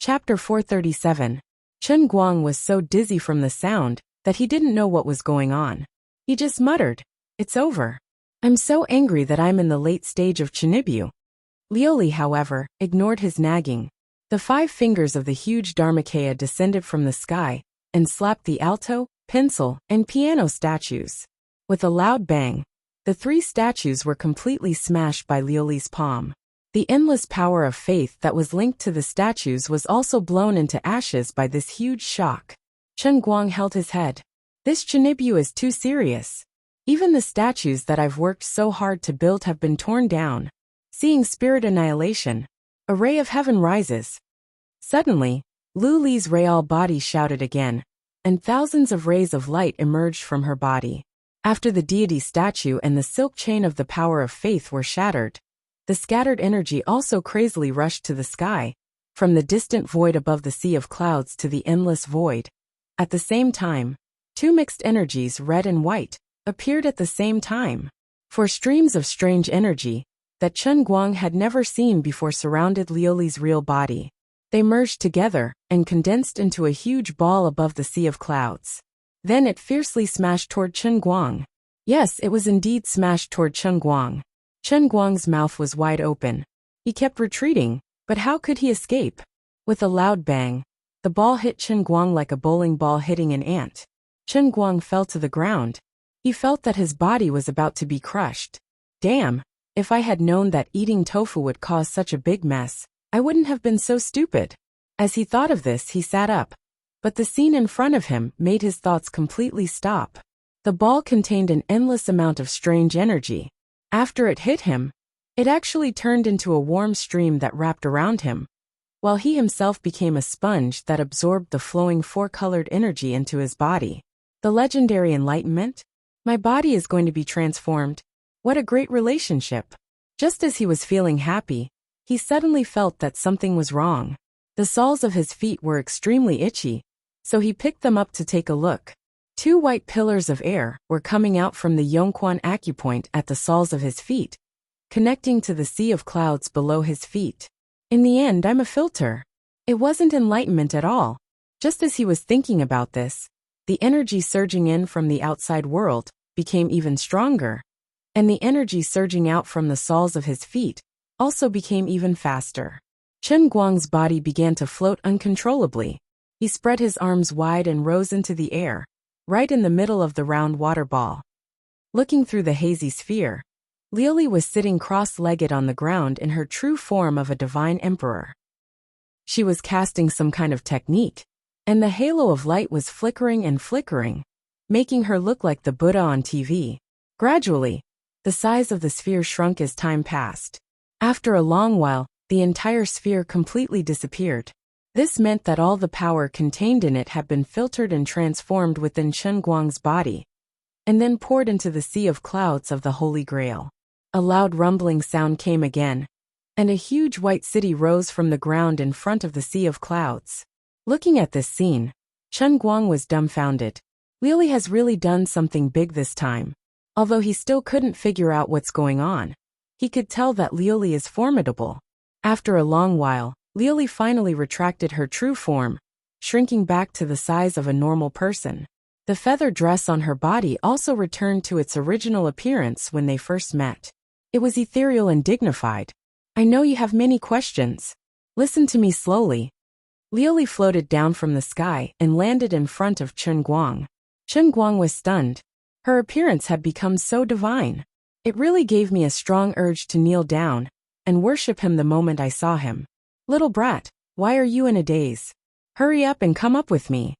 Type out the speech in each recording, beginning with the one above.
Chapter 437. Chen Guang was so dizzy from the sound that he didn't know what was going on. He just muttered, "It's over. I'm so angry that I'm in the late stage of Chinibyu." Lioli, however, ignored his nagging. The 5 fingers of the huge Dharmakaya descended from the sky and slapped the alto, pencil, and piano statues. With a loud bang, the 3 statues were completely smashed by Lioli's palm. The endless power of faith that was linked to the statues was also blown into ashes by this huge shock. Chen Guang held his head. This Chinibyu is too serious. Even the statues that I've worked so hard to build have been torn down. Seeing spirit annihilation, a ray of heaven rises. Suddenly, Lu Li's real body shouted again, and thousands of rays of light emerged from her body. After the deity statue and the silk chain of the power of faith were shattered, the scattered energy also crazily rushed to the sky, from the distant void above the sea of clouds to the endless void. At the same time, 2 mixed energies, red and white, appeared at the same time. 4 streams of strange energy that Chen Guang had never seen before surrounded Lioli's real body. They merged together and condensed into a huge ball above the sea of clouds. Then it fiercely smashed toward Chen Guang. Yes, it was indeed smashed toward Chen Guang. Chen Guang's mouth was wide open. He kept retreating, but how could he escape? With a loud bang, the ball hit Chen Guang like a bowling ball hitting an ant. Chen Guang fell to the ground. He felt that his body was about to be crushed. Damn, if I had known that eating tofu would cause such a big mess, I wouldn't have been so stupid. As he thought of this, he sat up. But the scene in front of him made his thoughts completely stop. The ball contained an endless amount of strange energy. After it hit him, it actually turned into a warm stream that wrapped around him, while he himself became a sponge that absorbed the flowing 4-colored energy into his body. The legendary enlightenment? My body is going to be transformed. What a great relationship. Just as he was feeling happy, he suddenly felt that something was wrong. The soles of his feet were extremely itchy, so he picked them up to take a look. 2 white pillars of air were coming out from the Yongquan acupoint at the soles of his feet, connecting to the sea of clouds below his feet. In the end, I'm a filter. It wasn't enlightenment at all. Just as he was thinking about this, the energy surging in from the outside world became even stronger, and the energy surging out from the soles of his feet also became even faster. Chen Guang's body began to float uncontrollably. He spread his arms wide and rose into the air, right in the middle of the round water ball. Looking through the hazy sphere, Lioli was sitting cross-legged on the ground in her true form of a divine emperor. She was casting some kind of technique, and the halo of light was flickering and flickering, making her look like the Buddha on TV. Gradually, the size of the sphere shrunk as time passed. After a long while, the entire sphere completely disappeared. This meant that all the power contained in it had been filtered and transformed within Chen Guang's body, and then poured into the sea of clouds of the Holy Grail. A loud rumbling sound came again, and a huge white city rose from the ground in front of the sea of clouds. Looking at this scene, Chen Guang was dumbfounded. Lioli has really done something big this time. Although he still couldn't figure out what's going on, he could tell that Lioli is formidable. After a long while, Lioli finally retracted her true form, shrinking back to the size of a normal person. The feather dress on her body also returned to its original appearance when they first met. It was ethereal and dignified. I know you have many questions. Listen to me slowly. Lioli floated down from the sky and landed in front of Chen Guang. Chen Guang was stunned. Her appearance had become so divine. It really gave me a strong urge to kneel down and worship him the moment I saw him. Little brat, why are you in a daze? Hurry up and come up with me.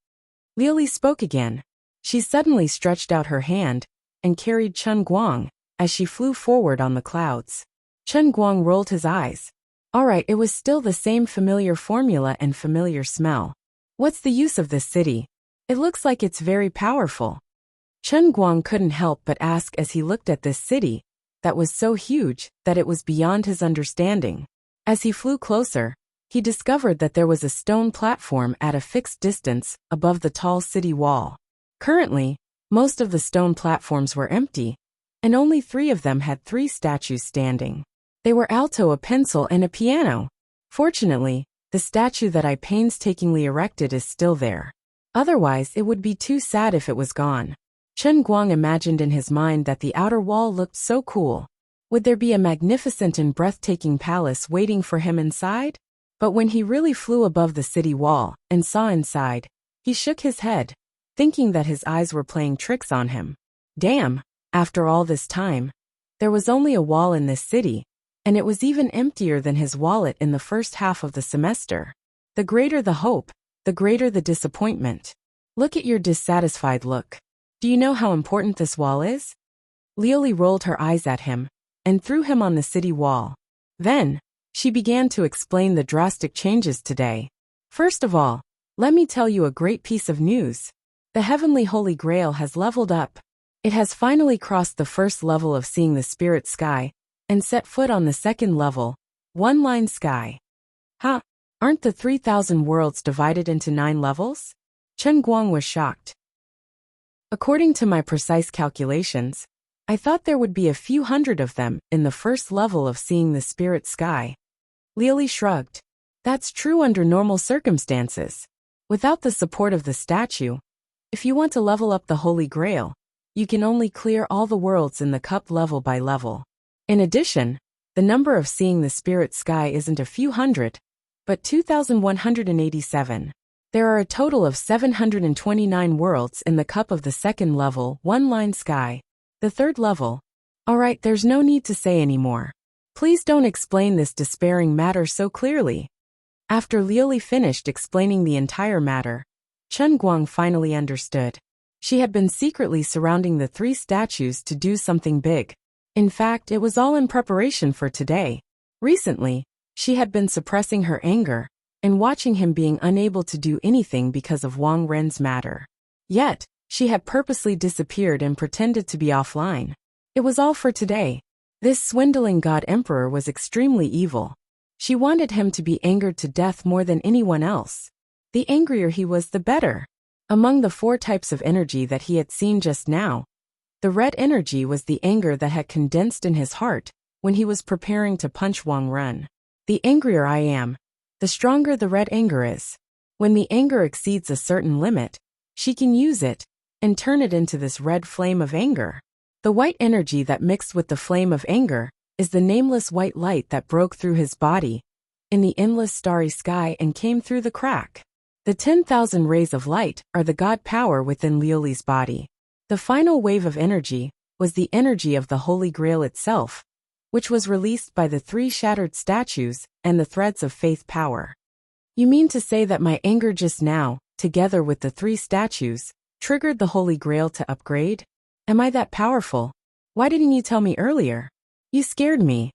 Lioli spoke again. She suddenly stretched out her hand and carried Chen Guang as she flew forward on the clouds. Chen Guang rolled his eyes. All right, it was still the same familiar formula and familiar smell. What's the use of this city? It looks like it's very powerful. Chen Guang couldn't help but ask as he looked at this city that was so huge that it was beyond his understanding. As he flew closer, he discovered that there was a stone platform at a fixed distance above the tall city wall. Currently, most of the stone platforms were empty, and only 3 of them had 3 statues standing. They were alto, a pencil, and a piano. Fortunately, The statue that I painstakingly erected is still there. Otherwise, it would be too sad if it was gone. Chen Guang imagined in his mind that the outer wall looked so cool. Would there be a magnificent and breathtaking palace waiting for him inside? But when he really flew above the city wall and saw inside, he shook his head, thinking that his eyes were playing tricks on him. Damn, after all this time, there was only a wall in this city, and it was even emptier than his wallet in the first half of the semester. The greater the hope, the greater the disappointment. Look at your dissatisfied look. Do you know how important this wall is? Lioli rolled her eyes at him and threw him on the city wall. Then, she began to explain the drastic changes today. First of all, let me tell you a great piece of news. The Heavenly Holy Grail has leveled up. It has finally crossed the first level of seeing the spirit sky and set foot on the second level, one-line sky. Huh? Aren't the 3,000 worlds divided into 9 levels? Chen Guang was shocked. According to my precise calculations, I thought there would be a few hundred of them in the first level of seeing the spirit sky. Lioli shrugged. That's true under normal circumstances. Without the support of the statue, if you want to level up the Holy Grail, you can only clear all the worlds in the cup level by level. In addition, the number of seeing the spirit sky isn't a few hundred, but 2,187. There are a total of 729 worlds in the cup of the second level, one-line sky. The third level. Alright, there's no need to say anymore. Please don't explain this despairing matter so clearly. After Lioli finished explaining the entire matter, Chen Guang finally understood. She had been secretly surrounding the 3 statues to do something big. In fact, it was all in preparation for today. Recently, she had been suppressing her anger and watching him being unable to do anything because of Wang Ren's matter. Yet, she had purposely disappeared and pretended to be offline. It was all for today. This swindling god emperor was extremely evil. She wanted him to be angered to death more than anyone else. The angrier he was, the better. Among the 4 types of energy that he had seen just now, the red energy was the anger that had condensed in his heart when he was preparing to punch Wang Ren. The angrier I am, the stronger the red anger is. When the anger exceeds a certain limit, she can use it and turn it into this red flame of anger. The white energy that mixed with the flame of anger is the nameless white light that broke through his body in the endless starry sky and came through the crack. The 10,000 rays of light are the god power within Lioli's body. The final wave of energy was the energy of the Holy Grail itself, which was released by the 3 shattered statues and the threads of faith power. You mean to say that my anger just now, together with the 3 statues, triggered the Holy Grail to upgrade? Am I that powerful? Why didn't you tell me earlier? You scared me.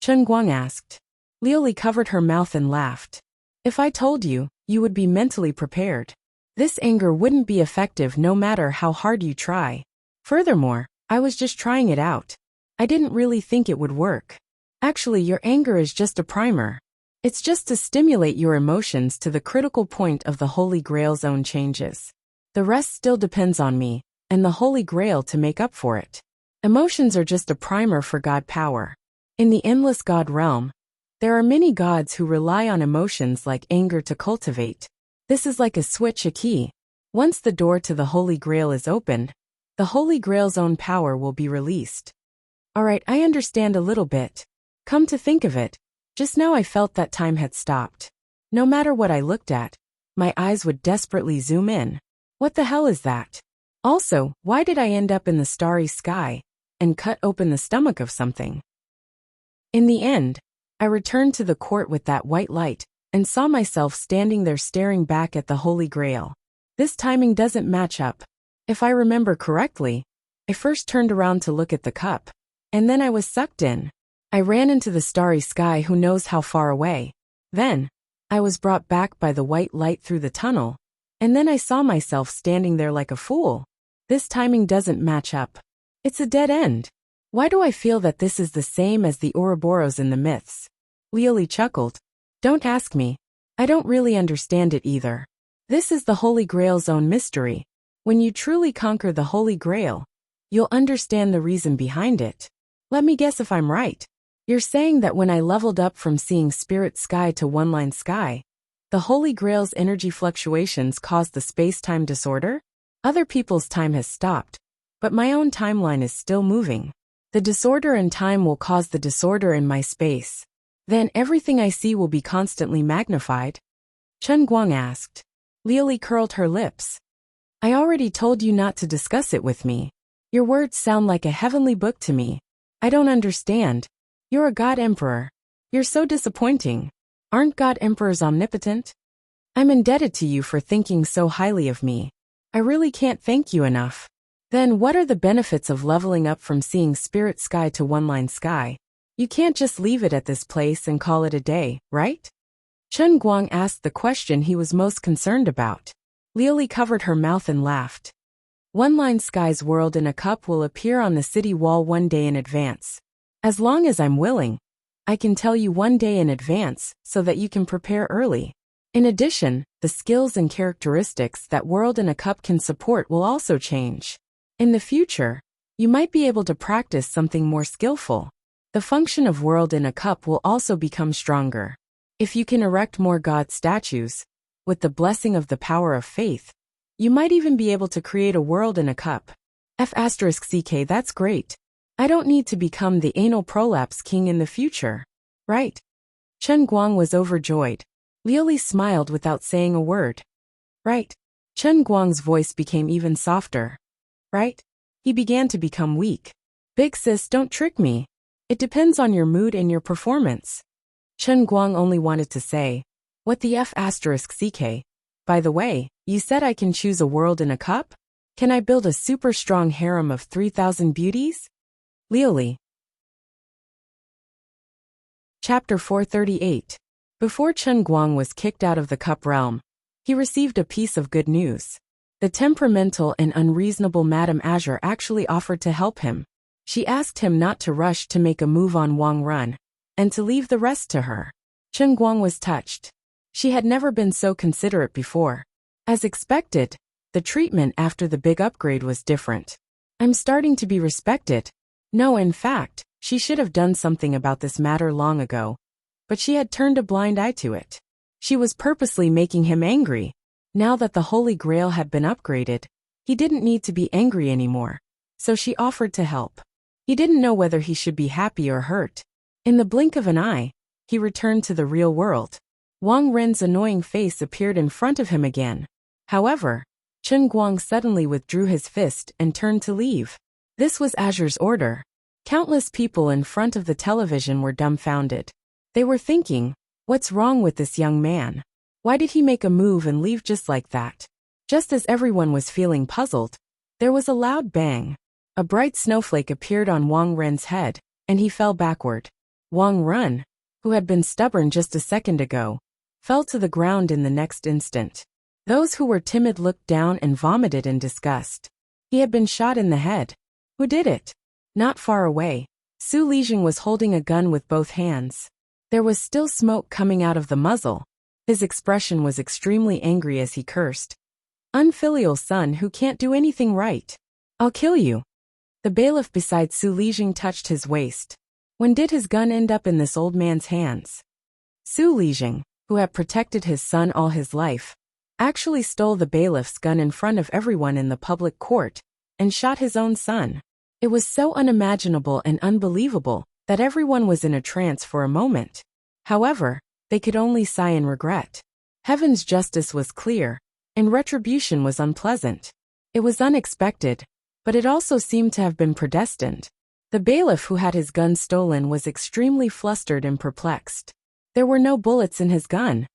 Chen Guang asked. Lioli covered her mouth and laughed. If I told you, you would be mentally prepared. This anger wouldn't be effective no matter how hard you try. Furthermore, I was just trying it out. I didn't really think it would work. Actually, your anger is just a primer. It's just to stimulate your emotions to the critical point of the Holy Grail's own changes. The rest still depends on me and the Holy Grail to make up for it. Emotions are just a primer for God power. In the endless God realm, there are many gods who rely on emotions like anger to cultivate. This is like a switch, a key. Once the door to the Holy Grail is opened, the Holy Grail's own power will be released. Alright, I understand a little bit. Come to think of it, just now I felt that time had stopped. No matter what I looked at, my eyes would desperately zoom in. What the hell is that? Also, why did I end up in the starry sky and cut open the stomach of something? In the end, I returned to the court with that white light and saw myself standing there staring back at the Holy Grail. This timing doesn't match up. If I remember correctly, I first turned around to look at the cup, and then I was sucked in. I ran into the starry sky who knows how far away. Then, I was brought back by the white light through the tunnel, and then I saw myself standing there like a fool. This timing doesn't match up. It's a dead end. Why do I feel that this is the same as the Ouroboros in the myths? Lioli chuckled. Don't ask me. I don't really understand it either. This is the Holy Grail's own mystery. When you truly conquer the Holy Grail, you'll understand the reason behind it. Let me guess if I'm right. You're saying that when I leveled up from seeing spirit sky to one-line sky, The Holy Grail's energy fluctuations cause the space-time disorder? Other people's time has stopped, but my own timeline is still moving. The disorder in time will cause the disorder in my space. Then everything I see will be constantly magnified? Chen Guang asked. Liuli curled her lips. I already told you not to discuss it with me. Your words sound like a heavenly book to me. I don't understand. You're a god emperor. You're so disappointing. Aren't god emperors omnipotent? I'm indebted to you for thinking so highly of me. I really can't thank you enough. Then what are the benefits of leveling up from seeing spirit sky to one-line sky? You can't just leave it at this place and call it a day, right? Chen Guang asked the question he was most concerned about. Liuli covered her mouth and laughed. One-line sky's world in a cup will appear on the city wall one day in advance. As long as I'm willing, I can tell you one day in advance so that you can prepare early. In addition, the skills and characteristics that World in a Cup can support will also change. In the future, you might be able to practice something more skillful. The function of World in a Cup will also become stronger. If you can erect more god statues, with the blessing of the power of faith, you might even be able to create a world in a cup. F***ck, that's great. I don't need to become the anal prolapse king in the future. Right? Chen Guang was overjoyed. Liuli smiled without saying a word. Right? Chen Guang's voice became even softer. Right? He began to become weak. Big sis, don't trick me. It depends on your mood and your performance. Chen Guang only wanted to say, what the F***ck? By the way, you said I can choose a world in a cup? Can I build a super strong harem of 3,000 beauties? Liuli. Chapter 438. Before Chen Guang was kicked out of the cup realm, he received a piece of good news. The temperamental and unreasonable Madame Azure actually offered to help him. She asked him not to rush to make a move on Wang Run, and to leave the rest to her. Chen Guang was touched. She had never been so considerate before. As expected, the treatment after the big upgrade was different. I'm starting to be respected. No, in fact, she should have done something about this matter long ago. But she had turned a blind eye to it. She was purposely making him angry. Now that the Holy Grail had been upgraded, he didn't need to be angry anymore. So she offered to help. He didn't know whether he should be happy or hurt. In the blink of an eye, he returned to the real world. Wang Ren's annoying face appeared in front of him again. However, Chen Guang suddenly withdrew his fist and turned to leave. This was Azure's order. Countless people in front of the television were dumbfounded. They were thinking, what's wrong with this young man? Why did he make a move and leave just like that? Just as everyone was feeling puzzled, there was a loud bang. A bright snowflake appeared on Wang Ren's head, and he fell backward. Wang Ren, who had been stubborn just a second ago, fell to the ground in the next instant. Those who were timid looked down and vomited in disgust. He had been shot in the head. Who did it? Not far away, Su Lijing was holding a gun with both hands. There was still smoke coming out of the muzzle. His expression was extremely angry as he cursed. Unfilial son who can't do anything right. I'll kill you. The bailiff beside Su Lijing touched his waist. When did his gun end up in this old man's hands? Su Lijing, who had protected his son all his life, actually stole the bailiff's gun in front of everyone in the public court and shot his own son. It was so unimaginable and unbelievable that everyone was in a trance for a moment. However, they could only sigh in regret. Heaven's justice was clear, and retribution was unpleasant. It was unexpected, but it also seemed to have been predestined. The bailiff who had his gun stolen was extremely flustered and perplexed. There were no bullets in his gun.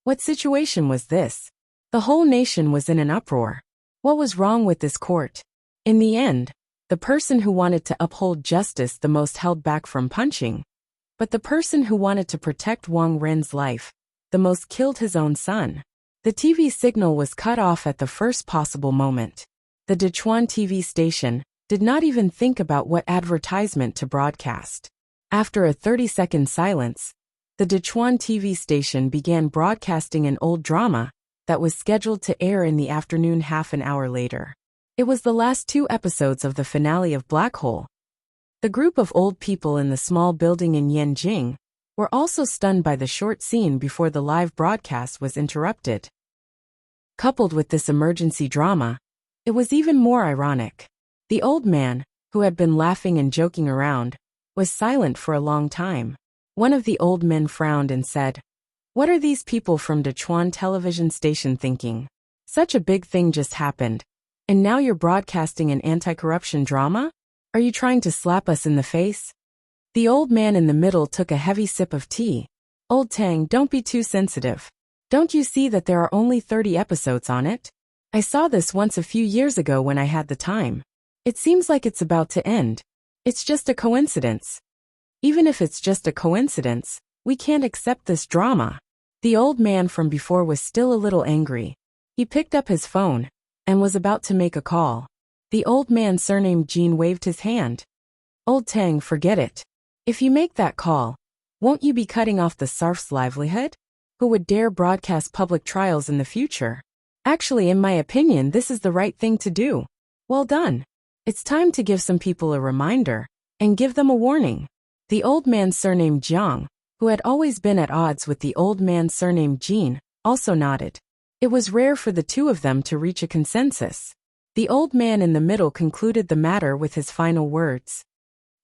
What situation was this? The whole nation was in an uproar. What was wrong with this court? In the end, the person who wanted to uphold justice the most held back from punching. But the person who wanted to protect Wang Ren's life the most killed his own son. The TV signal was cut off at the first possible moment. The Dechuan TV station did not even think about what advertisement to broadcast. After a 30-second silence, the Dechuan TV station began broadcasting an old drama that was scheduled to air in the afternoon half an hour later. It was the last 2 episodes of the finale of Black Hole. The group of old people in the small building in Yanjing were also stunned by the short scene before the live broadcast was interrupted. Coupled with this emergency drama, it was even more ironic. The old man, who had been laughing and joking around, was silent for a long time. One of the old men frowned and said, "What are these people from Dechuan television station thinking? Such a big thing just happened, and now you're broadcasting an anti-corruption drama? Are you trying to slap us in the face?" The old man in the middle took a heavy sip of tea. "Old Tang, don't be too sensitive. Don't you see that there are only 30 episodes on it? I saw this once a few years ago when I had the time. It seems like it's about to end. It's just a coincidence. Even if it's just a coincidence, we can't accept this drama." The old man from before was still a little angry. He picked up his phone and was about to make a call. The old man surnamed Jean waved his hand. "Old Tang, forget it. If you make that call, won't you be cutting off the Sarf's livelihood? Who would dare broadcast public trials in the future? Actually, in my opinion, this is the right thing to do. Well done. It's time to give some people a reminder and give them a warning." The old man surnamed Jiang, who had always been at odds with the old man surnamed Jean, also nodded. It was rare for the two of them to reach a consensus. The old man in the middle concluded the matter with his final words.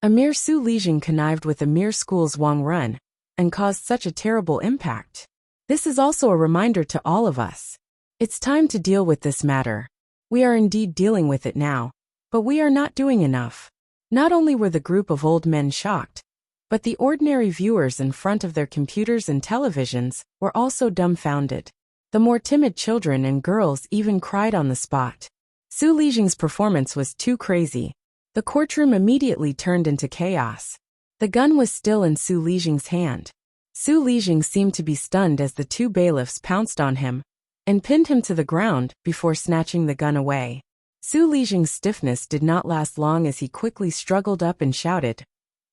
Emir Su Lijing connived with Emir School's Wang Run and caused such a terrible impact. This is also a reminder to all of us. It's time to deal with this matter. We are indeed dealing with it now, but we are not doing enough. Not only were the group of old men shocked, but the ordinary viewers in front of their computers and televisions were also dumbfounded. The more timid children and girls even cried on the spot. Su Lijing's performance was too crazy. The courtroom immediately turned into chaos. The gun was still in Su Lijing's hand. Su Lijing seemed to be stunned as the two bailiffs pounced on him and pinned him to the ground before snatching the gun away. Su Lijing's stiffness did not last long as he quickly struggled up and shouted,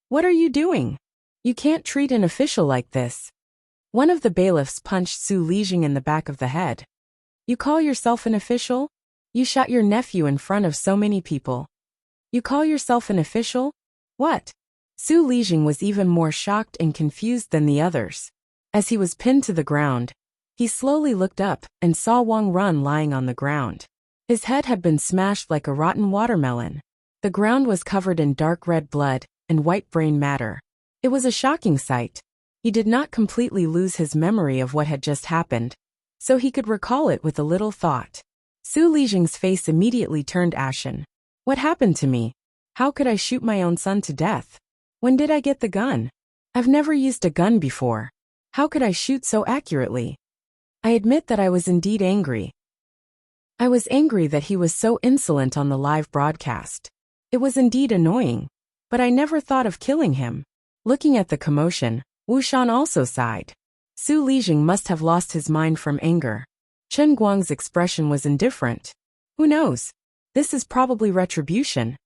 "What are you doing? You can't treat an official like this." One of the bailiffs punched Su Lijing in the back of the head. "You call yourself an official? You shot your nephew in front of so many people. You call yourself an official? What?" Su Lijing was even more shocked and confused than the others. As he was pinned to the ground, he slowly looked up and saw Wang Run lying on the ground. His head had been smashed like a rotten watermelon. The ground was covered in dark red blood and white brain matter. It was a shocking sight. He did not completely lose his memory of what had just happened, so he could recall it with a little thought. Su Lijing's face immediately turned ashen. "What happened to me? How could I shoot my own son to death? When did I get the gun? I've never used a gun before. How could I shoot so accurately?" I admit that I was indeed angry. I was angry that he was so insolent on the live broadcast. It was indeed annoying, but I never thought of killing him. Looking at the commotion, Wu Shan also sighed. Su Lijing must have lost his mind from anger. Chen Guang's expression was indifferent. Who knows? This is probably retribution.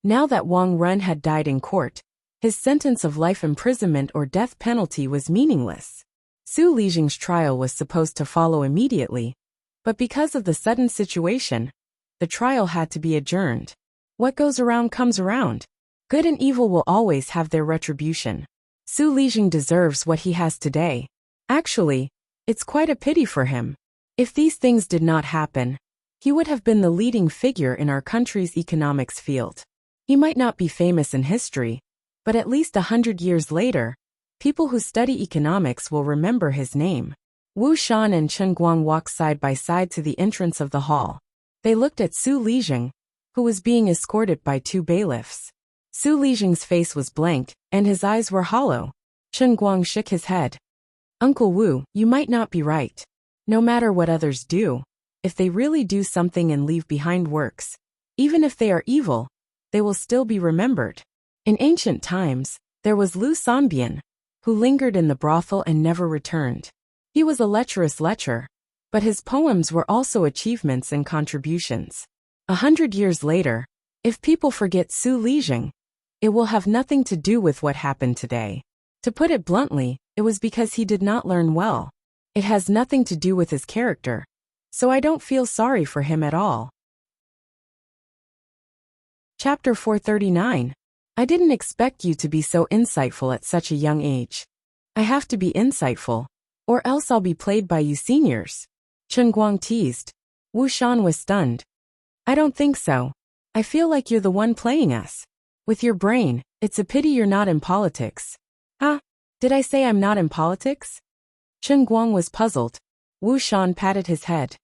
Now that Wang Run had died in court, his sentence of life imprisonment or death penalty was meaningless. Su Lijing's trial was supposed to follow immediately, but because of the sudden situation, the trial had to be adjourned. What goes around comes around. Good and evil will always have their retribution. Su Lijing deserves what he has today. Actually, it's quite a pity for him. If these things did not happen, he would have been the leading figure in our country's economics field. He might not be famous in history, but at least 100 years later, people who study economics will remember his name. Wu Shan and Chen Guang walked side by side to the entrance of the hall. They looked at Su Lijing, who was being escorted by two bailiffs. Su Lijing's face was blank, and his eyes were hollow. Chen Guang shook his head. "Uncle Wu, you might not be right. No matter what others do, if they really do something and leave behind works, even if they are evil, they will still be remembered. In ancient times, there was Liu Sanbian, who lingered in the brothel and never returned. He was a lecherous lecher, but his poems were also achievements and contributions. 100 years later, if people forget Su Lijing, it will have nothing to do with what happened today. To put it bluntly, it was because he did not learn well. It has nothing to do with his character, so I don't feel sorry for him at all." Chapter 439. I didn't expect you to be so insightful at such a young age. I have to be insightful, or else I'll be played by you seniors. Chen Guang teased. Wu Shan was stunned. I don't think so. I feel like you're the one playing us. With your brain, it's a pity you're not in politics. Huh? Did I say I'm not in politics? Chen Guang was puzzled. Wu Shan patted his head.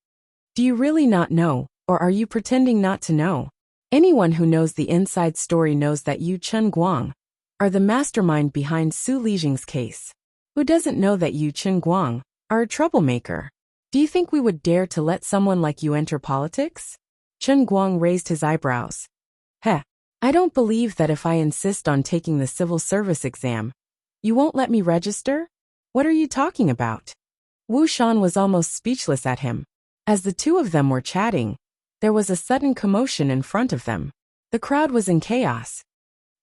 Do you really not know, or are you pretending not to know? Anyone who knows the inside story knows that you, Chen Guang, are the mastermind behind Su Lijing's case. Who doesn't know that you, Chen Guang, are a troublemaker? Do you think we would dare to let someone like you enter politics? Chen Guang raised his eyebrows. Heh, I don't believe that if I insist on taking the civil service exam, you won't let me register? What are you talking about? Wu Shan was almost speechless at him. As the two of them were chatting, there was a sudden commotion in front of them. The crowd was in chaos.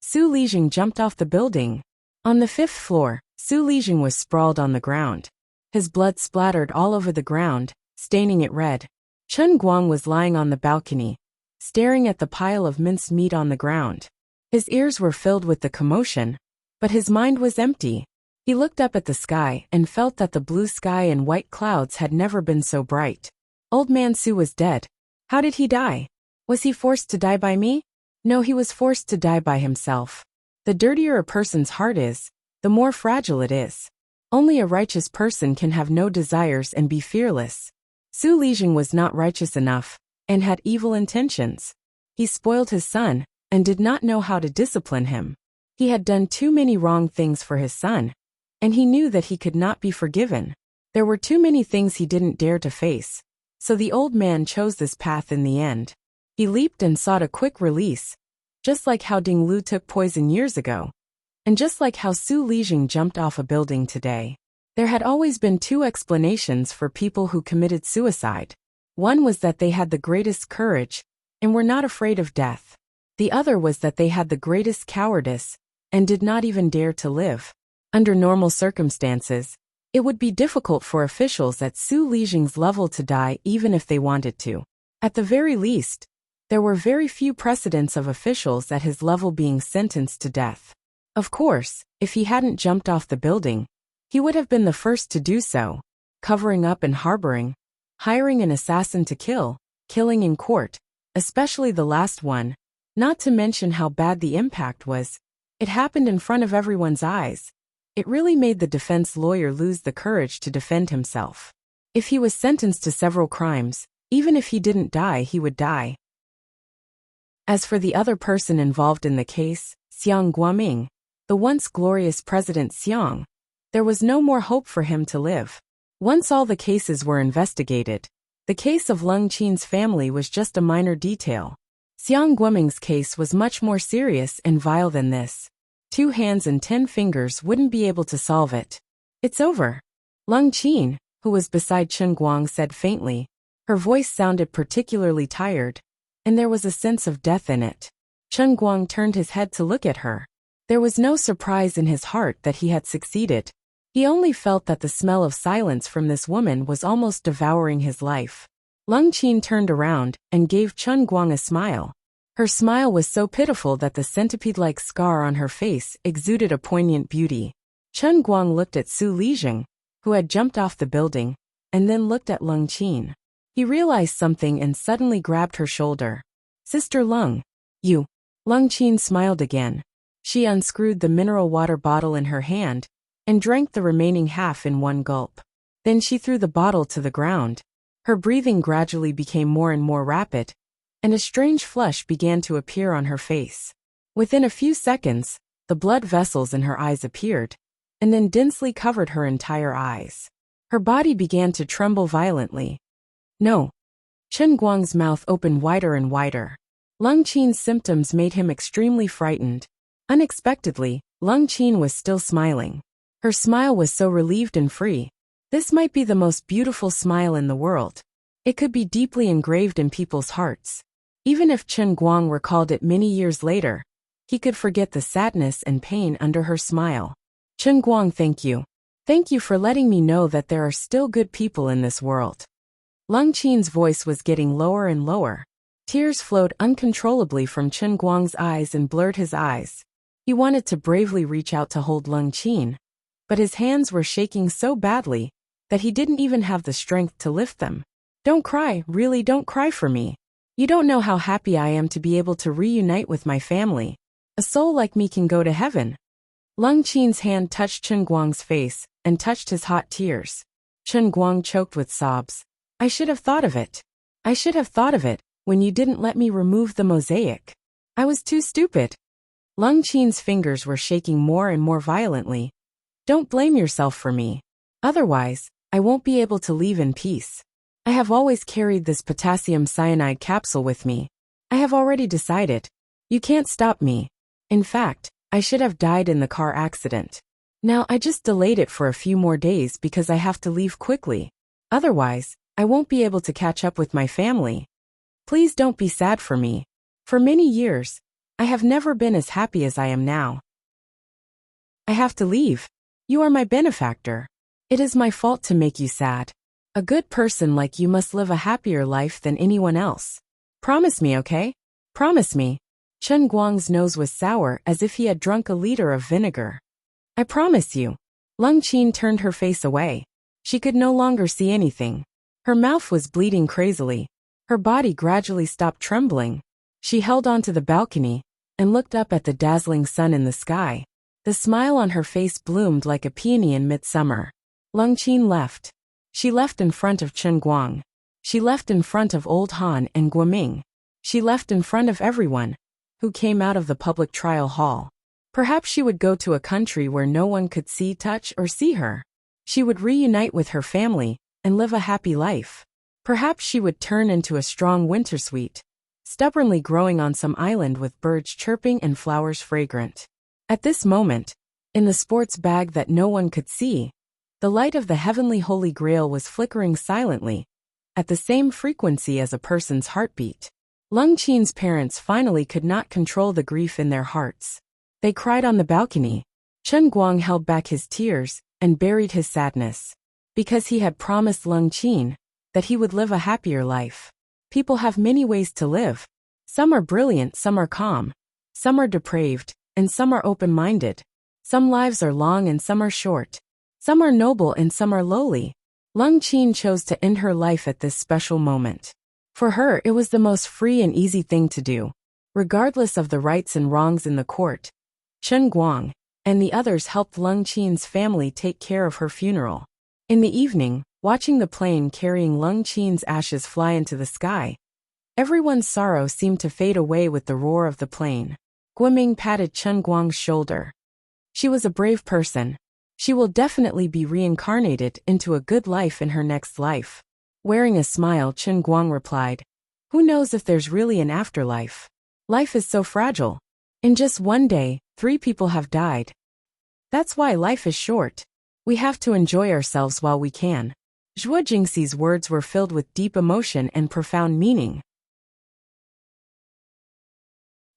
Su Lijing jumped off the building. On the 5th floor, Su Lijing was sprawled on the ground. His blood splattered all over the ground, staining it red. Chen Guang was lying on the balcony, staring at the pile of minced meat on the ground. His ears were filled with the commotion, but his mind was empty. He looked up at the sky and felt that the blue sky and white clouds had never been so bright. Old man Su was dead. How did he die? Was he forced to die by me? No, he was forced to die by himself. The dirtier a person's heart is, the more fragile it is. Only a righteous person can have no desires and be fearless. Su Lijing was not righteous enough, and had evil intentions. He spoiled his son, and did not know how to discipline him. He had done too many wrong things for his son, and he knew that he could not be forgiven. There were too many things he didn't dare to face, so the old man chose this path in the end. He leaped and sought a quick release, just like how Ding Lu took poison years ago, and just like how Su Lijing jumped off a building today. There had always been two explanations for people who committed suicide. One was that they had the greatest courage, and were not afraid of death. The other was that they had the greatest cowardice, and did not even dare to live. Under normal circumstances, it would be difficult for officials at Su Lijing's level to die even if they wanted to. At the very least, there were very few precedents of officials at his level being sentenced to death. Of course, if he hadn't jumped off the building, he would have been the first to do so, covering up and harboring, hiring an assassin to kill, killing in court, especially the last one, not to mention how bad the impact was. It happened in front of everyone's eyes. It really made the defense lawyer lose the courage to defend himself. If he was sentenced to several crimes, even if he didn't die, he would die. As for the other person involved in the case, Xiang Guoming, the once glorious President Xiang, there was no more hope for him to live. Once all the cases were investigated, the case of Leng Qin's family was just a minor detail. Xiang Guoming's case was much more serious and vile than this. 2 hands and 10 fingers wouldn't be able to solve it. It's over. Leng Qin, who was beside Chen Guang, said faintly. Her voice sounded particularly tired, and there was a sense of death in it. Chen Guang turned his head to look at her. There was no surprise in his heart that he had succeeded. He only felt that the smell of silence from this woman was almost devouring his life. Leng Qin turned around and gave Chen Guang a smile. Her smile was so pitiful that the centipede-like scar on her face exuded a poignant beauty. Chen Guang looked at Su Lijing, who had jumped off the building, and then looked at Leng Qin. He realized something and suddenly grabbed her shoulder. Sister Leng, you. Leng Qin smiled again. She unscrewed the mineral water bottle in her hand, and drank the remaining half in one gulp. Then she threw the bottle to the ground. Her breathing gradually became more and more rapid, and a strange flush began to appear on her face. Within a few seconds, the blood vessels in her eyes appeared, and then densely covered her entire eyes. Her body began to tremble violently. No. Chen Guang's mouth opened wider and wider. Leng Qin's symptoms made him extremely frightened. Unexpectedly, Leng Qin was still smiling. Her smile was so relieved and free. This might be the most beautiful smile in the world. It could be deeply engraved in people's hearts. Even if Chen Guang recalled it many years later, he could forget the sadness and pain under her smile. Chen Guang, thank you. Thank you for letting me know that there are still good people in this world. Leng Qin's voice was getting lower and lower. Tears flowed uncontrollably from Chen Guang's eyes and blurred his eyes. He wanted to bravely reach out to hold Leng Qin, but his hands were shaking so badly that he didn't even have the strength to lift them. Don't cry, really don't cry for me. You don't know how happy I am to be able to reunite with my family. A soul like me can go to heaven. Lung Qin's hand touched Chen Guang's face and touched his hot tears. Chen Guang choked with sobs. I should have thought of it. I should have thought of it when you didn't let me remove the mosaic. I was too stupid. Lung Qin's fingers were shaking more and more violently. Don't blame yourself for me. Otherwise, I won't be able to leave in peace. I have always carried this potassium cyanide capsule with me. I have already decided. You can't stop me. In fact, I should have died in the car accident. Now I just delayed it for a few more days because I have to leave quickly. Otherwise, I won't be able to catch up with my family. Please don't be sad for me. For many years, I have never been as happy as I am now. I have to leave. You are my benefactor. It is my fault to make you sad. A good person like you must live a happier life than anyone else. Promise me, okay? Promise me. Chen Guang's nose was sour as if he had drunk a liter of vinegar. I promise you. Lung Qin turned her face away. She could no longer see anything. Her mouth was bleeding crazily. Her body gradually stopped trembling. She held onto the balcony and looked up at the dazzling sun in the sky. The smile on her face bloomed like a peony in midsummer. Lung Qin left. She left in front of Chen Guang. She left in front of Old Han and Guoming. She left in front of everyone who came out of the public trial hall. Perhaps she would go to a country where no one could see, touch, or see her. She would reunite with her family and live a happy life. Perhaps she would turn into a strong wintersweet, stubbornly growing on some island with birds chirping and flowers fragrant. At this moment, in the sports bag that no one could see, the light of the heavenly Holy Grail was flickering silently, at the same frequency as a person's heartbeat. Lung Qin's parents finally could not control the grief in their hearts. They cried on the balcony. Chen Guang held back his tears and buried his sadness. Because he had promised Lung Qin that he would live a happier life. People have many ways to live. Some are brilliant, some are calm. Some are depraved, and some are open-minded. Some lives are long and some are short. Some are noble and some are lowly. Lung Qin chose to end her life at this special moment. For her, it was the most free and easy thing to do. Regardless of the rights and wrongs in the court, Chen Guang and the others helped Lung Qin's family take care of her funeral. In the evening, watching the plane carrying Lung Qin's ashes fly into the sky, everyone's sorrow seemed to fade away with the roar of the plane. Guoming patted Chen Guang's shoulder. She was a brave person. She will definitely be reincarnated into a good life in her next life. Wearing a smile, Chen Guang replied, Who knows if there's really an afterlife? Life is so fragile. In just one day, 3 people have died. That's why life is short. We have to enjoy ourselves while we can. Zhuo Jingxi's words were filled with deep emotion and profound meaning.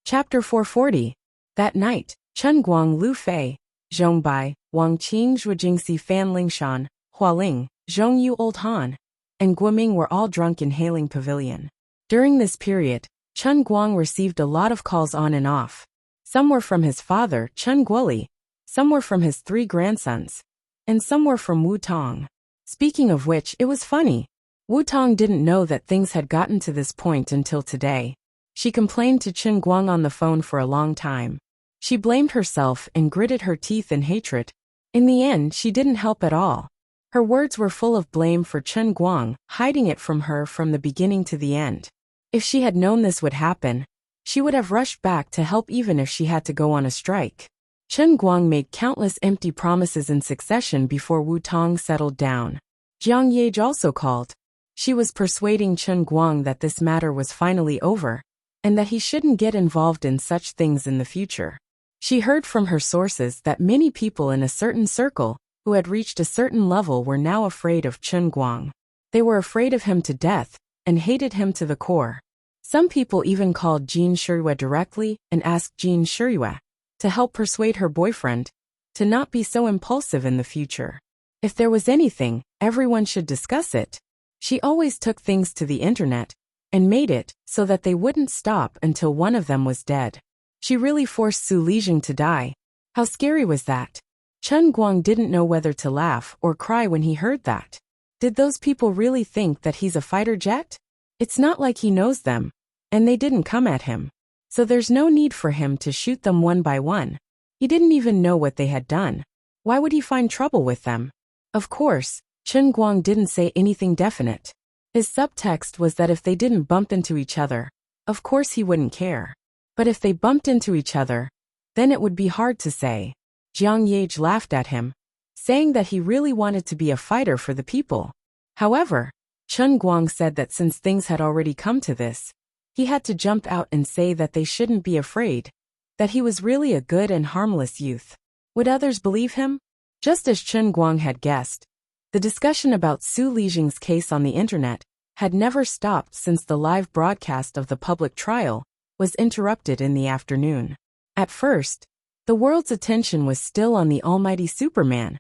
Chapter 440. That night, Chen Guang, Lu Fei, Zhong Bai, Wang Qing, Zhuo Jingxi, Fan Lingshan, Hualing, Zhong Yu, Old Han, and Guoming were all drunk in Hailing Pavilion. During this period, Chen Guang received a lot of calls on and off. Some were from his father, Chen Guoli, some were from his 3 grandsons, and some were from Wu Tong. Speaking of which, it was funny. Wu Tong didn't know that things had gotten to this point until today. She complained to Chen Guang on the phone for a long time. She blamed herself and gritted her teeth in hatred. In the end, she didn't help at all. Her words were full of blame for Chen Guang, hiding it from her from the beginning to the end. If she had known this would happen, she would have rushed back to help even if she had to go on a strike. Chen Guang made countless empty promises in succession before Wu Tong settled down. Jiang Yage also called. She was persuading Chen Guang that this matter was finally over, and that he shouldn't get involved in such things in the future. She heard from her sources that many people in a certain circle who had reached a certain level were now afraid of Chen Guang. They were afraid of him to death and hated him to the core. Some people even called Jin Shirue directly and asked Jin Shirue to help persuade her boyfriend to not be so impulsive in the future. If there was anything, everyone should discuss it. She always took things to the internet and made it so that they wouldn't stop until one of them was dead. She really forced Su Lijing to die. How scary was that? Chen Guang didn't know whether to laugh or cry when he heard that. Did those people really think that he's a fighter jet? It's not like he knows them, and they didn't come at him. So there's no need for him to shoot them one by one. He didn't even know what they had done. Why would he find trouble with them? Of course, Chen Guang didn't say anything definite. His subtext was that if they didn't bump into each other, of course he wouldn't care. But if they bumped into each other, then it would be hard to say. Jiang Yage laughed at him, saying that he really wanted to be a fighter for the people. However, Chen Guang said that since things had already come to this, he had to jump out and say that they shouldn't be afraid, that he was really a good and harmless youth. Would others believe him? Just as Chen Guang had guessed, the discussion about Su Lijing's case on the internet had never stopped since the live broadcast of the public trial was interrupted in the afternoon. At first, the world's attention was still on the almighty Superman,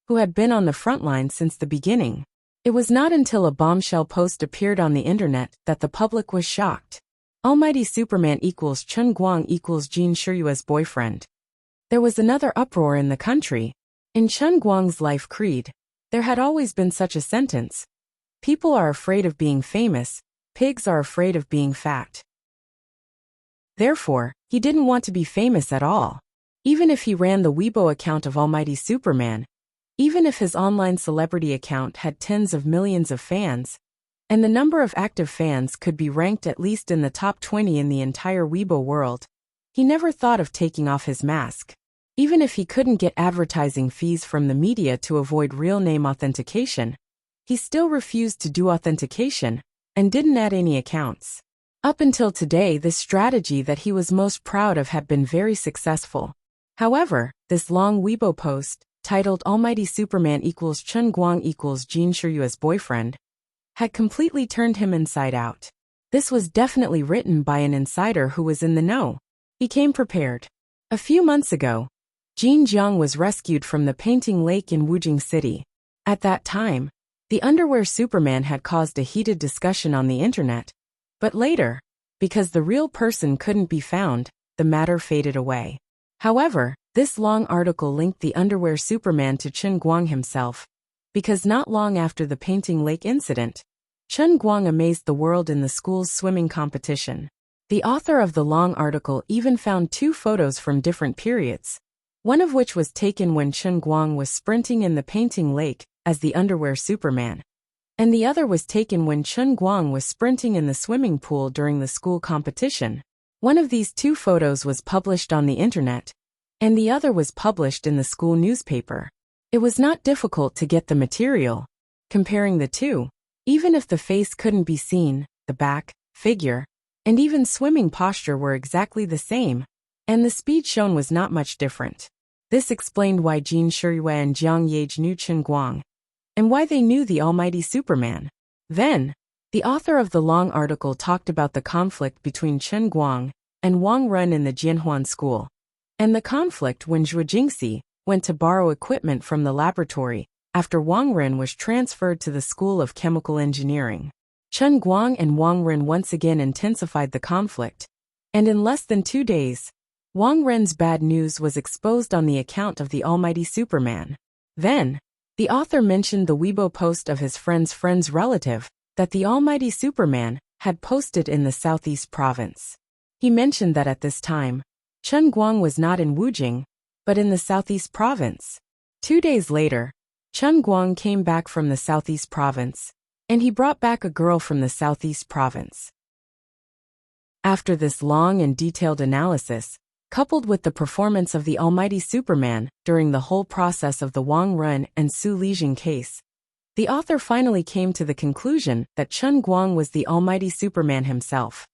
who had been on the front line since the beginning. It was not until a bombshell post appeared on the internet that the public was shocked. Almighty Superman equals Chen Guang equals Jin Shiyue's boyfriend. There was another uproar in the country. In Chen Guang's life creed, there had always been such a sentence. People are afraid of being famous, pigs are afraid of being fat. Therefore, he didn't want to be famous at all. Even if he ran the Weibo account of Almighty Superman, even if his online celebrity account had tens of millions of fans, and the number of active fans could be ranked at least in the top 20 in the entire Weibo world, he never thought of taking off his mask. Even if he couldn't get advertising fees from the media to avoid real name authentication, he still refused to do authentication and didn't add any accounts. Up until today, this strategy that he was most proud of had been very successful. However, this long Weibo post, titled Almighty Superman equals Chen Guang equals Jin Shiyue's boyfriend, had completely turned him inside out. This was definitely written by an insider who was in the know. He came prepared. A few months ago, Jin Jiang was rescued from the painting lake in Wujing City. At that time, the underwear Superman had caused a heated discussion on the internet. But later, because the real person couldn't be found, the matter faded away. However, this long article linked the underwear Superman to Chen Guang himself, because not long after the painting lake incident, Chen Guang amazed the world in the school's swimming competition. The author of the long article even found 2 photos from different periods, one of which was taken when Chen Guang was sprinting in the painting lake as the underwear Superman, and the other was taken when Chen Guang was sprinting in the swimming pool during the school competition. One of these 2 photos was published on the internet, and the other was published in the school newspaper. It was not difficult to get the material. Comparing the 2, even if the face couldn't be seen, the back, figure, and even swimming posture were exactly the same, and the speed shown was not much different. This explained why Jin Shiyue and Jiang Yage knew Chen Guang, and why they knew the almighty Superman. Then, the author of the long article talked about the conflict between Chen Guang and Wang Ren in the Jianhuan school, and the conflict when Zhuo Jingxi went to borrow equipment from the laboratory after Wang Ren was transferred to the School of Chemical Engineering. Chen Guang and Wang Ren once again intensified the conflict, and in less than 2 days, Wang Ren's bad news was exposed on the account of the almighty Superman. Then, the author mentioned the Weibo post of his friend's relative that the almighty Superman had posted in the southeast province. He mentioned that at this time, Chen Guang was not in Wujing, but in the southeast province. 2 days later, Chen Guang came back from the southeast province, and he brought back a girl from the southeast province. After this long and detailed analysis, coupled with the performance of the almighty Superman during the whole process of the Wang Ren and Su Lijing case, the author finally came to the conclusion that Chen Guang was the almighty Superman himself.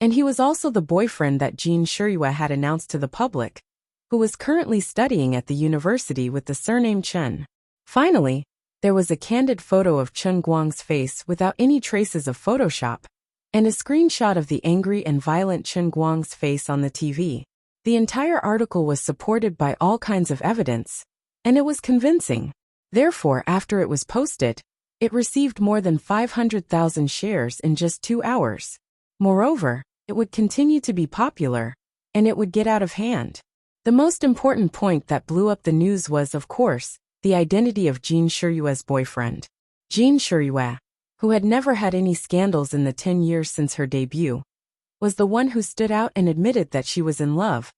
And he was also the boyfriend that Jin Shiyue had announced to the public, who was currently studying at the university with the surname Chen. Finally, there was a candid photo of Chen Guang's face without any traces of Photoshop, and a screenshot of the angry and violent Chen Guang's face on the TV. The entire article was supported by all kinds of evidence, and it was convincing. Therefore, after it was posted, it received more than 500,000 shares in just 2 hours. Moreover, it would continue to be popular, and it would get out of hand. The most important point that blew up the news was, of course, the identity of Jin Shiyue's boyfriend. Jin Shiyue, who had never had any scandals in the 10 years since her debut, was the one who stood out and admitted that she was in love,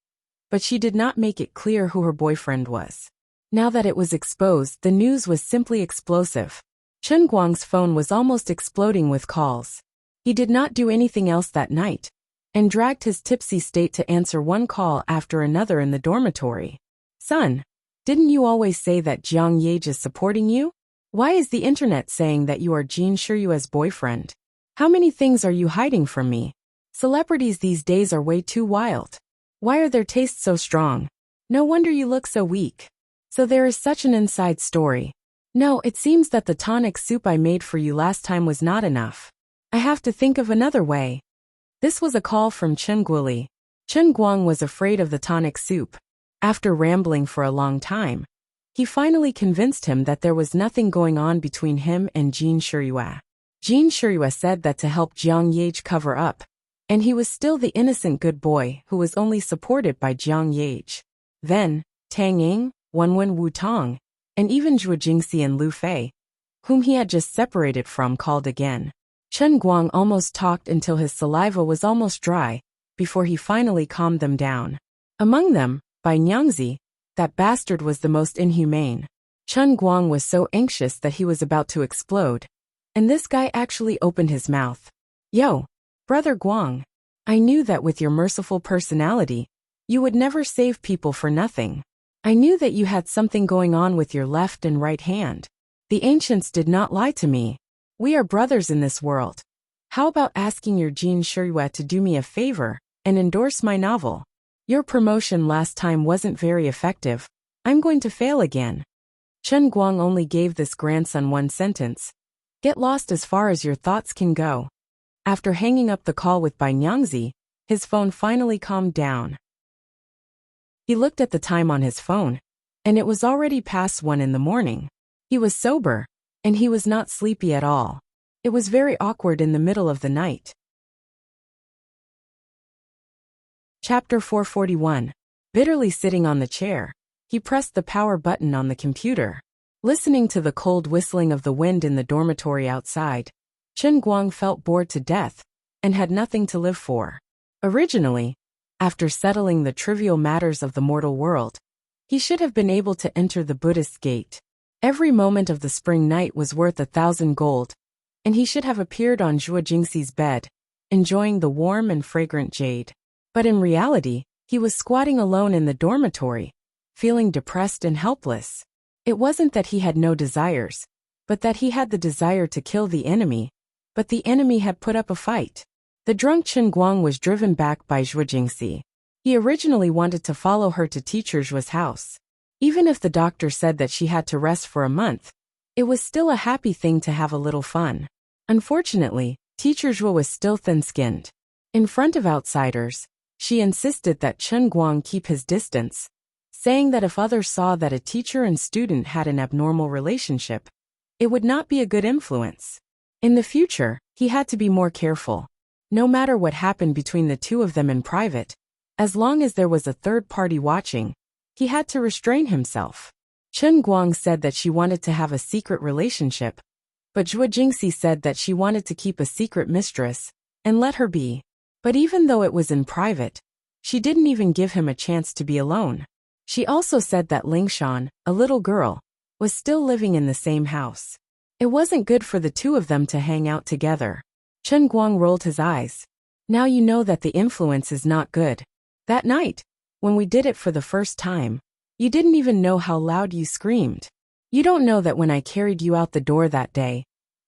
but she did not make it clear who her boyfriend was. Now that it was exposed, the news was simply explosive. Chen Guang's phone was almost exploding with calls. He did not do anything else that night, and dragged his tipsy state to answer one call after another in the dormitory. Son, didn't you always say that Jiang Yage is supporting you? Why is the internet saying that you are Jin Shiyue's boyfriend? How many things are you hiding from me? Celebrities these days are way too wild. Why are their tastes so strong? No wonder you look so weak. So there is such an inside story. No, it seems that the tonic soup I made for you last time was not enough. I have to think of another way. This was a call from Chen Guoli. Chen Guang was afraid of the tonic soup. After rambling for a long time, he finally convinced him that there was nothing going on between him and Jin Shiyue. Jin Shiyue said that to help Jiang Yage cover up, and he was still the innocent good boy who was only supported by Jiang Yage. Then, Tang Ying, Wenwen Wu Tong, and even Zhuo Jingxi and Lu Fei, whom he had just separated from, called again. Chen Guang almost talked until his saliva was almost dry, before he finally calmed them down. Among them, Bai Nyangzi, that bastard was the most inhumane. Chen Guang was so anxious that he was about to explode, and this guy actually opened his mouth. Yo, brother Guang, I knew that with your merciful personality, you would never save people for nothing. I knew that you had something going on with your left and right hand. The ancients did not lie to me. We are brothers in this world. How about asking your Jin Shiyue to do me a favor and endorse my novel? Your promotion last time wasn't very effective. I'm going to fail again. Chen Guang only gave this grandson one sentence. Get lost as far as your thoughts can go. After hanging up the call with Bai Nyangzi, his phone finally calmed down. He looked at the time on his phone, and it was already past 1 in the morning. He was sober, and he was not sleepy at all. It was very awkward in the middle of the night. Chapter 441. Bitterly sitting on the chair, he pressed the power button on the computer. Listening to the cold whistling of the wind in the dormitory outside, Chen Guang felt bored to death, and had nothing to live for. Originally, after settling the trivial matters of the mortal world, he should have been able to enter the Buddhist gate. Every moment of the spring night was worth 1,000 gold, and he should have appeared on Zhuo Jingxi's bed, enjoying the warm and fragrant jade. But in reality, he was squatting alone in the dormitory, feeling depressed and helpless. It wasn't that he had no desires, but that he had the desire to kill the enemy, but the enemy had put up a fight. The drunk Chen Guang was driven back by Zhuo Jingxi. He originally wanted to follow her to Teacher Zhuo's house. Even if the doctor said that she had to rest for a month, it was still a happy thing to have a little fun. Unfortunately, Teacher Zhuo was still thin-skinned. In front of outsiders, she insisted that Chen Guang keep his distance, saying that if others saw that a teacher and student had an abnormal relationship, it would not be a good influence. In the future, he had to be more careful. No matter what happened between the two of them in private, as long as there was a third party watching, he had to restrain himself. Chen Guang said that she wanted to have a secret relationship, but Zhuo Jingxi said that she wanted to keep a secret mistress, and let her be. But even though it was in private, she didn't even give him a chance to be alone. She also said that Lingshan, a little girl, was still living in the same house. It wasn't good for the two of them to hang out together. Chen Guang rolled his eyes. Now you know that the influence is not good. That night, when we did it for the first time, you didn't even know how loud you screamed. You don't know that when I carried you out the door that day,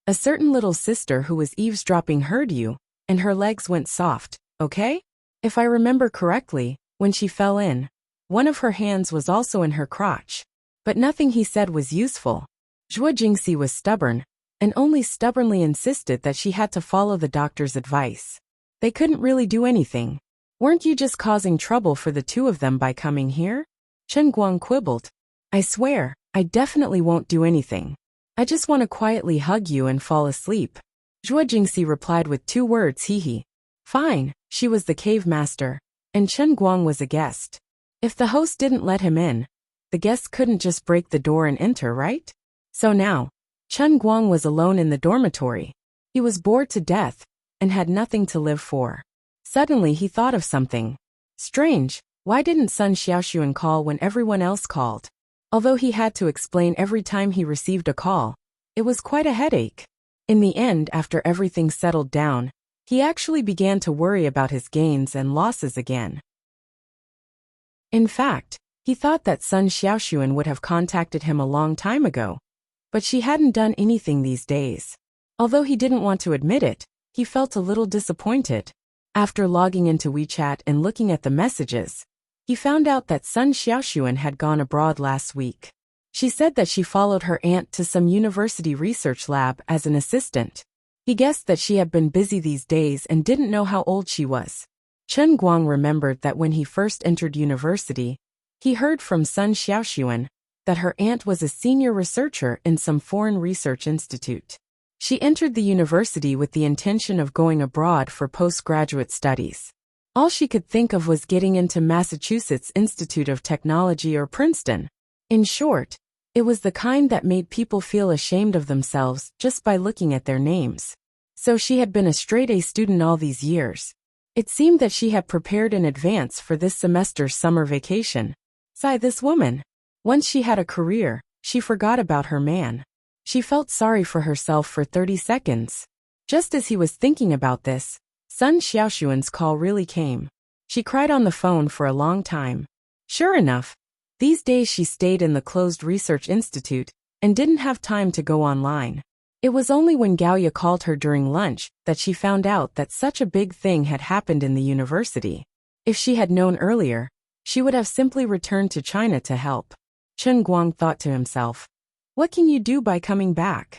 a certain little sister who was eavesdropping heard you, and her legs went soft, okay? If I remember correctly, when she fell in, one of her hands was also in her crotch. But nothing he said was useful. Zhuo Jingxi was stubborn, and only stubbornly insisted that she had to follow the doctor's advice. They couldn't really do anything. Weren't you just causing trouble for the two of them by coming here? Chen Guang quibbled. I swear, I definitely won't do anything. I just want to quietly hug you and fall asleep. Zhuo Jingxi replied with 2 words, hee hee. Fine, she was the cave master, and Chen Guang was a guest. If the host didn't let him in, the guests couldn't just break the door and enter, right? So now, Chen Guang was alone in the dormitory. He was bored to death and had nothing to live for. Suddenly he thought of something. Strange, why didn't Sun Xiaoxuan call when everyone else called? Although he had to explain every time he received a call, it was quite a headache. In the end, after everything settled down, he actually began to worry about his gains and losses again. In fact, he thought that Sun Xiaoxuan would have contacted him a long time ago, but she hadn't done anything these days. Although he didn't want to admit it, he felt a little disappointed. After logging into WeChat and looking at the messages, he found out that Sun Xiaoxuan had gone abroad last week. She said that she followed her aunt to some university research lab as an assistant. He guessed that she had been busy these days and didn't know how old she was. Chen Guang remembered that when he first entered university, he heard from Sun Xiaoxuan that her aunt was a senior researcher in some foreign research institute. She entered the university with the intention of going abroad for postgraduate studies. All she could think of was getting into Massachusetts Institute of Technology or Princeton. In short, it was the kind that made people feel ashamed of themselves just by looking at their names. So she had been a straight-A student all these years. It seemed that she had prepared in advance for this semester's summer vacation. Sigh, this woman. Once she had a career, she forgot about her man. She felt sorry for herself for 30 seconds. Just as he was thinking about this, Sun Xiaoxuan's call really came. She cried on the phone for a long time. Sure enough, these days she stayed in the closed research institute and didn't have time to go online. It was only when Gaoya called her during lunch that she found out that such a big thing had happened in the university. If she had known earlier, she would have simply returned to China to help. Chen Guang thought to himself, what can you do by coming back?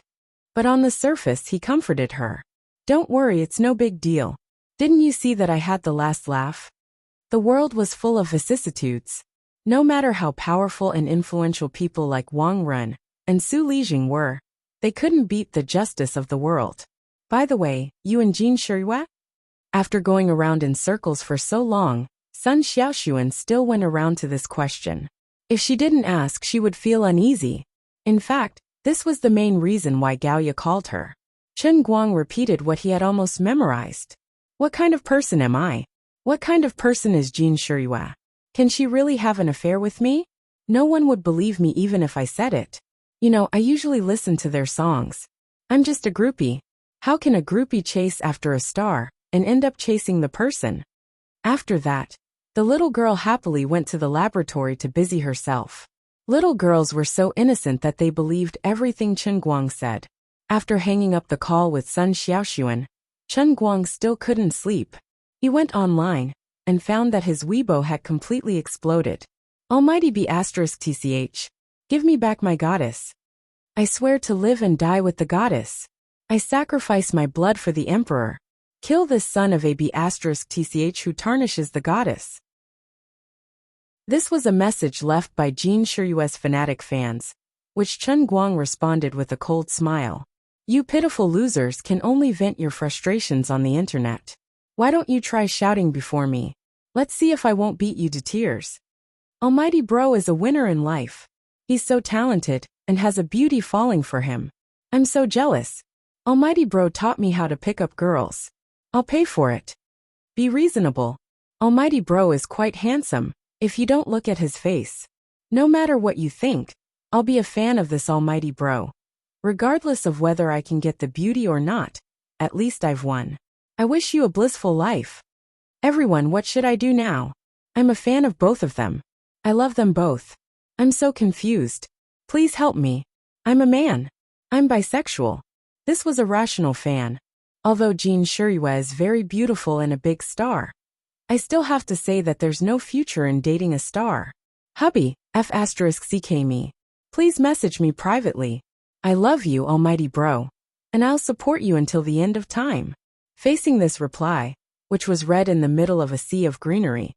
But on the surface he comforted her. Don't worry, it's no big deal. Didn't you see that I had the last laugh? The world was full of vicissitudes. No matter how powerful and influential people like Wang Run and Su Lijing were, they couldn't beat the justice of the world. By the way, you and Jin Shirihua? After going around in circles for so long, Sun Xiaoxuan still went around to this question. If she didn't ask, she would feel uneasy. In fact, this was the main reason why Gaoya called her. Chen Guang repeated what he had almost memorized. What kind of person am I? What kind of person is Jin Shirihua? Can she really have an affair with me? No one would believe me even if I said it. You know, I usually listen to their songs. I'm just a groupie. How can a groupie chase after a star and end up chasing the person? After that, the little girl happily went to the laboratory to busy herself. Little girls were so innocent that they believed everything Chen Guang said. After hanging up the call with Sun Xiaoxuan, Chen Guang still couldn't sleep. He went online and found that his Weibo had completely exploded. Almighty be *tch. Give me back my goddess. I swear to live and die with the goddess. I sacrifice my blood for the emperor. Kill this son of a *tch who tarnishes the goddess. This was a message left by Jin Shirihua's fanatic fans, which Chen Guang responded with a cold smile. You pitiful losers can only vent your frustrations on the internet. Why don't you try shouting before me? Let's see if I won't beat you to tears. Almighty Bro is a winner in life. He's so talented and has a beauty falling for him. I'm so jealous. Almighty Bro taught me how to pick up girls. I'll pay for it. Be reasonable. Almighty Bro is quite handsome. If you don't look at his face. No matter what you think, I'll be a fan of this almighty bro. Regardless of whether I can get the beauty or not, at least I've won. I wish you a blissful life. Everyone, what should I do now? I'm a fan of both of them. I love them both. I'm so confused. Please help me. I'm a man. I'm bisexual. This was a rational fan. Although Jin Shirihua is very beautiful and a big star, I still have to say that there's no future in dating a star. Hubby, *ck me. Please message me privately. I love you, almighty bro. And I'll support you until the end of time. Facing this reply, which was read in the middle of a sea of greenery,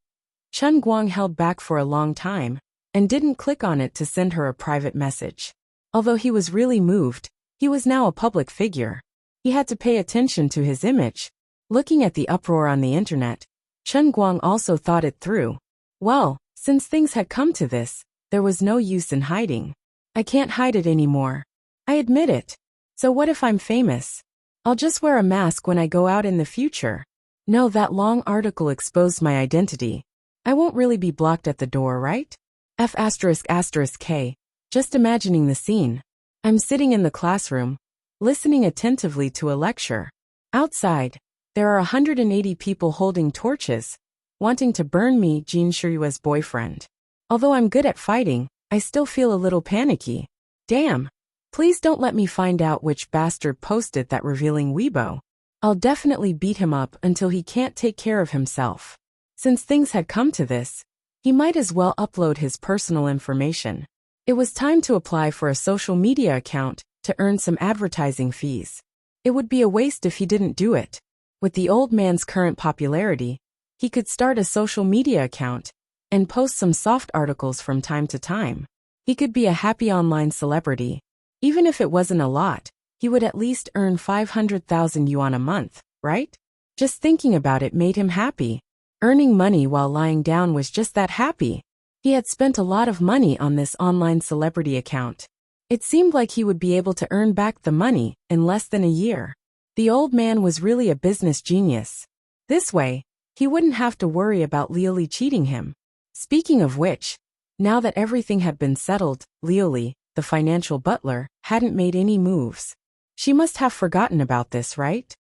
Chen Guang held back for a long time and didn't click on it to send her a private message. Although he was really moved, he was now a public figure. He had to pay attention to his image. Looking at the uproar on the internet, Chen Guang also thought it through. Well, Since things had come to this, there was no use in hiding. I can't hide it anymore. I admit it. So what if I'm famous? I'll just wear a mask when I go out in the future. No, that long article exposed my identity. I won't really be blocked at the door, right? F***K. Just imagining the scene. I'm sitting in the classroom, listening attentively to a lecture. Outside, there are 180 people holding torches, wanting to burn me, Jin Shiryua's boyfriend. Although I'm good at fighting, I still feel a little panicky. Damn. Please don't let me find out which bastard posted that revealing Weibo. I'll definitely beat him up until he can't take care of himself. Since things had come to this, he might as well upload his personal information. It was time to apply for a social media account to earn some advertising fees. It would be a waste if he didn't do it. With the old man's current popularity, he could start a social media account and post some soft articles from time to time. He could be a happy online celebrity. Even if it wasn't a lot, he would at least earn 500,000 yuan a month, right? Just thinking about it made him happy. Earning money while lying down was just that happy. He had spent a lot of money on this online celebrity account. It seemed like he would be able to earn back the money in less than a year. The old man was really a business genius. This way, he wouldn't have to worry about Liuli cheating him. Speaking of which, now that everything had been settled, Liuli, the financial butler, hadn't made any moves. She must have forgotten about this, right?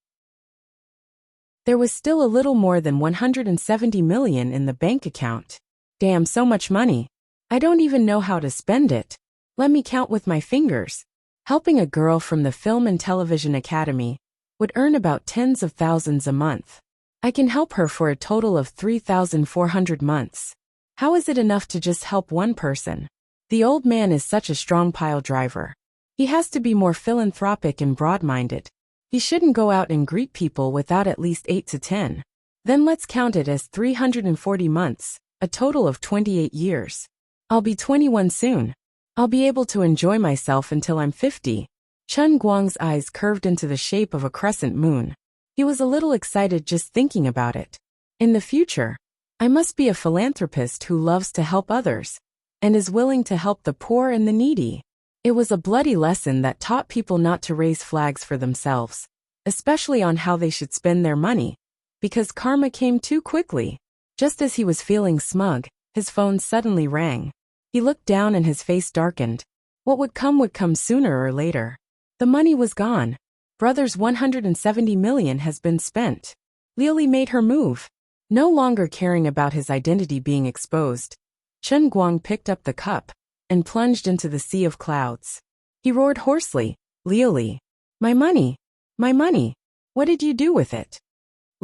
There was still a little more than 170 million in the bank account. Damn, so much money. I don't even know how to spend it. Let me count with my fingers. Helping a girl from the Film and Television Academy would earn about tens of thousands a month. I can help her for a total of 3,400 months. How is it enough to just help one person? The old man is such a strong pile driver. He has to be more philanthropic and broad-minded. He shouldn't go out and greet people without at least 8 to 10. Then let's count it as 340 months, a total of 28 years. I'll be 21 soon. I'll be able to enjoy myself until I'm 50. Chen Guang's eyes curved into the shape of a crescent moon. He was a little excited just thinking about it. In the future, I must be a philanthropist who loves to help others and is willing to help the poor and the needy. It was a bloody lesson that taught people not to raise flags for themselves, especially on how they should spend their money, because karma came too quickly. Just as he was feeling smug, his phone suddenly rang. He looked down and his face darkened. What would come sooner or later. The money was gone. Brother's 170 million has been spent. Liuli made her move. No longer caring about his identity being exposed, Chen Guang picked up the cup and plunged into the sea of clouds. He roared hoarsely, Liuli, my money, my money, what did you do with it?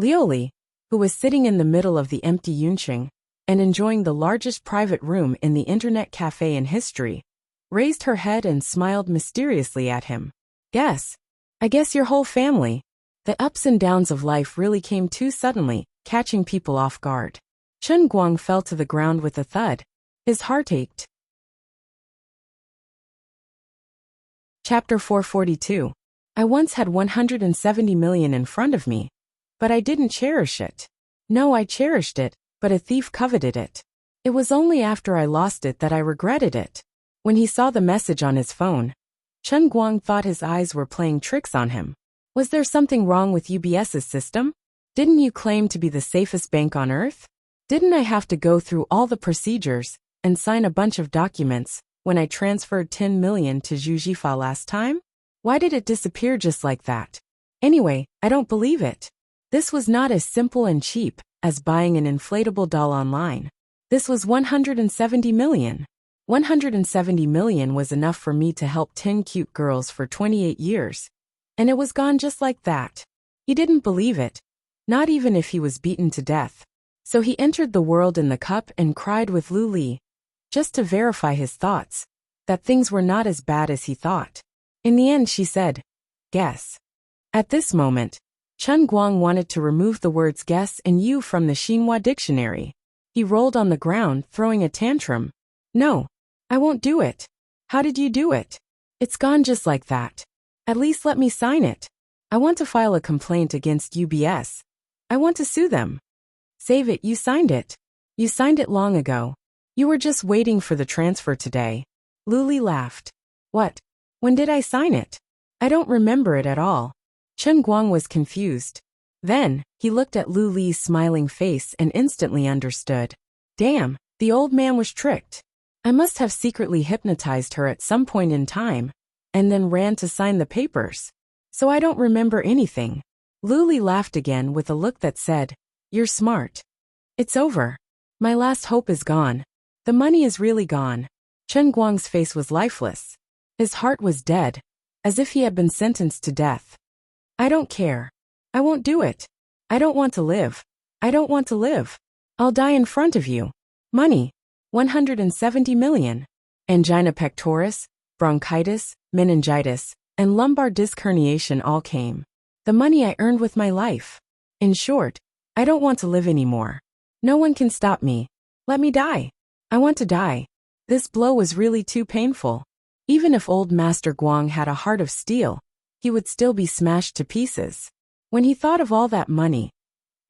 Liuli, who was sitting in the middle of the empty Yunqing and enjoying the largest private room in the internet cafe in history, raised her head and smiled mysteriously at him. I guess your whole family. The ups and downs of life really came too suddenly, catching people off guard. Chen Guang fell to the ground with a thud. His heart ached. Chapter 442. I once had 170 million in front of me, but I didn't cherish it. No, I cherished it, but a thief coveted it. It was only after I lost it that I regretted it. When he saw the message on his phone, Chen Guang thought his eyes were playing tricks on him. Was there something wrong with UBS's system? Didn't you claim to be the safest bank on earth? Didn't I have to go through all the procedures and sign a bunch of documents when I transferred 10 million to Zhu Jifa last time? Why did it disappear just like that? Anyway, I don't believe it. This was not as simple and cheap as buying an inflatable doll online. This was 170 million. 170 million was enough for me to help 10 cute girls for 28 years. And it was gone just like that. He didn't believe it, not even if he was beaten to death. So he entered the world in the cup and cried with Lu Li, just to verify his thoughts, that things were not as bad as he thought. In the end she said, guess. At this moment, Chen Guang wanted to remove the words guess and you from the Xinhua dictionary. He rolled on the ground, throwing a tantrum. No, I won't do it. How did you do it? It's gone just like that. At least let me sign it. I want to file a complaint against UBS. I want to sue them. Save it, you signed it. You signed it long ago. You were just waiting for the transfer today. Luli laughed. What? When did I sign it? I don't remember it at all. Chen Guang was confused. Then, he looked at Lu Li's smiling face and instantly understood. Damn, the old man was tricked. I must have secretly hypnotized her at some point in time, and then ran to sign the papers. So I don't remember anything. Lu Li laughed again with a look that said, You're smart. It's over. My last hope is gone. The money is really gone. Chen Guang's face was lifeless. His heart was dead, as if he had been sentenced to death. I don't care. I won't do it. I don't want to live. I don't want to live. I'll die in front of you. Money. 170 million. Angina pectoris, bronchitis, meningitis, and lumbar disc herniation all came. The money I earned with my life. In short, I don't want to live anymore. No one can stop me. Let me die. I want to die. This blow was really too painful. Even if old Master Guang had a heart of steel, he would still be smashed to pieces. When he thought of all that money,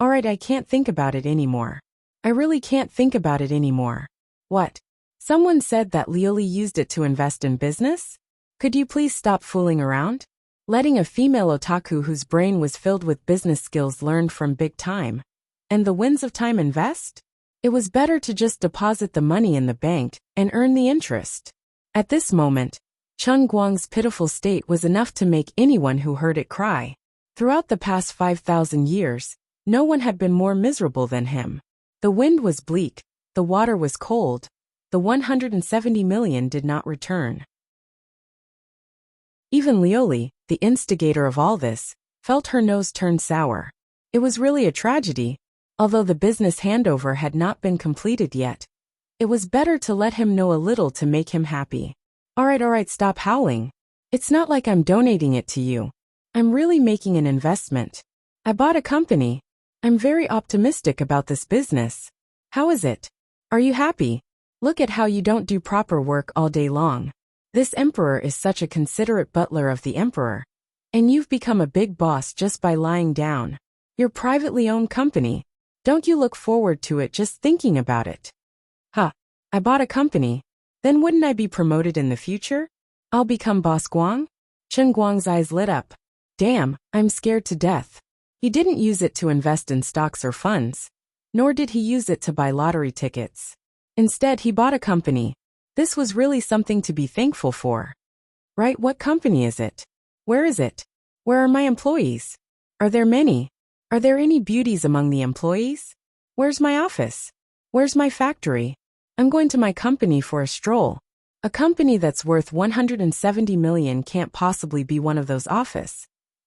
alright, I can't think about it anymore. I really can't think about it anymore. What? Someone said that Lioli used it to invest in business? Could you please stop fooling around? Letting a female otaku whose brain was filled with business skills learned from big time, and the winds of time invest? It was better to just deposit the money in the bank and earn the interest. At this moment, Chen Guang's pitiful state was enough to make anyone who heard it cry. Throughout the past 5,000 years, no one had been more miserable than him. The wind was bleak, the water was cold, the 170 million did not return. Even Lioli, the instigator of all this, felt her nose turn sour. It was really a tragedy. Although the business handover had not been completed yet, it was better to let him know a little to make him happy. Alright, stop howling. It's not like I'm donating it to you. I'm really making an investment. I bought a company. I'm very optimistic about this business. How is it? Are you happy? Look at how you don't do proper work all day long. This emperor is such a considerate butler of the emperor. And you've become a big boss just by lying down. Your privately owned company. Don't you look forward to it just thinking about it? Huh. I bought a company. Then wouldn't I be promoted in the future? I'll become Boss Guang? Chen Guang's eyes lit up. Damn, I'm scared to death. He didn't use it to invest in stocks or funds. Nor did he use it to buy lottery tickets. Instead, he bought a company. This was really something to be thankful for. Right, what company is it? Where is it? Where are my employees? Are there many? Are there any beauties among the employees? Where's my office? Where's my factory? I'm going to my company for a stroll. A company that's worth 170 million can't possibly be one of those office.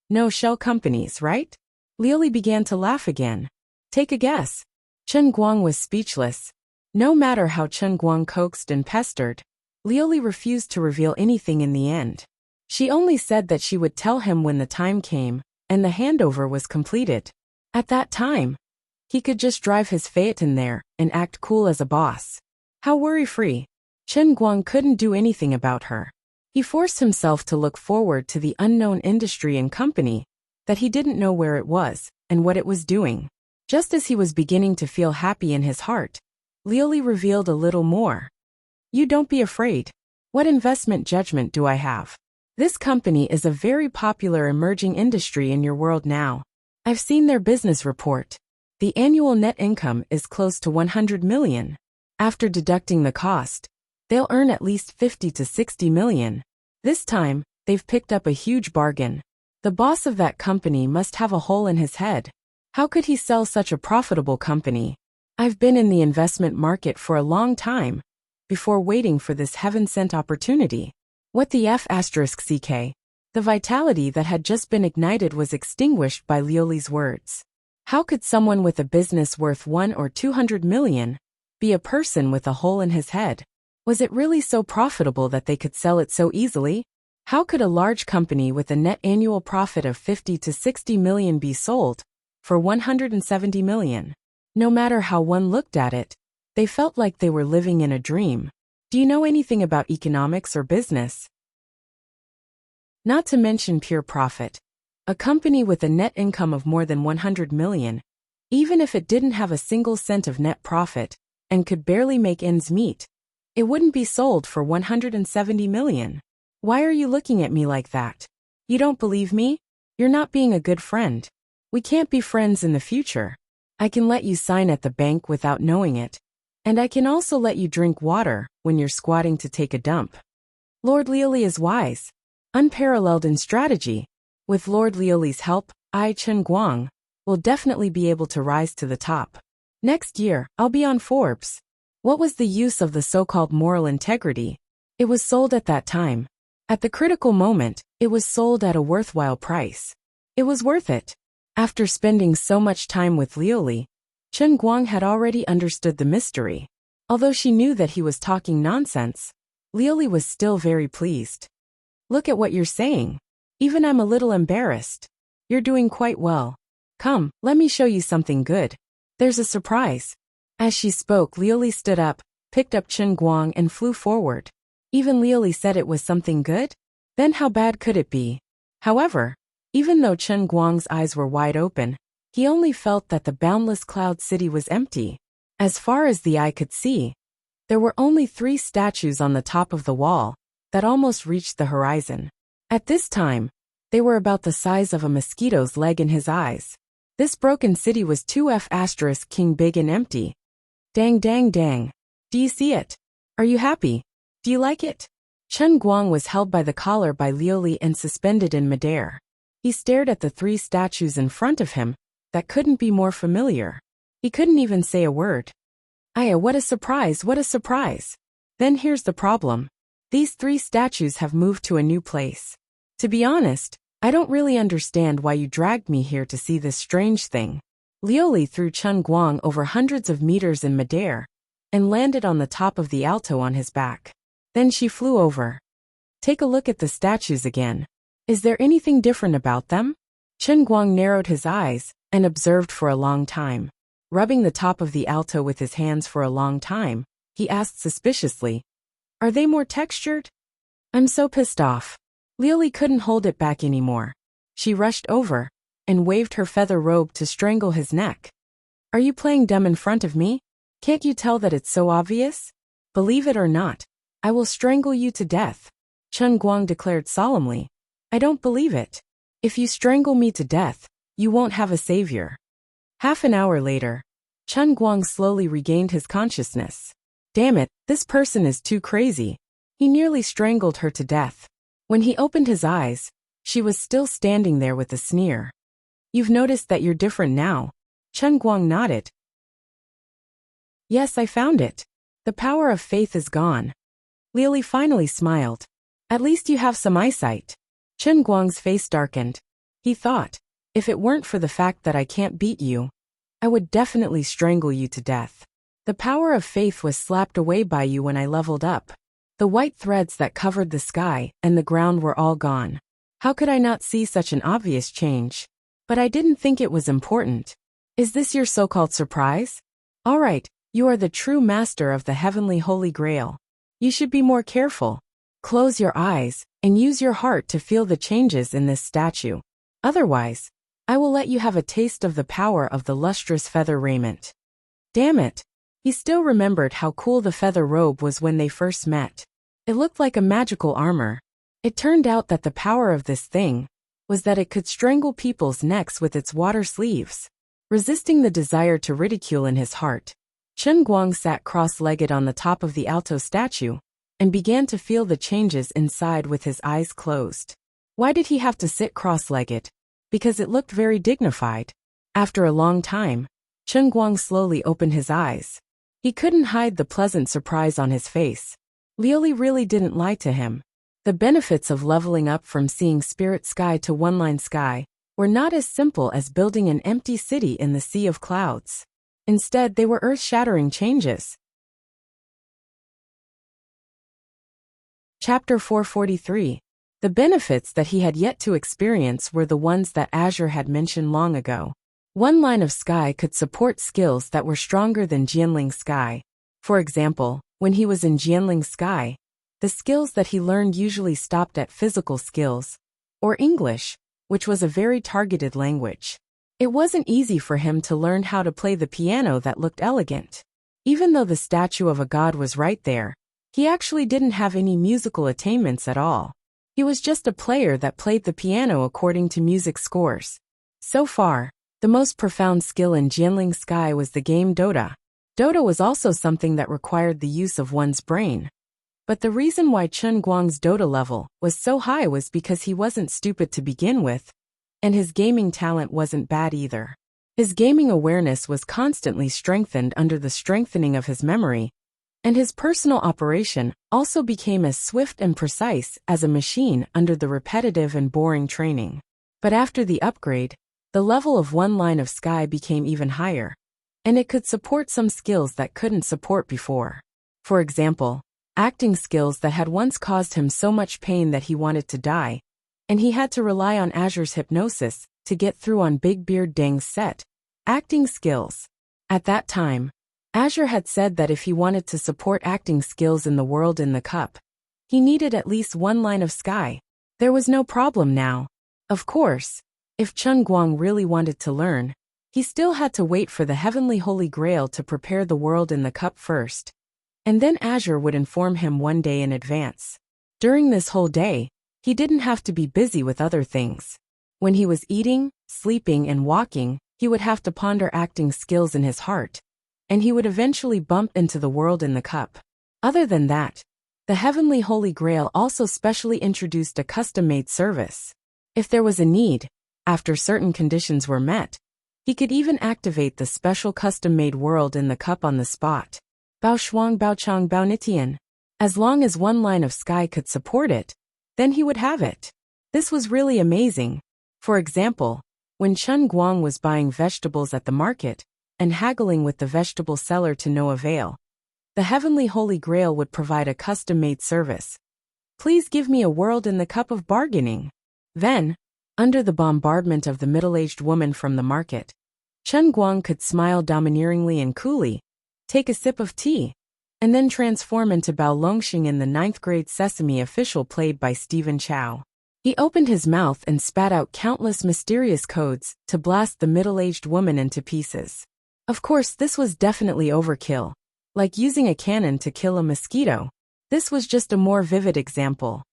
No shell companies, right? Lioli began to laugh again. Take a guess. Chen Guang was speechless. No matter how Chen Guang coaxed and pestered, Lioli refused to reveal anything in the end. She only said that she would tell him when the time came, and the handover was completed. At that time, he could just drive his Phaeton there and act cool as a boss. How worry-free. Chen Guang couldn't do anything about her. He forced himself to look forward to the unknown industry and company that he didn't know where it was and what it was doing. Just as he was beginning to feel happy in his heart, Lioli revealed a little more. You don't be afraid. What investment judgment do I have? This company is a very popular emerging industry in your world now. I've seen their business report. The annual net income is close to 100 million. After deducting the cost, they'll earn at least 50 to 60 million. This time, they've picked up a huge bargain. The boss of that company must have a hole in his head. How could he sell such a profitable company? I've been in the investment market for a long time, before waiting for this heaven-sent opportunity. What the F***ck? The vitality that had just been ignited was extinguished by Lioli's words. How could someone with a business worth 1 or 200 million be a person with a hole in his head? Was it really so profitable that they could sell it so easily? How could a large company with a net annual profit of 50 to 60 million be sold for 170 million? No matter how one looked at it, they felt like they were living in a dream. Do you know anything about economics or business? Not to mention pure profit. A company with a net income of more than 100 million, even if it didn't have a single cent of net profit, and could barely make ends meet. It wouldn't be sold for 170 million. Why are you looking at me like that? You don't believe me? You're not being a good friend. We can't be friends in the future. I can let you sign at the bank without knowing it. And I can also let you drink water when you're squatting to take a dump. Lord Liuli is wise, unparalleled in strategy. With Lord Liuli's help, I, Chen Guang, will definitely be able to rise to the top. Next year, I'll be on Forbes. What was the use of the so-called moral integrity? It was sold at that time. At the critical moment, it was sold at a worthwhile price. It was worth it. After spending so much time with Liuli, Chen Guang had already understood the mystery. Although she knew that he was talking nonsense, Liuli was still very pleased. Look at what you're saying. Even I'm a little embarrassed. You're doing quite well. Come, let me show you something good. There's a surprise. As she spoke, Liuli stood up, picked up Chen Guang and flew forward. Even Liuli said it was something good? Then how bad could it be? However, even though Chen Guang's eyes were wide open, he only felt that the boundless cloud city was empty. As far as the eye could see, there were only 3 statues on the top of the wall that almost reached the horizon. At this time, they were about the size of a mosquito's leg in his eyes. This broken city was 2F** king big and empty. Dang dang dang. Do you see it? Are you happy? Do you like it? Chen Guang was held by the collar by Liuli and suspended in midair. He stared at the 3 statues in front of him that couldn't be more familiar. He couldn't even say a word. Aya, what a surprise, what a surprise. Then here's the problem. These 3 statues have moved to a new place. To be honest, I don't really understand why you dragged me here to see this strange thing. Liuli threw Chen Guang over hundreds of meters in midair and landed on the top of the alto on his back. Then she flew over. Take a look at the statues again. Is there anything different about them? Chen Guang narrowed his eyes and observed for a long time. Rubbing the top of the alto with his hands for a long time, he asked suspiciously, "Are they more textured?" I'm so pissed off. Liuli couldn't hold it back anymore. She rushed over and waved her feather robe to strangle his neck. Are you playing dumb in front of me? Can't you tell that it's so obvious? Believe it or not, I will strangle you to death. Chen Guang declared solemnly. I don't believe it. If you strangle me to death, you won't have a savior. Half an hour later, Chen Guang slowly regained his consciousness. Damn it, this person is too crazy. He nearly strangled her to death. When he opened his eyes, she was still standing there with a sneer. You've noticed that you're different now? Chen Guang nodded. Yes, I found it. The power of faith is gone. Liuli finally smiled. At least you have some eyesight. Chen Guang's face darkened. He thought, if it weren't for the fact that I can't beat you, I would definitely strangle you to death. The power of faith was slapped away by you when I leveled up. The white threads that covered the sky and the ground were all gone. How could I not see such an obvious change? But I didn't think it was important. Is this your so-called surprise? All right, you are the true master of the heavenly Holy Grail. You should be more careful. Close your eyes and use your heart to feel the changes in this statue. Otherwise, I will let you have a taste of the power of the lustrous feather raiment. Damn it. He still remembered how cool the feather robe was when they first met. It looked like a magical armor. It turned out that the power of this thing was that it could strangle people's necks with its water sleeves. Resisting the desire to ridicule in his heart, Chen Guang sat cross-legged on the top of the alto statue and began to feel the changes inside with his eyes closed. Why did he have to sit cross-legged? Because it looked very dignified. After a long time, Chen Guang slowly opened his eyes. He couldn't hide the pleasant surprise on his face. Liuli really didn't lie to him. The benefits of leveling up from seeing spirit sky to one-line sky were not as simple as building an empty city in the sea of clouds. Instead, they were earth-shattering changes. Chapter 443. The benefits that he had yet to experience were the ones that Azure had mentioned long ago. One line of sky could support skills that were stronger than Jianling sky. For example, when he was in Jianling sky, the skills that he learned usually stopped at physical skills, or English, which was a very targeted language. It wasn't easy for him to learn how to play the piano that looked elegant. Even though the statue of a god was right there, he actually didn't have any musical attainments at all. He was just a player that played the piano according to music scores. So far, the most profound skill in Jianling Sky was the game Dota. Dota was also something that required the use of one's brain. But the reason why Chen Guang's Dota level was so high was because he wasn't stupid to begin with, and his gaming talent wasn't bad either. His gaming awareness was constantly strengthened under the strengthening of his memory, and his personal operation also became as swift and precise as a machine under the repetitive and boring training. But after the upgrade, the level of one line of sky became even higher, and it could support some skills that couldn't support before. For example, acting skills that had once caused him so much pain that he wanted to die, and he had to rely on Azure's hypnosis to get through on Big Beard Deng's set. Acting skills. At that time, Azure had said that if he wanted to support acting skills in the world in the cup, he needed at least one line of sky. There was no problem now. Of course, if Chen Guang really wanted to learn, he still had to wait for the heavenly holy grail to prepare the world in the cup first, and then Azure would inform him one day in advance. During this whole day, he didn't have to be busy with other things. When he was eating, sleeping, and walking, he would have to ponder acting skills in his heart, and he would eventually bump into the world in the cup. Other than that, the Heavenly Holy Grail also specially introduced a custom-made service. If there was a need, after certain conditions were met, he could even activate the special custom-made world in the cup on the spot. Bao Shuang Bao Chang Bao Nitian. As long as one line of sky could support it, then he would have it. This was really amazing. For example, when Chen Guang was buying vegetables at the market and haggling with the vegetable seller to no avail, the Heavenly Holy Grail would provide a custom-made service. Please give me a world in the cup of bargaining. Then, under the bombardment of the middle-aged woman from the market, Chen Guang could smile domineeringly and coolly, take a sip of tea, and then transform into Bao Longxing in the 9th grade Sesame official played by Stephen Chow. He opened his mouth and spat out countless mysterious codes to blast the middle-aged woman into pieces. Of course, this was definitely overkill, like using a cannon to kill a mosquito. This was just a more vivid example.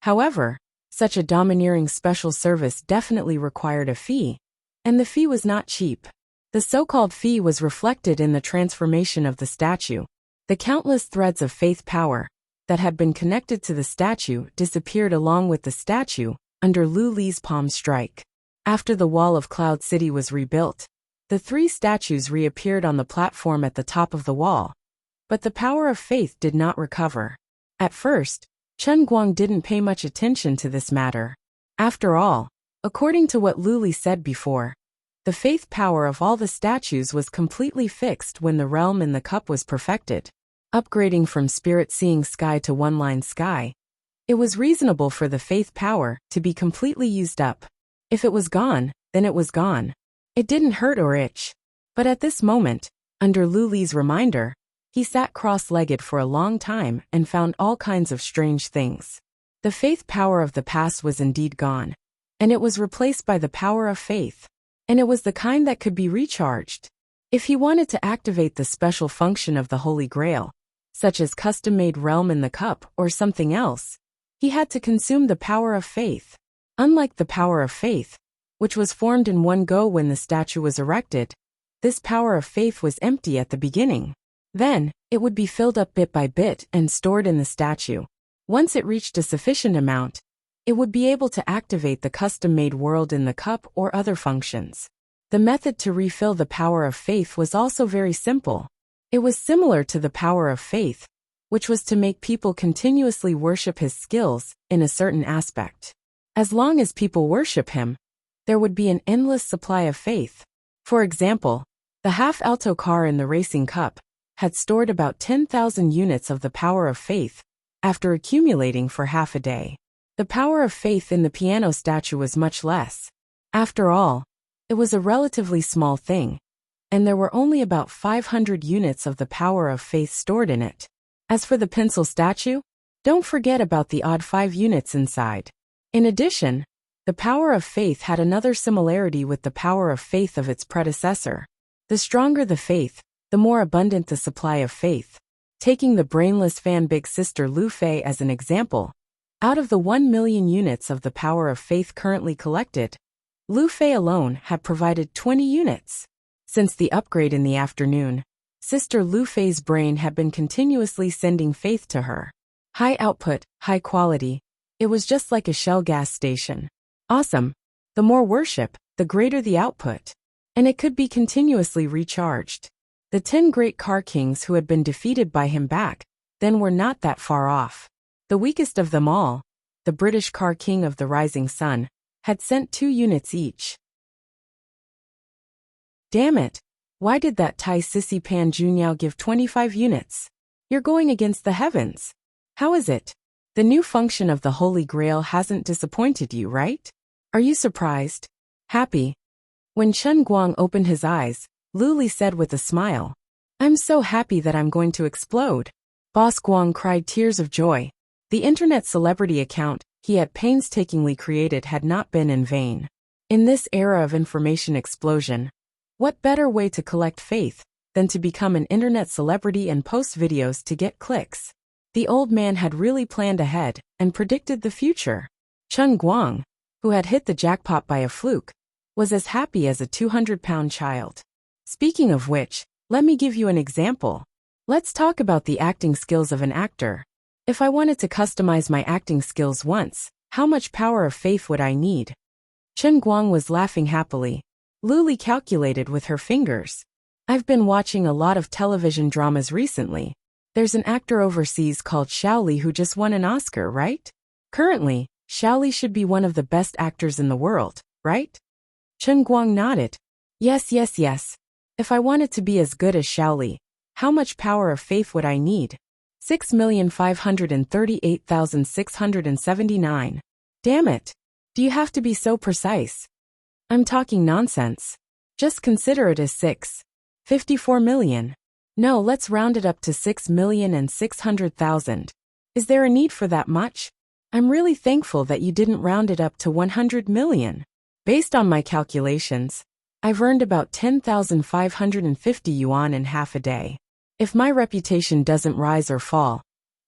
However, such a domineering special service definitely required a fee, and the fee was not cheap. The so-called fee was reflected in the transformation of the statue. The countless threads of faith power that had been connected to the statue disappeared along with the statue under Lu Li's palm strike. After the wall of Cloud City was rebuilt, the 3 statues reappeared on the platform at the top of the wall, but the power of faith did not recover. At first, Chen Guang didn't pay much attention to this matter. After all, according to what Lu Li said before, the faith power of all the statues was completely fixed when the realm in the cup was perfected. Upgrading from Spirit Seeing Sky to One Line Sky, it was reasonable for the faith power to be completely used up. If it was gone, then it was gone. It didn't hurt or itch. But at this moment, under Lu Li's reminder, he sat cross-legged for a long time and found all kinds of strange things. The faith power of the past was indeed gone, and it was replaced by the power of faith. And it was the kind that could be recharged. If he wanted to activate the special function of the Holy Grail, such as custom-made realm in the cup or something else, he had to consume the power of faith. Unlike the power of faith, which was formed in one go when the statue was erected, this power of faith was empty at the beginning. Then, it would be filled up bit by bit and stored in the statue. Once it reached a sufficient amount, it would be able to activate the custom-made world in the cup or other functions. The method to refill the power of faith was also very simple. It was similar to the power of faith, which was to make people continuously worship his skills in a certain aspect. As long as people worship him, there would be an endless supply of faith. For example, the half-alto car in the racing cup had stored about 10,000 units of the power of faith after accumulating for half a day. The power of faith in the piano statue was much less. After all, it was a relatively small thing, and there were only about 500 units of the power of faith stored in it. As for the pencil statue, don't forget about the odd 5 units inside. In addition, the power of faith had another similarity with the power of faith of its predecessor. The stronger the faith, the more abundant the supply of faith. Taking the brainless fan big sister Lu Fei as an example, out of the 1 million units of the power of faith currently collected, Lu Fei alone had provided 20 units. Since the upgrade in the afternoon, Sister Lu Fei's brain had been continuously sending faith to her. High output, high quality. It was just like a Shell gas station. Awesome. The more worship, the greater the output. And it could be continuously recharged. The 10 great car kings who had been defeated by him back then were not that far off. The weakest of them all, the British car king of the rising sun, had sent 2 units each. Damn it. Why did that Tai Sissy Pan Junyao give 25 units? You're going against the heavens. How is it? The new function of the Holy Grail hasn't disappointed you, right? Are you surprised? Happy? When Chen Guang opened his eyes, Lu Li said with a smile, I'm so happy that I'm going to explode. Boss Guang cried tears of joy. The internet celebrity account he had painstakingly created had not been in vain. In this era of information explosion, what better way to collect faith than to become an internet celebrity and post videos to get clicks? The old man had really planned ahead and predicted the future. Chen Guang, who had hit the jackpot by a fluke, was as happy as a 200-pound child. Speaking of which, let me give you an example. Let's talk about the acting skills of an actor. If I wanted to customize my acting skills once, how much power of faith would I need? Chen Guang was laughing happily. Lu Li calculated with her fingers. I've been watching a lot of television dramas recently. There's an actor overseas called Xiaoli who just won an Oscar, right? Currently, Xiaoli should be one of the best actors in the world, right? Chen Guang nodded. Yes. If I wanted to be as good as Xiaoli, how much power of faith would I need? 6,538,679. Damn it. Do you have to be so precise? I'm talking nonsense. Just consider it as 54 million. No, let's round it up to 6,600,000. Is there a need for that much? I'm really thankful that you didn't round it up to 100 million. Based on my calculations, I've earned about 10,550 yuan in half a day. If my reputation doesn't rise or fall,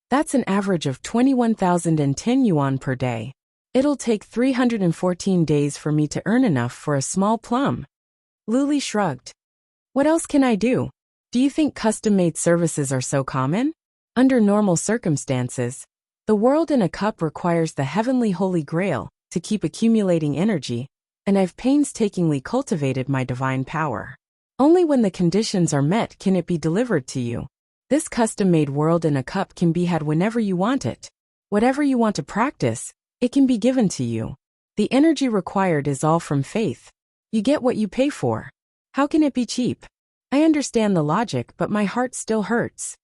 that's an average of 21,010 yuan per day. It'll take 314 days for me to earn enough for a small plum. Lu Li shrugged. What else can I do? Do you think custom-made services are so common? Under normal circumstances, the world in a cup requires the heavenly Holy Grail to keep accumulating energy, and I've painstakingly cultivated my divine power. Only when the conditions are met can it be delivered to you. This custom-made world in a cup can be had whenever you want it. Whatever you want to practice, it can be given to you. The energy required is all from faith. You get what you pay for. How can it be cheap? I understand the logic, but my heart still hurts.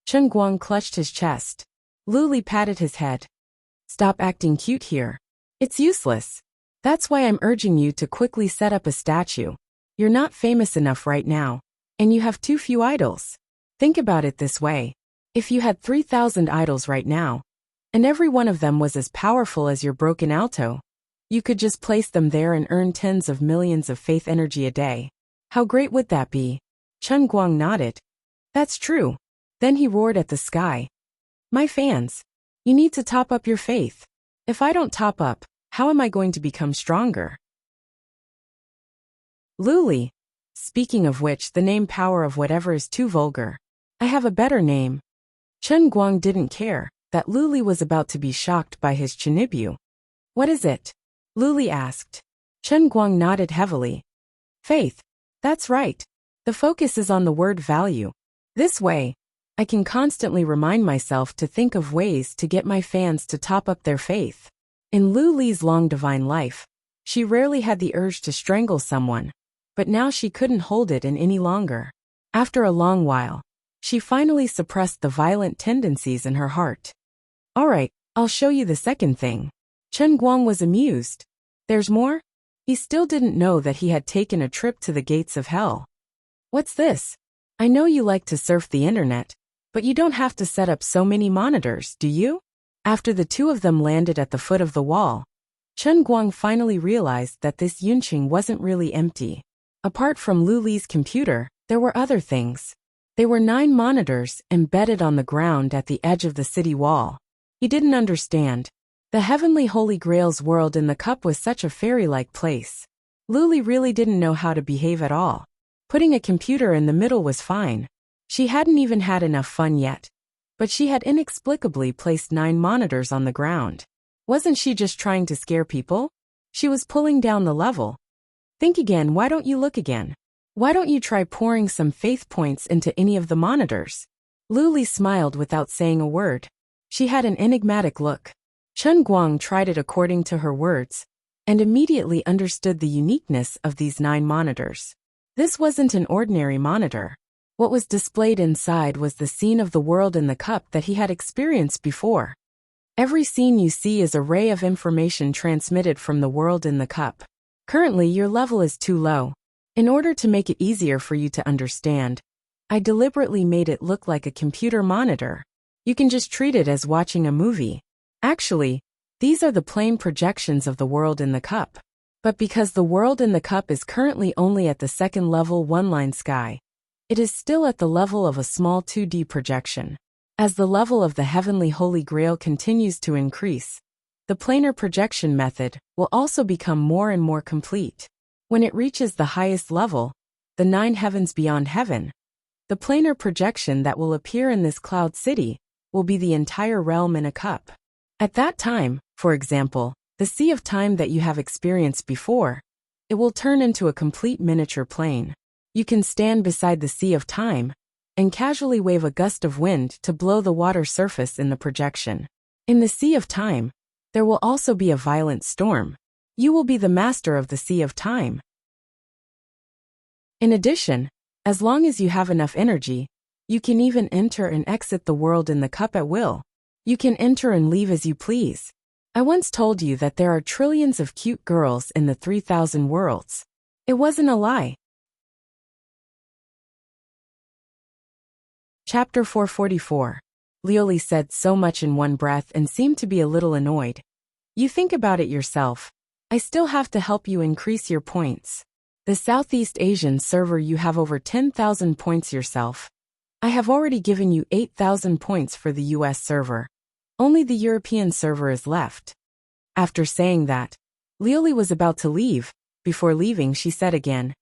Chen Guang clutched his chest. Lu Li patted his head. Stop acting cute here. It's useless. That's why I'm urging you to quickly set up a statue. You're not famous enough right now, and you have too few idols. Think about it this way. If you had 3,000 idols right now, and every one of them was as powerful as your broken alto, you could just place them there and earn tens of millions of faith energy a day. How great would that be? Chen Guang nodded. That's true. Then he roared at the sky. My fans, you need to top up your faith. If I don't top up, how am I going to become stronger? Lu Li. Speaking of which, the name power of whatever is too vulgar. I have a better name. Chen Guang didn't care that Lu Li was about to be shocked by his chinibyu. What is it? Lu Li asked. Chen Guang nodded heavily. Faith. That's right. The focus is on the word value. This way, I can constantly remind myself to think of ways to get my fans to top up their faith. In Lu Li's long divine life, she rarely had the urge to strangle someone, but now she couldn't hold it in any longer. After a long while, she finally suppressed the violent tendencies in her heart. All right, I'll show you the second thing. Chen Guang was amused. There's more? He still didn't know that he had taken a trip to the gates of hell. What's this? I know you like to surf the internet, but you don't have to set up so many monitors, do you? After the two of them landed at the foot of the wall, Chen Guang finally realized that this Yunqing wasn't really empty. Apart from Lu Li's computer, there were other things. They were 9 monitors embedded on the ground at the edge of the city wall. He didn't understand. The heavenly Holy Grail's world in the cup was such a fairy-like place. Lily really didn't know how to behave at all. Putting a computer in the middle was fine. She hadn't even had enough fun yet. But she had inexplicably placed 9 monitors on the ground. Wasn't she just trying to scare people? She was pulling down the level. Think again, why don't you look again? Why don't you try pouring some faith points into any of the monitors? Luli smiled without saying a word. She had an enigmatic look. Chen Guang tried it according to her words, and immediately understood the uniqueness of these 9 monitors. This wasn't an ordinary monitor. What was displayed inside was the scene of the world in the cup that he had experienced before. Every scene you see is a ray of information transmitted from the world in the cup. Currently, your level is too low. In order to make it easier for you to understand, I deliberately made it look like a computer monitor. You can just treat it as watching a movie. Actually, these are the plain projections of the world in the cup. But because the world in the cup is currently only at the second level one-line sky, it is still at the level of a small 2D projection. As the level of the heavenly Holy Grail continues to increase, the planar projection method will also become more and more complete. When it reaches the highest level, the 9 heavens beyond heaven, the planar projection that will appear in this cloud city will be the entire realm in a cup. At that time, for example, the sea of time that you have experienced before, it will turn into a complete miniature plane. You can stand beside the sea of time and casually wave a gust of wind to blow the water surface in the projection. In the sea of time, there will also be a violent storm. You will be the master of the sea of time. In addition, as long as you have enough energy, you can even enter and exit the world in the cup at will. You can enter and leave as you please. I once told you that there are trillions of cute girls in the 3,000 worlds. It wasn't a lie. Chapter 444. Lioli said so much in one breath and seemed to be a little annoyed. You think about it yourself. I still have to help you increase your points. The Southeast Asian server, you have over 10,000 points yourself. I have already given you 8,000 points for the US server. Only the European server is left. After saying that, Lioli was about to leave. Before leaving, she said again,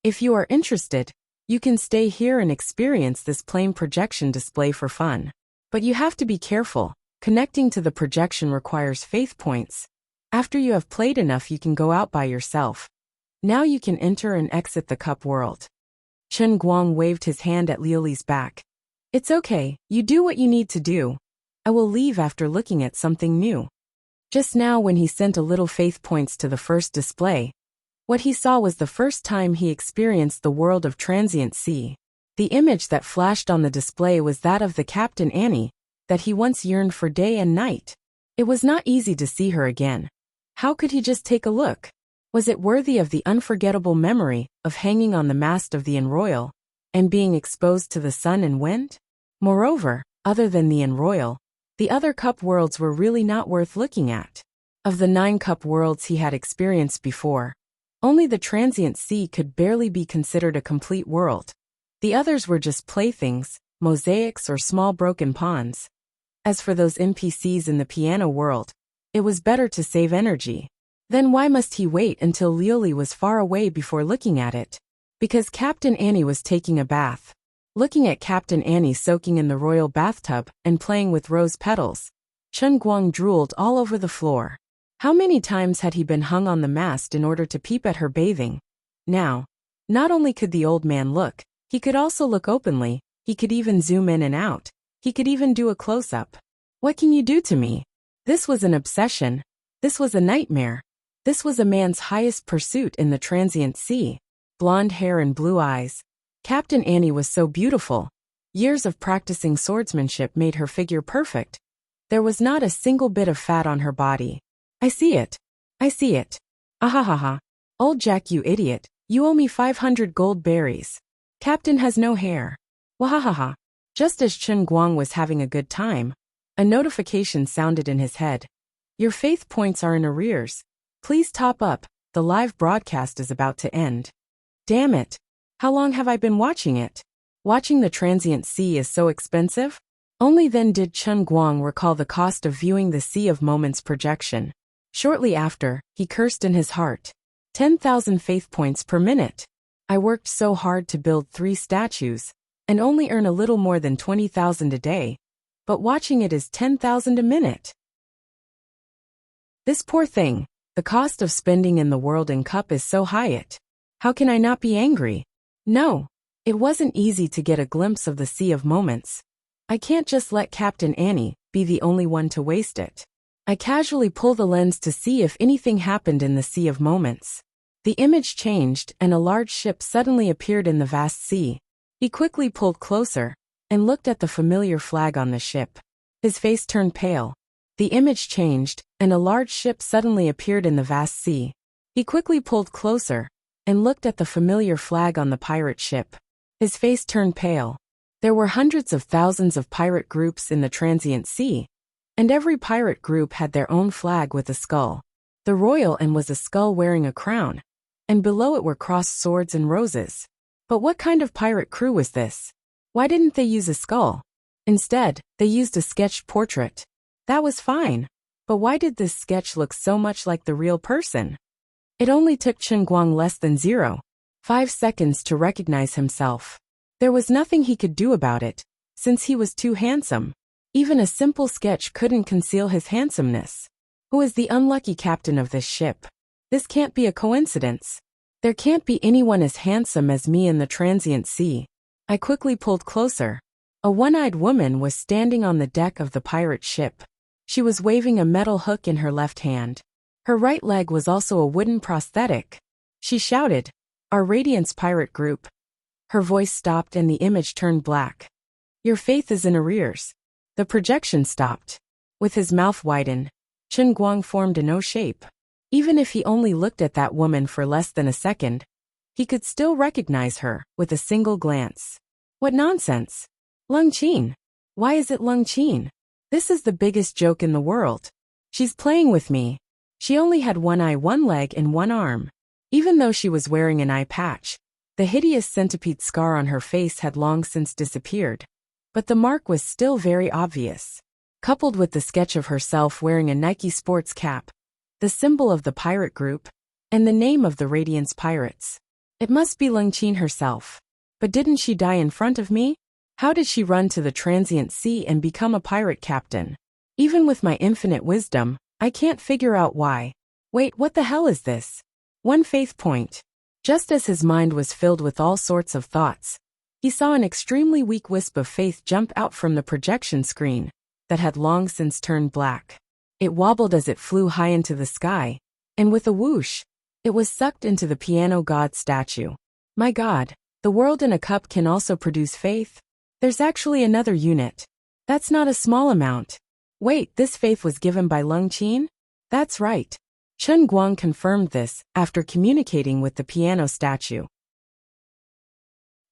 if you are interested, you can stay here and experience this plain projection display for fun. But you have to be careful. Connecting to the projection requires faith points. After you have played enough, you can go out by yourself. Now you can enter and exit the cup world. Chen Guang waved his hand at Lioli's back. It's okay, you do what you need to do. I will leave after looking at something new. Just now, when he sent a little faith points to the first display, what he saw was the first time he experienced the world of transient sea. The image that flashed on the display was that of the Captain Annie, that he once yearned for day and night. It was not easy to see her again. How could he just take a look? Was it worthy of the unforgettable memory of hanging on the mast of the Enroyal and being exposed to the sun and wind? Moreover, other than the Enroyal, the other cup worlds were really not worth looking at. Of the 9 cup worlds he had experienced before, only the transient sea could barely be considered a complete world. The others were just playthings, mosaics, or small broken ponds. As for those NPCs in the piano world, it was better to save energy. Then why must he wait until Lioli was far away before looking at it? Because Captain Annie was taking a bath. Looking at Captain Annie soaking in the royal bathtub and playing with rose petals, Chen Guang drooled all over the floor. How many times had he been hung on the mast in order to peep at her bathing? Now, not only could the old man look, he could also look openly, he could even zoom in and out, he could even do a close-up. What can you do to me? This was an obsession. This was a nightmare. This was a man's highest pursuit in the transient sea. Blonde hair and blue eyes. Captain Annie was so beautiful. Years of practicing swordsmanship made her figure perfect. There was not a single bit of fat on her body. I see it. I see it. Ahahaha. Old Jack, you idiot. You owe me 500 gold berries. Captain has no hair. Wahahaha. Just as Chen Guang was having a good time, a notification sounded in his head. Your faith points are in arrears. Please top up. The live broadcast is about to end. Damn it. How long have I been watching it? Watching the transient sea is so expensive? Only then did Chen Guang recall the cost of viewing the Sea of Moments projection. Shortly after, he cursed in his heart. 10,000 faith points per minute. I worked so hard to build 3 statues, and only earn a little more than 20,000 a day, but watching it is 10,000 a minute. This poor thing, the cost of spending in the World in Cup is so high how can I not be angry? No, it wasn't easy to get a glimpse of the Sea of Moments. I can't just let Captain Annie be the only one to waste it. I casually pull the lens to see if anything happened in the Sea of Moments. The image changed and a large ship suddenly appeared in the vast sea. He quickly pulled closer and looked at the familiar flag on the ship. His face turned pale. The image changed and a large ship suddenly appeared in the vast sea. He quickly pulled closer and looked at the familiar flag on the pirate ship. His face turned pale. There were hundreds of thousands of pirate groups in the transient sea, and every pirate group had their own flag with a skull. The royal and was a skull wearing a crown, and below it were crossed swords and roses. But what kind of pirate crew was this? Why didn't they use a skull? Instead, they used a sketched portrait. That was fine, but why did this sketch look so much like the real person? It only took Chen Guang less than 0.5 seconds to recognize himself. There was nothing he could do about it, since he was too handsome. Even a simple sketch couldn't conceal his handsomeness. Who is the unlucky captain of this ship? This can't be a coincidence. There can't be anyone as handsome as me in the transient sea. I quickly pulled closer. A one-eyed woman was standing on the deck of the pirate ship. She was waving a metal hook in her left hand. Her right leg was also a wooden prosthetic. She shouted, "Our Radiance Pirate Group." Her voice stopped and the image turned black. "Your faith is in arrears." The projection stopped. With his mouth widened, Chen Guang formed an O shape. Even if he only looked at that woman for less than a second, he could still recognize her with a single glance. What nonsense! Lung Qin. Why is it Lung Qin? This is the biggest joke in the world. She's playing with me. She only had one eye, one leg, and one arm. Even though she was wearing an eye patch, the hideous centipede scar on her face had long since disappeared. But the mark was still very obvious. Coupled with the sketch of herself wearing a Nike sports cap, the symbol of the pirate group, and the name of the Radiance Pirates. It must be Lung Qin herself. But didn't she die in front of me? How did she run to the transient sea and become a pirate captain? Even with my infinite wisdom, I can't figure out why. Wait, what the hell is this? 1 faith point. Just as his mind was filled with all sorts of thoughts, he saw an extremely weak wisp of faith jump out from the projection screen that had long since turned black. It wobbled as it flew high into the sky, and with a whoosh, it was sucked into the piano god statue. My god, the world in a cup can also produce faith? There's actually another unit. That's not a small amount. Wait, this faith was given by Lung Qin? That's right. Chen Guang confirmed this after communicating with the piano statue.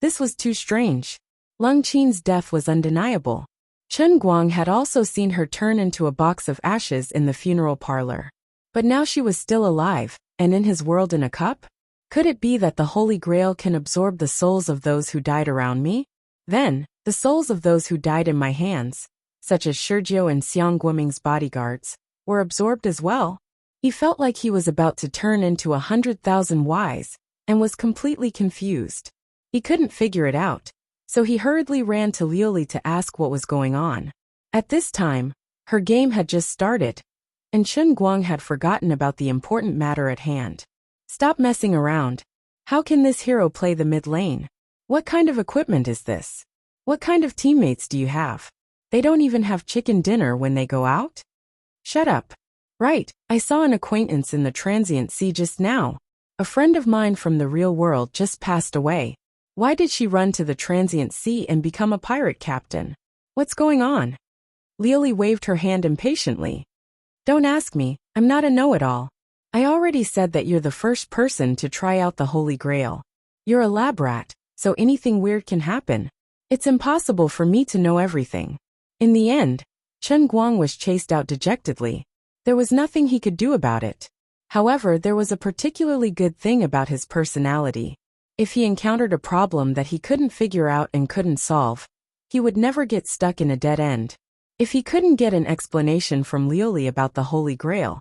This was too strange. Lung Qin's death was undeniable. Chen Guang had also seen her turn into a box of ashes in the funeral parlor. But now she was still alive, and in his world in a cup? Could it be that the Holy Grail can absorb the souls of those who died around me? Then, the souls of those who died in my hands, such as Sergio and Xiang Guoming's bodyguards, were absorbed as well. He felt like he was about to turn into 100,000 Ys, and was completely confused. He couldn't figure it out, so he hurriedly ran to Liuli to ask what was going on. At this time, her game had just started, and Chen Guang had forgotten about the important matter at hand. Stop messing around. How can this hero play the mid lane? What kind of equipment is this? What kind of teammates do you have? They don't even have chicken dinner when they go out? Shut up. Right, I saw an acquaintance in the transient sea just now. A friend of mine from the real world just passed away. Why did she run to the transient sea and become a pirate captain? What's going on? Liuli waved her hand impatiently. Don't ask me, I'm not a know-it-all. I already said that you're the first person to try out the Holy Grail. You're a lab rat, so anything weird can happen. It's impossible for me to know everything. In the end, Chen Guang was chased out dejectedly. There was nothing he could do about it. However, there was a particularly good thing about his personality. If he encountered a problem that he couldn't figure out and couldn't solve, he would never get stuck in a dead end. If he couldn't get an explanation from Lioli about the Holy Grail,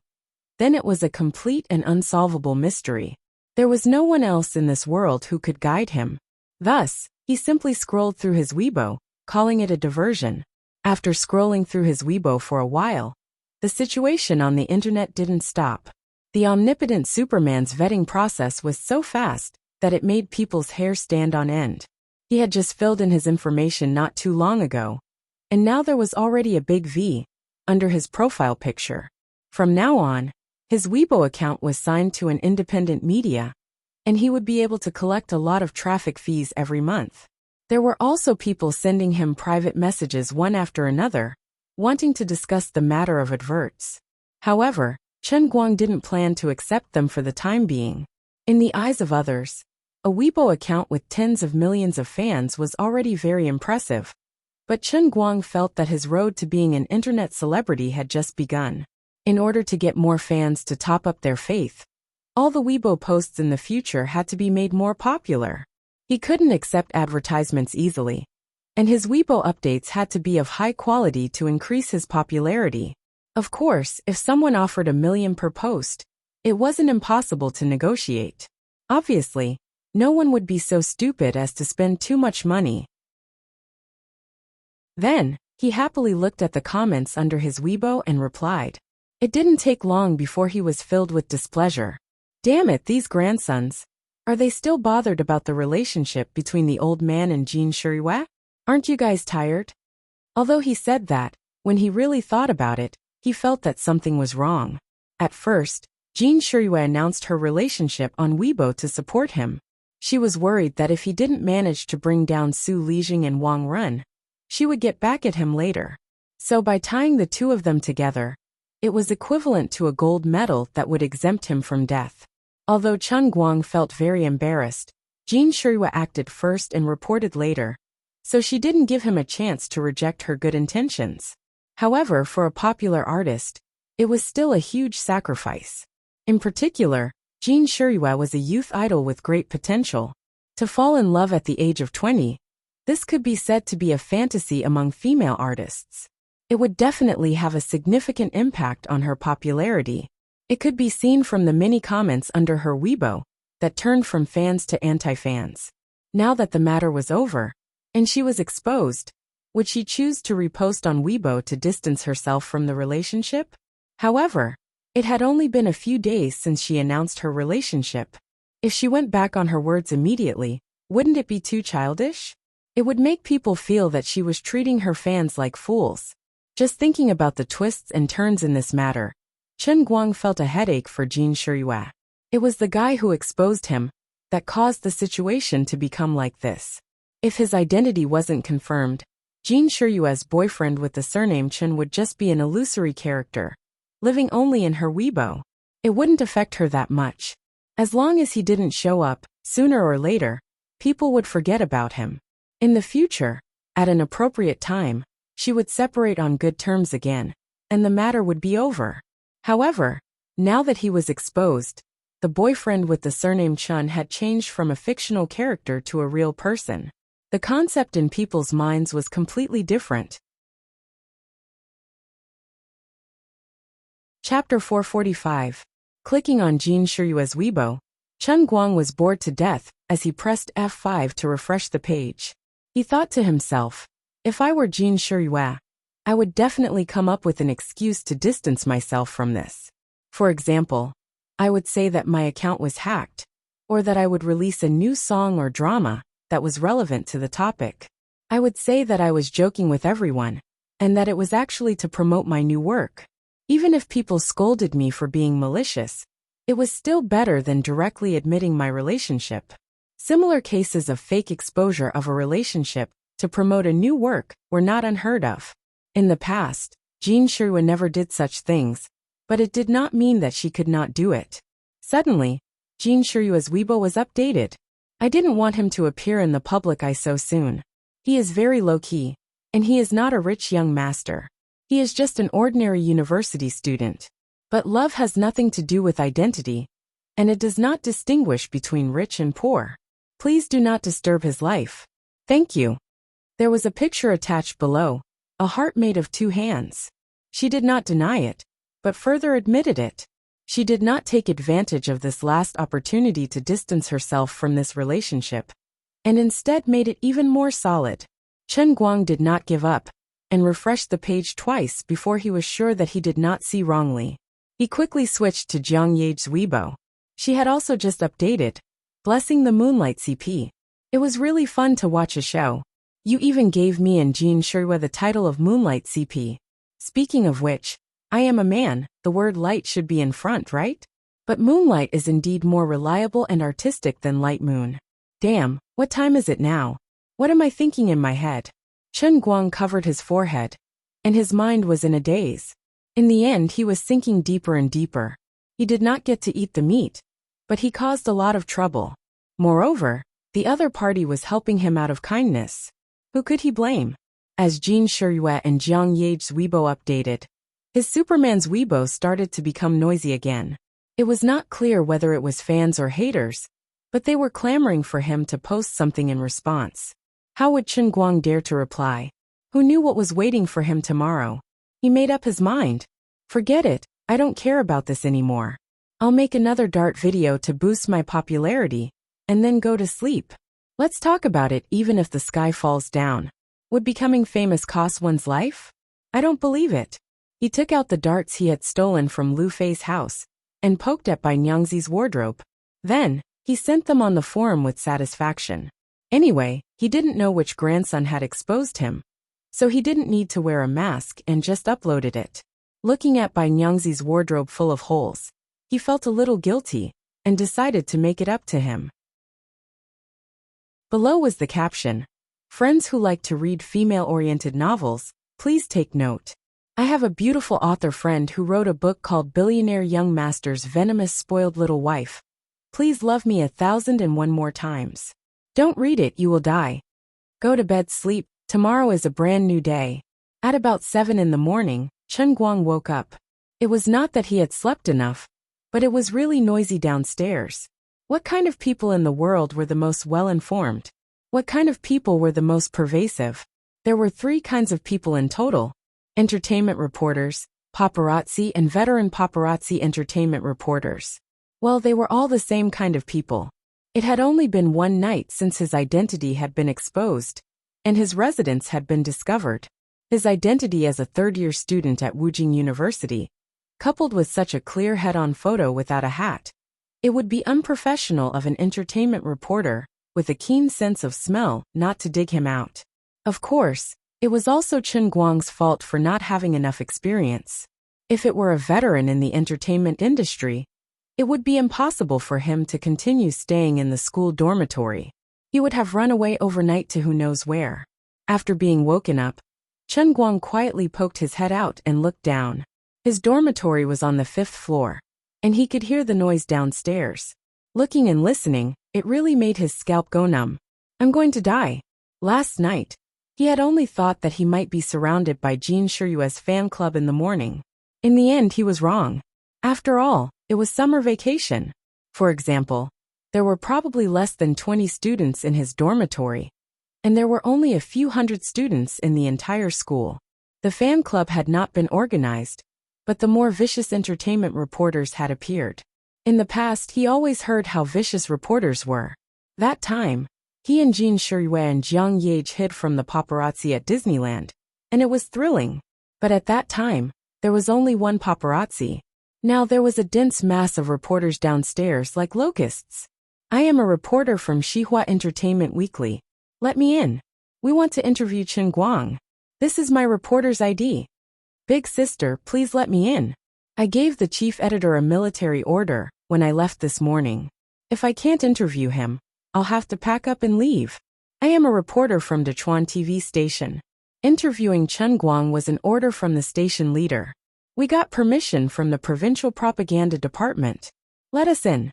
then it was a complete and unsolvable mystery. There was no one else in this world who could guide him. Thus, he simply scrolled through his Weibo, calling it a diversion. After scrolling through his Weibo for a while, the situation on the internet didn't stop. The omnipotent Superman's vetting process was so fast that it made people's hair stand on end. He had just filled in his information not too long ago, and now there was already a big V under his profile picture. From now on, his Weibo account was signed to an independent media, and he would be able to collect a lot of traffic fees every month. There were also people sending him private messages one after another, wanting to discuss the matter of adverts. However, Chen Guang didn't plan to accept them for the time being. In the eyes of others, a Weibo account with tens of millions of fans was already very impressive, but Chen Guang felt that his road to being an internet celebrity had just begun. In order to get more fans to top up their faith, all the Weibo posts in the future had to be made more popular. He couldn't accept advertisements easily, and his Weibo updates had to be of high quality to increase his popularity. Of course, if someone offered $1 million per post, it wasn't impossible to negotiate. Obviously, no one would be so stupid as to spend too much money. Then, he happily looked at the comments under his Weibo and replied. It didn't take long before he was filled with displeasure. Damn it, these grandsons. Are they still bothered about the relationship between the old man and Jin Shirihua? Aren't you guys tired? Although he said that, when he really thought about it, he felt that something was wrong. At first, Jin Shirihua announced her relationship on Weibo to support him. She was worried that if he didn't manage to bring down Su Lijing and Wang Run, she would get back at him later. So by tying the two of them together, it was equivalent to a gold medal that would exempt him from death. Although Chen Guang felt very embarrassed, Jin Shirihua acted first and reported later, so she didn't give him a chance to reject her good intentions. However, for a popular artist, it was still a huge sacrifice. In particular, Jin Shirihua was a youth idol with great potential. To fall in love at the age of 20, this could be said to be a fantasy among female artists. It would definitely have a significant impact on her popularity. It could be seen from the many comments under her Weibo that turned from fans to anti-fans. Now that the matter was over, and she was exposed, would she choose to repost on Weibo to distance herself from the relationship? However, it had only been a few days since she announced her relationship. If she went back on her words immediately, wouldn't it be too childish? It would make people feel that she was treating her fans like fools. Just thinking about the twists and turns in this matter, Chen Guang felt a headache for Jin Shirihua. It was the guy who exposed him that caused the situation to become like this. If his identity wasn't confirmed, Jin Shirua's boyfriend with the surname Chen would just be an illusory character, living only in her Weibo. It wouldn't affect her that much. As long as he didn't show up, sooner or later, people would forget about him. In the future, at an appropriate time, she would separate on good terms again, and the matter would be over. However, now that he was exposed, the boyfriend with the surname Chun had changed from a fictional character to a real person. The concept in people's minds was completely different. Chapter 445. Clicking on Jin Shirua's Weibo, Chen Guang was bored to death as he pressed F5 to refresh the page. He thought to himself, if I were Jin Shirihua, I would definitely come up with an excuse to distance myself from this. For example, I would say that my account was hacked, or that I would release a new song or drama that was relevant to the topic. I would say that I was joking with everyone, and that it was actually to promote my new work. Even if people scolded me for being malicious, it was still better than directly admitting my relationship. Similar cases of fake exposure of a relationship to promote a new work were not unheard of. In the past, Jin Shirihua never did such things, but it did not mean that she could not do it. Suddenly, Jin Shirua's Weibo was updated. I didn't want him to appear in the public eye so soon. He is very low-key, and he is not a rich young master. He is just an ordinary university student. But love has nothing to do with identity, and it does not distinguish between rich and poor. Please do not disturb his life. Thank you. There was a picture attached below, a heart made of 2 hands. She did not deny it, but further admitted it. She did not take advantage of this last opportunity to distance herself from this relationship, and instead made it even more solid. Chen Guang did not give up, and refreshed the page twice before he was sure that he did not see wrongly. He quickly switched to Jiang Yage's Weibo. She had also just updated, blessing the Moonlight CP. It was really fun to watch a show. You even gave me and Jean Shuiwa the title of Moonlight CP. Speaking of which, I am a man, the word light should be in front, right? But Moonlight is indeed more reliable and artistic than Light Moon. Damn, what time is it now? What am I thinking in my head? Chen Guang covered his forehead, and his mind was in a daze. In the end, he was sinking deeper and deeper. He did not get to eat the meat, but he caused a lot of trouble. Moreover, the other party was helping him out of kindness. Who could he blame? As Jean Shuiwa and Jiang Yage's Weibo updated, his Superman's Weibo started to become noisy again. It was not clear whether it was fans or haters, but they were clamoring for him to post something in response. How would Chen Guang dare to reply? Who knew what was waiting for him tomorrow? He made up his mind. Forget it, I don't care about this anymore. I'll make another dart video to boost my popularity, and then go to sleep. Let's talk about it even if the sky falls down. Would becoming famous cost one's life? I don't believe it. He took out the darts he had stolen from Lu Fei's house, and poked at Bai Nyangzi's wardrobe. Then, he sent them on the forum with satisfaction. Anyway, he didn't know which grandson had exposed him, so he didn't need to wear a mask and just uploaded it. Looking at Bai Nyangzi's wardrobe full of holes, he felt a little guilty, and decided to make it up to him. Below was the caption, "Friends who like to read female-oriented novels, please take note. I have a beautiful author friend who wrote a book called Billionaire Young Master's Venomous Spoiled Little Wife. Please love me 1,001 more times. Don't read it, you will die. Go to bed, sleep, tomorrow is a brand new day." At about 7 in the morning, Chen Guang woke up. It was not that he had slept enough, but it was really noisy downstairs. What kind of people in the world were the most well-informed? What kind of people were the most pervasive? There were 3 kinds of people in total: entertainment reporters, paparazzi, and veteran paparazzi entertainment reporters. Well, they were all the same kind of people. It had only been 1 night since his identity had been exposed, and his residence had been discovered. His identity as a 3rd-year student at Wujing University, coupled with such a clear head-on photo without a hat. It would be unprofessional of an entertainment reporter, with a keen sense of smell, not to dig him out. Of course, it was also Chen Guang's fault for not having enough experience. If it were a veteran in the entertainment industry, it would be impossible for him to continue staying in the school dormitory. He would have run away overnight to who knows where. After being woken up, Chen Guang quietly poked his head out and looked down. His dormitory was on the 5th floor, and he could hear the noise downstairs. Looking and listening, it really made his scalp go numb. I'm going to die. Last night, he had only thought that he might be surrounded by Jean Shuiwa's fan club in the morning. In the end, he was wrong. After all, it was summer vacation. For example, there were probably less than 20 students in his dormitory, and there were only a few hundred students in the entire school. The fan club had not been organized, but the more vicious entertainment reporters had appeared. In the past, he always heard how vicious reporters were. That time, he and Jean Shuiwa and Jiang Yage hid from the paparazzi at Disneyland, and it was thrilling. But at that time, there was only one paparazzi. Now there was a dense mass of reporters downstairs like locusts. I am a reporter from Xihua Entertainment Weekly. Let me in. We want to interview Chen Guang. This is my reporter's ID. Big sister, please let me in. I gave the chief editor a military order when I left this morning. If I can't interview him, I'll have to pack up and leave. I am a reporter from Dechuan TV station. Interviewing Chen Guang was an order from the station leader. We got permission from the provincial propaganda department. Let us in.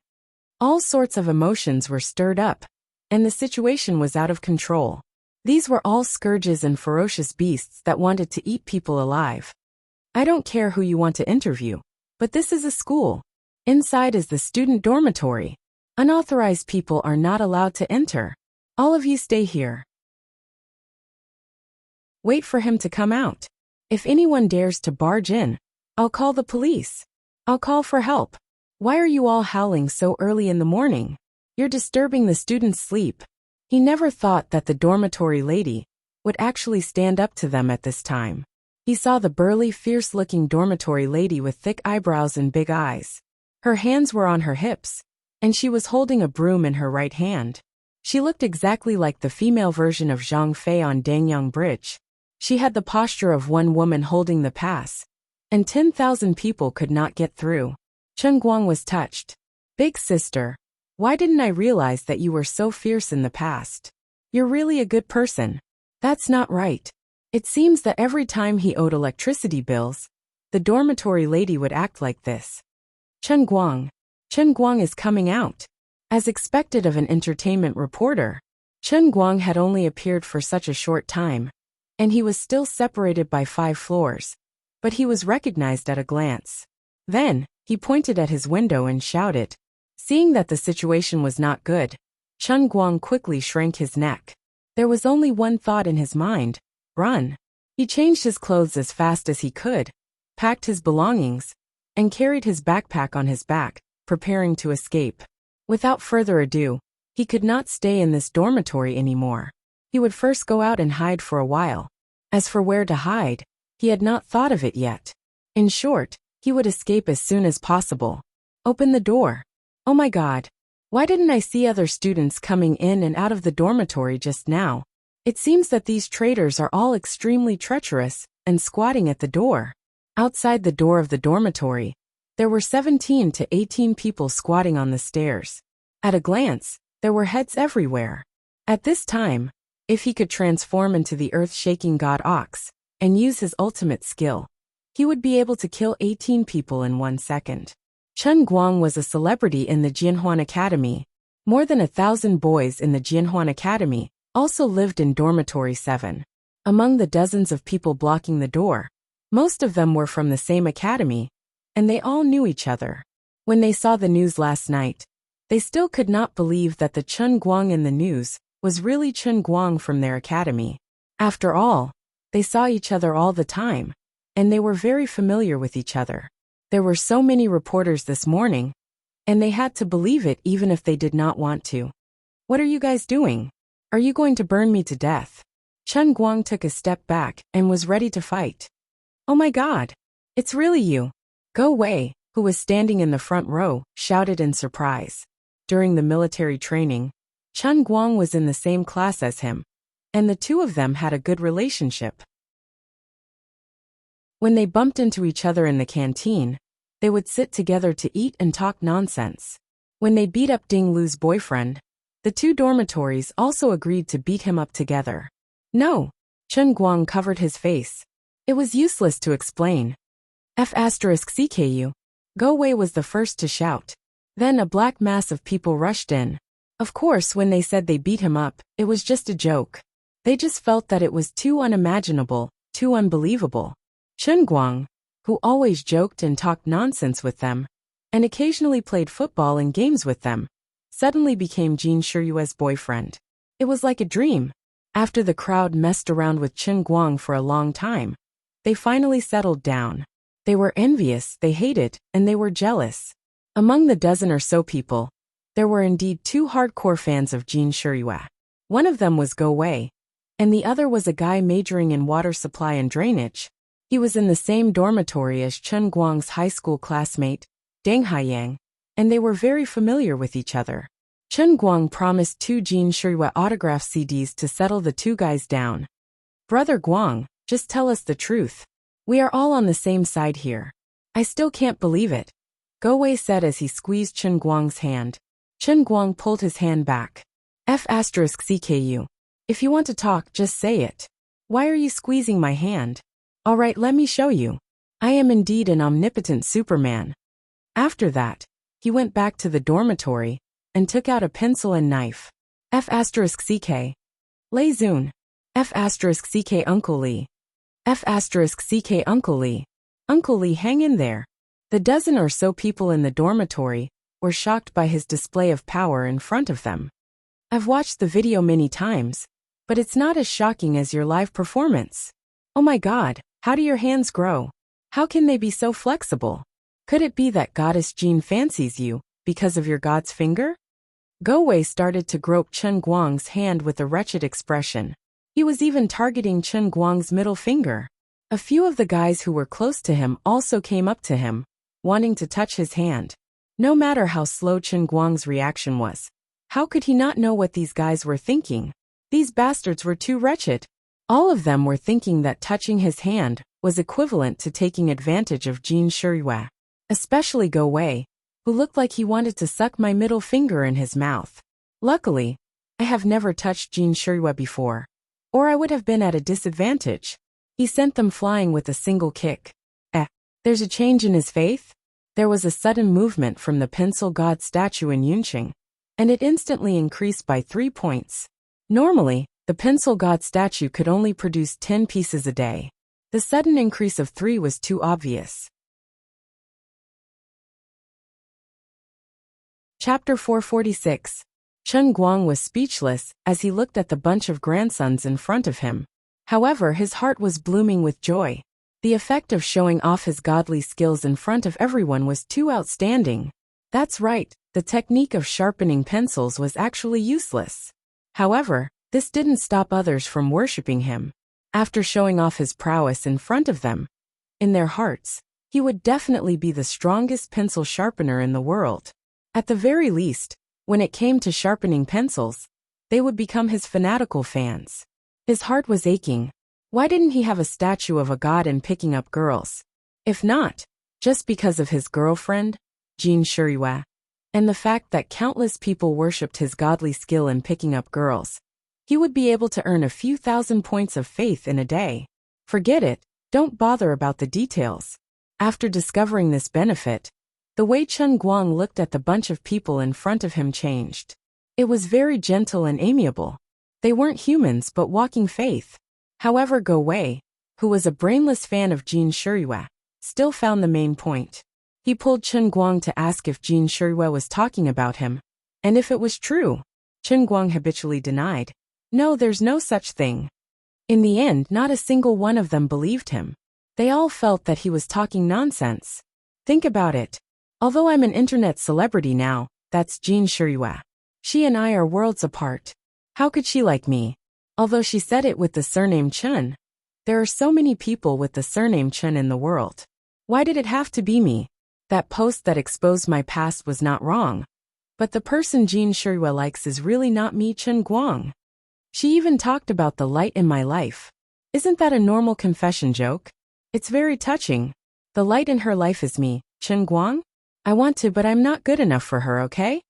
All sorts of emotions were stirred up, and the situation was out of control. These were all scourges and ferocious beasts that wanted to eat people alive. I don't care who you want to interview, but this is a school. Inside is the student dormitory. Unauthorized people are not allowed to enter. All of you stay here. Wait for him to come out. If anyone dares to barge in, I'll call the police. I'll call for help. Why are you all howling so early in the morning? You're disturbing the students' sleep. He never thought that the dormitory lady would actually stand up to them at this time. He saw the burly, fierce-looking dormitory lady with thick eyebrows and big eyes. Her hands were on her hips, and she was holding a broom in her right hand. She looked exactly like the female version of Zhang Fei on Dangyang Bridge. She had the posture of one woman holding the pass, and 10,000 people could not get through. Chen Guang was touched. Big sister, why didn't I realize that you were so fierce in the past? You're really a good person. That's not right. It seems that every time he owed electricity bills, the dormitory lady would act like this. Chen Guang is coming out. As expected of an entertainment reporter, Chen Guang had only appeared for such a short time, and he was still separated by 5 floors, but he was recognized at a glance. Then, he pointed at his window and shouted. Seeing that the situation was not good, Chen Guang quickly shrank his neck. There was only one thought in his mind: run. He changed his clothes as fast as he could, packed his belongings, and carried his backpack on his back, preparing to escape. Without further ado, he could not stay in this dormitory anymore. He would first go out and hide for a while. As for where to hide, he had not thought of it yet. In short, he would escape as soon as possible. Open the door. Oh my God. Why didn't I see other students coming in and out of the dormitory just now? It seems that these traitors are all extremely treacherous and squatting at the door. Outside the door of the dormitory, there were 17 to 18 people squatting on the stairs. At a glance, there were heads everywhere. At this time, if he could transform into the earth-shaking god Ox and use his ultimate skill, he would be able to kill 18 people in 1 second. Chen Guang was a celebrity in the Jianhuan Academy. More than 1,000 boys in the Jianhuan Academy also lived in Dormitory 7. Among the dozens of people blocking the door, most of them were from the same academy, and they all knew each other. When they saw the news last night, they still could not believe that the Chen Guang in the news was really Chen Guang from their academy. After all, they saw each other all the time, and they were very familiar with each other. There were so many reporters this morning, and they had to believe it even if they did not want to. What are you guys doing? Are you going to burn me to death? Chen Guang took a step back and was ready to fight. Oh my God! It's really you! Go Wei, who was standing in the front row, shouted in surprise. During the military training, Chen Guang was in the same class as him, and the two of them had a good relationship. When they bumped into each other in the canteen, they would sit together to eat and talk nonsense. When they beat up Ding Lu's boyfriend, the two dormitories also agreed to beat him up together. No, Chen Guang covered his face. It was useless to explain. F*CKU. Go Wei was the first to shout. Then a black mass of people rushed in. Of course, when they said they beat him up, it was just a joke. They just felt that it was too unimaginable, too unbelievable. Chen Guang, who always joked and talked nonsense with them, and occasionally played football and games with them, suddenly became Jin Shiyue's boyfriend. It was like a dream. After the crowd messed around with Chen Guang for a long time, they finally settled down. They were envious, they hated, and they were jealous. Among the dozen or so people, there were indeed 2 hardcore fans of Jin Shiyue. One of them was Go Wei, and the other was a guy majoring in water supply and drainage. He was in the same dormitory as Chen Guang's high school classmate, Deng Haiyang, and they were very familiar with each other. Chen Guang promised 2 Jin Shiyue autograph CDs to settle the 2 guys down. Brother Guang, just tell us the truth. We are all on the same side here. I still can't believe it, Go Wei said as he squeezed Chen Guang's hand. Chen Guang pulled his hand back. F*CKU. If you want to talk, just say it. Why are you squeezing my hand? All right, let me show you. I am indeed an omnipotent Superman. After that, he went back to the dormitory and took out a pencil and knife. F*CK. Lei Zun. F*CK Uncle Lee. F*CK Uncle Lee. Uncle Lee, hang in there. The dozen or so people in the dormitory were shocked by his display of power in front of them. I've watched the video many times, but it's not as shocking as your live performance. Oh my god, how do your hands grow? How can they be so flexible? Could it be that Goddess Jean fancies you because of your god's finger? Go Wei started to grope Chen Guang's hand with a wretched expression. He was even targeting Chen Guang's middle finger. A few of the guys who were close to him also came up to him, wanting to touch his hand. No matter how slow Chen Guang's reaction was, how could he not know what these guys were thinking? These bastards were too wretched. All of them were thinking that touching his hand was equivalent to taking advantage of Jin Shiriyue. Especially Go Wei, who looked like he wanted to suck my middle finger in his mouth. Luckily, I have never touched Jin Shiriyue before, or I would have been at a disadvantage. He sent them flying with a single kick. There's a change in his faith? There was a sudden movement from the pencil god statue in Yunqing, and it instantly increased by 3 points. Normally, the pencil god statue could only produce 10 pieces a day. The sudden increase of 3 was too obvious. Chapter 446. Chen Guang was speechless as he looked at the bunch of grandsons in front of him. However, his heart was blooming with joy. The effect of showing off his godly skills in front of everyone was too outstanding. That's right, the technique of sharpening pencils was actually useless. However, this didn't stop others from worshipping him. After showing off his prowess in front of them, in their hearts, he would definitely be the strongest pencil sharpener in the world. At the very least, when it came to sharpening pencils, they would become his fanatical fans. His heart was aching. Why didn't he have a statue of a god in picking up girls? If not, just because of his girlfriend, Jin Shiriyue, and the fact that countless people worshipped his godly skill in picking up girls, he would be able to earn a few thousand points of faith in a day. Forget it, don't bother about the details. After discovering this benefit, the way Chen Guang looked at the bunch of people in front of him changed. It was very gentle and amiable. They weren't humans but walking faith. However, Go Wei, who was a brainless fan of Jin Shiriyue, still found the main point. He pulled Chen Guang to ask if Jin Shiriyue was talking about him, and if it was true. Chen Guang habitually denied. No, there's no such thing. In the end, not a single one of them believed him. They all felt that he was talking nonsense. Think about it. Although I'm an internet celebrity now, that's Jin Shiriyue. She and I are worlds apart. How could she like me? Although she said it with the surname Chen. There are so many people with the surname Chen in the world. Why did it have to be me? That post that exposed my past was not wrong. But the person Jin Shiriyue likes is really not me, Chen Guang. She even talked about the light in my life. Isn't that a normal confession joke? It's very touching. The light in her life is me, Chen Guang? I want to, but I'm not good enough for her, okay?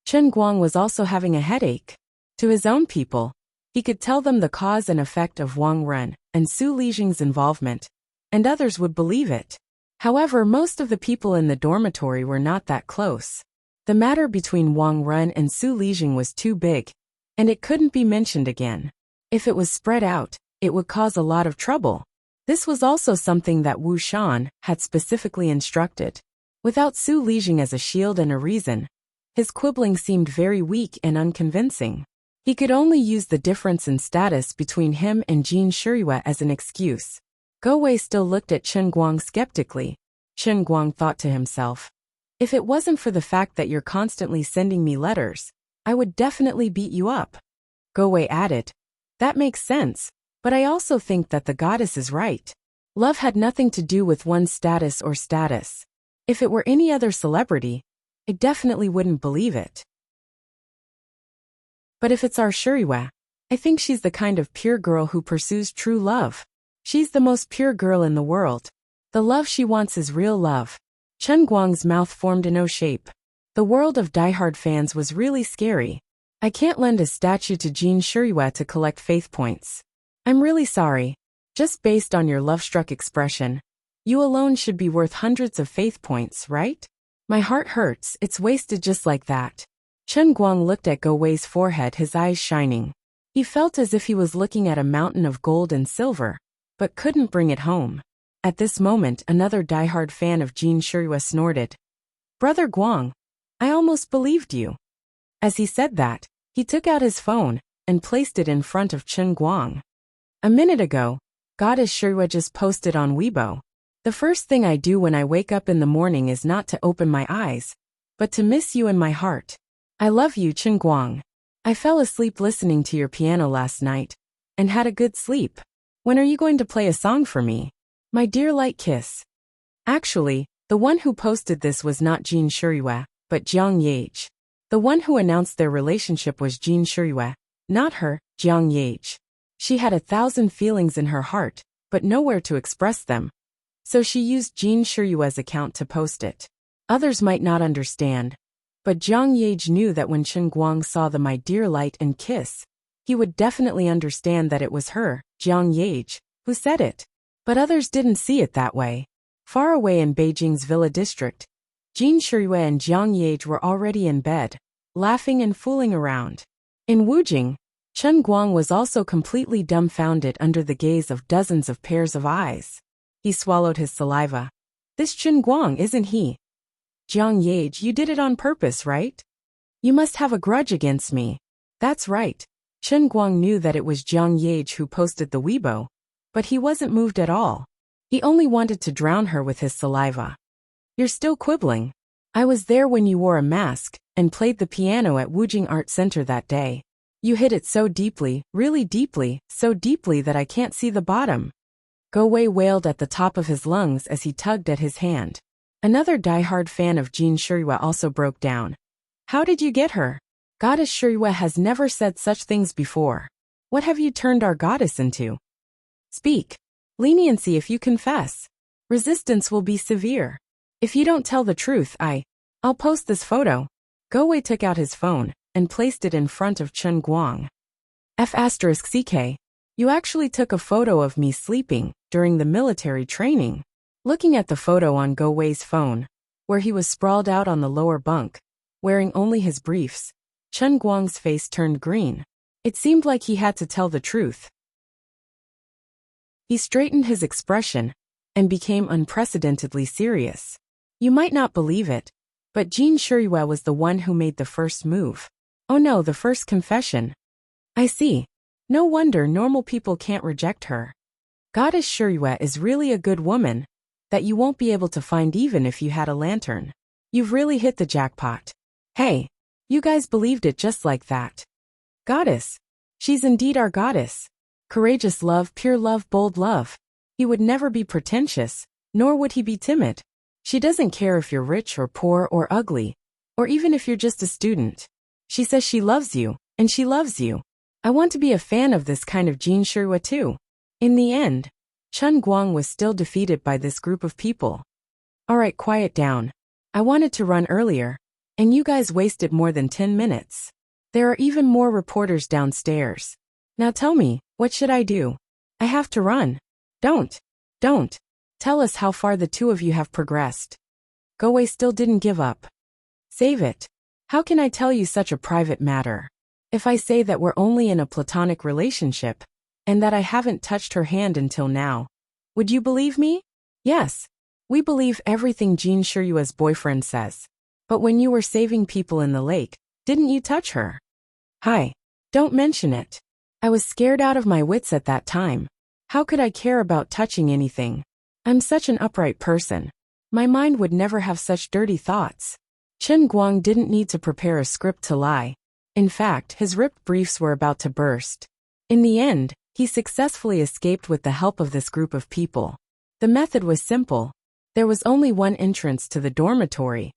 Chen Guang was also having a headache. To his own people, he could tell them the cause and effect of Wang Ren and Su Lijing's involvement, and others would believe it. However, most of the people in the dormitory were not that close. The matter between Wang Ren and Su Lijing was too big, and it couldn't be mentioned again. If it was spread out, it would cause a lot of trouble. This was also something that Wu Shan had specifically instructed. Without Su Lijing as a shield and a reason, his quibbling seemed very weak and unconvincing. He could only use the difference in status between him and Jin Shiriyue as an excuse. Go Wei still looked at Chen Guang skeptically. Chen Guang thought to himself, if it wasn't for the fact that you're constantly sending me letters, I would definitely beat you up. Go Wei added, that makes sense, but I also think that the goddess is right. Love had nothing to do with one's status or status. If it were any other celebrity, I definitely wouldn't believe it. But if it's our Shiriyue, I think she's the kind of pure girl who pursues true love. She's the most pure girl in the world. The love she wants is real love. Chen Guang's mouth formed an O shape. The world of diehard fans was really scary. I can't lend a statue to Jin Shiriyue to collect faith points. I'm really sorry. Just based on your love-struck expression, you alone should be worth hundreds of faith points, right? My heart hurts, it's wasted just like that. Chen Guang looked at Go Wei's forehead, his eyes shining. He felt as if he was looking at a mountain of gold and silver, but couldn't bring it home. At this moment, another diehard fan of Jin Shiriyue snorted. Brother Guang, I almost believed you." As he said that, he took out his phone and placed it in front of Chen Guang. "A minute ago, Goddess Shirue just posted on Weibo. The first thing I do when I wake up in the morning is not to open my eyes, but to miss you in my heart. I love you, Chen Guang. I fell asleep listening to your piano last night and had a good sleep. When are you going to play a song for me? My dear light kiss." Actually, the one who posted this was not Jin Shirue, but Jiang Yage. The one who announced their relationship was Jin Shirue, not her, Jiang Yage. She had 1,000 feelings in her heart, but nowhere to express them. So she used Jin Shirue's account to post it. Others might not understand, but Jiang Yage knew that when Chen Guang saw the "My dear light" and kiss, he would definitely understand that it was her, Jiang Yage, who said it. But others didn't see it that way. Far away in Beijing's Villa District, Jin Shirue and Jiang Yage were already in bed, laughing and fooling around. In Wujing, Chen Guang was also completely dumbfounded under the gaze of dozens of pairs of eyes. He swallowed his saliva. "This Chen Guang, isn't he? Jiang Yage, you did it on purpose, right? You must have a grudge against me." That's right. Chen Guang knew that it was Jiang Yage who posted the Weibo, but he wasn't moved at all. He only wanted to drown her with his saliva. "You're still quibbling. I was there when you wore a mask and played the piano at Wujing Art Center that day. You hit it so deeply, really deeply, so deeply that I can't see the bottom." Go Wei wailed at the top of his lungs as he tugged at his hand. Another diehard fan of Jin Shirue also broke down. "How did you get her? Goddess Shirue has never said such things before. What have you turned our goddess into? Speak. Leniency if you confess. Resistance will be severe. If you don't tell the truth, I'll post this photo." Go Wei took out his phone and placed it in front of Chen Guang. F***CK. You actually took a photo of me sleeping during the military training. Looking at the photo on Go Wei's phone, where he was sprawled out on the lower bunk, wearing only his briefs, Chen Guang's face turned green. It seemed like he had to tell the truth. He straightened his expression and became unprecedentedly serious. You might not believe it, but Jin Shirue was the one who made the first move. Oh no, the first confession. I see. No wonder normal people can't reject her. Goddess Shirue is really a good woman that you won't be able to find even if you had a lantern. You've really hit the jackpot. Hey, you guys believed it just like that. Goddess. She's indeed our goddess. Courageous love, pure love, bold love. He would never be pretentious, nor would he be timid. She doesn't care if you're rich or poor or ugly, or even if you're just a student. She says she loves you, and she loves you. I want to be a fan of this kind of Jin Shirue too. In the end, Chen Guang was still defeated by this group of people. Alright, quiet down. I wanted to run earlier, and you guys wasted more than 10 minutes. There are even more reporters downstairs. Now tell me, what should I do? I have to run. Don't. Tell us how far the two of you have progressed. Go Wei still didn't give up. Save it. How can I tell you such a private matter? If I say that we're only in a platonic relationship, and that I haven't touched her hand until now, would you believe me? Yes. We believe everything Jin Shirue's boyfriend says. But when you were saving people in the lake, didn't you touch her? Hi. Don't mention it. I was scared out of my wits at that time. How could I care about touching anything? I'm such an upright person. My mind would never have such dirty thoughts. Chen Guang didn't need to prepare a script to lie. In fact, his ripped briefs were about to burst. In the end, he successfully escaped with the help of this group of people. The method was simple. There was only one entrance to the dormitory.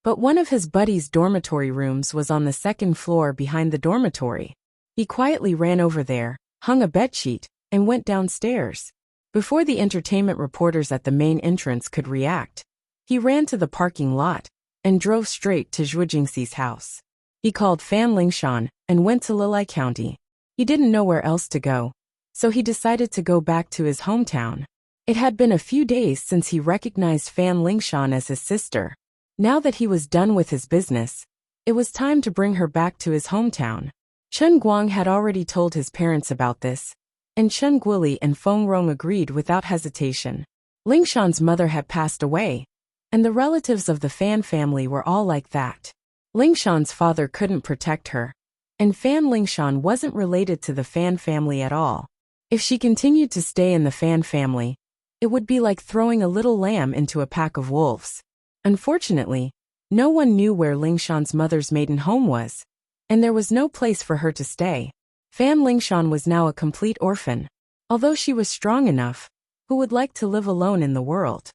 But one of his buddies' dormitory rooms was on the second floor behind the dormitory. He quietly ran over there, hung a bedsheet, and went downstairs. Before the entertainment reporters at the main entrance could react, he ran to the parking lot and drove straight to Zhuo Jingxi's house. He called Fan Lingshan and went to Lilai County. He didn't know where else to go, so he decided to go back to his hometown. It had been a few days since he recognized Fan Lingshan as his sister. Now that he was done with his business, it was time to bring her back to his hometown. Chen Guang had already told his parents about this, and Chen Guili and Feng Rong agreed without hesitation. Lingshan's mother had passed away, and the relatives of the Fan family were all like that. Lingshan's father couldn't protect her, and Fan Lingshan wasn't related to the Fan family at all. If she continued to stay in the Fan family, it would be like throwing a little lamb into a pack of wolves. Unfortunately, no one knew where Lingshan's mother's maiden home was, and there was no place for her to stay. Fan Lingshan was now a complete orphan. Although she was strong enough, who would like to live alone in the world?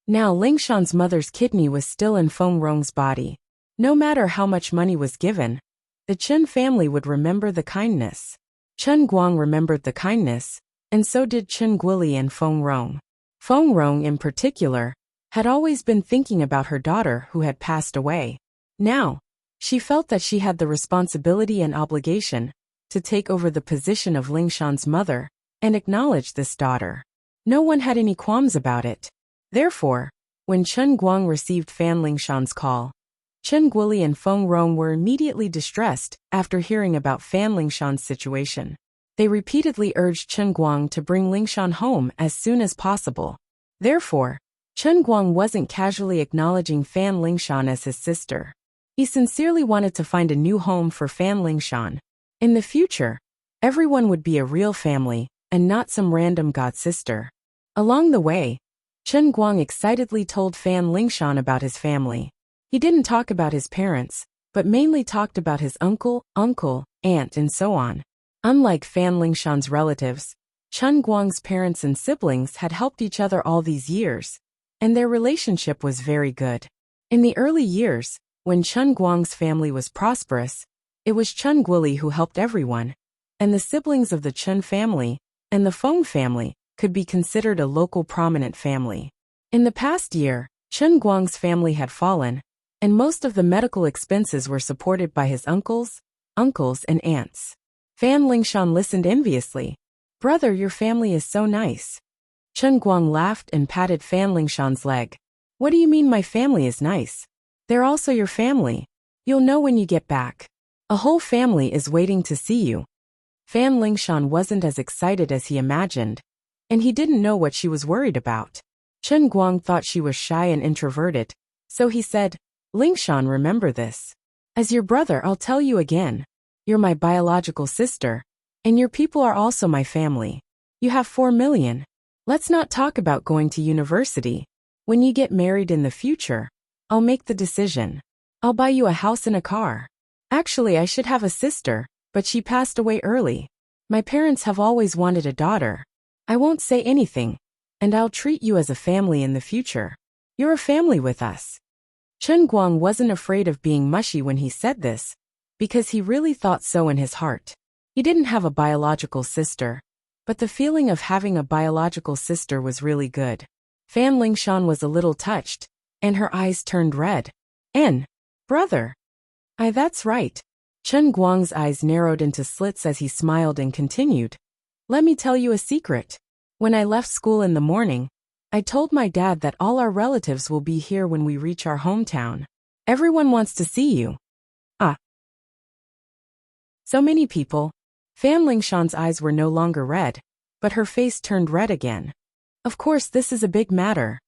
Now Lingshan's mother's kidney was still in Feng Rong's body. No matter how much money was given, the Chen family would remember the kindness. Chen Guang remembered the kindness, and so did Chen Guili and Feng Rong. Feng Rong in particular had always been thinking about her daughter who had passed away. Now, she felt that she had the responsibility and obligation to take over the position of Lingshan's mother and acknowledge this daughter. No one had any qualms about it. Therefore, when Chen Guang received Fan Lingshan's call, Chen Guili and Feng Rong were immediately distressed after hearing about Fan Lingshan's situation. They repeatedly urged Chen Guang to bring Lingshan home as soon as possible. Therefore, Chen Guang wasn't casually acknowledging Fan Lingshan as his sister. He sincerely wanted to find a new home for Fan Lingshan. In the future, everyone would be a real family and not some random god-sister. Along the way, Chen Guang excitedly told Fan Lingshan about his family. He didn't talk about his parents, but mainly talked about his uncle, aunt, and so on. Unlike Fan Lingshan's relatives, Chen Guang's parents and siblings had helped each other all these years, and their relationship was very good. In the early years, when Chen Guang's family was prosperous, it was Chen Guili who helped everyone, and the siblings of the Chen family and the Feng family could be considered a local prominent family. In the past year, Chen Guang's family had fallen, and most of the medical expenses were supported by his uncles, and aunts. Fan Lingshan listened enviously. "Brother, your family is so nice." Chen Guang laughed and patted Fan Lingshan's leg. "What do you mean my family is nice? They're also your family. You'll know when you get back. A whole family is waiting to see you." Fan Lingshan wasn't as excited as he imagined, and he didn't know what she was worried about. Chen Guang thought she was shy and introverted, so he said, "Lingshan, remember this. As your brother, I'll tell you again. You're my biological sister, and your people are also my family. You have 4 million. Let's not talk about going to university. When you get married in the future, I'll make the decision. I'll buy you a house and a car. Actually, I should have a sister, but she passed away early. My parents have always wanted a daughter. I won't say anything, and I'll treat you as a family in the future. You're a family with us." Chen Guang wasn't afraid of being mushy when he said this, because he really thought so in his heart. He didn't have a biological sister, but the feeling of having a biological sister was really good. Fan Lingshan was a little touched, and her eyes turned red. Brother. That's right." Chen Guang's eyes narrowed into slits as he smiled and continued. "Let me tell you a secret. When I left school in the morning, I told my dad that all our relatives will be here when we reach our hometown. Everyone wants to see you." "Ah. So many people." Fan Lingshan's eyes were no longer red, but her face turned red again. "Of course, this is a big matter."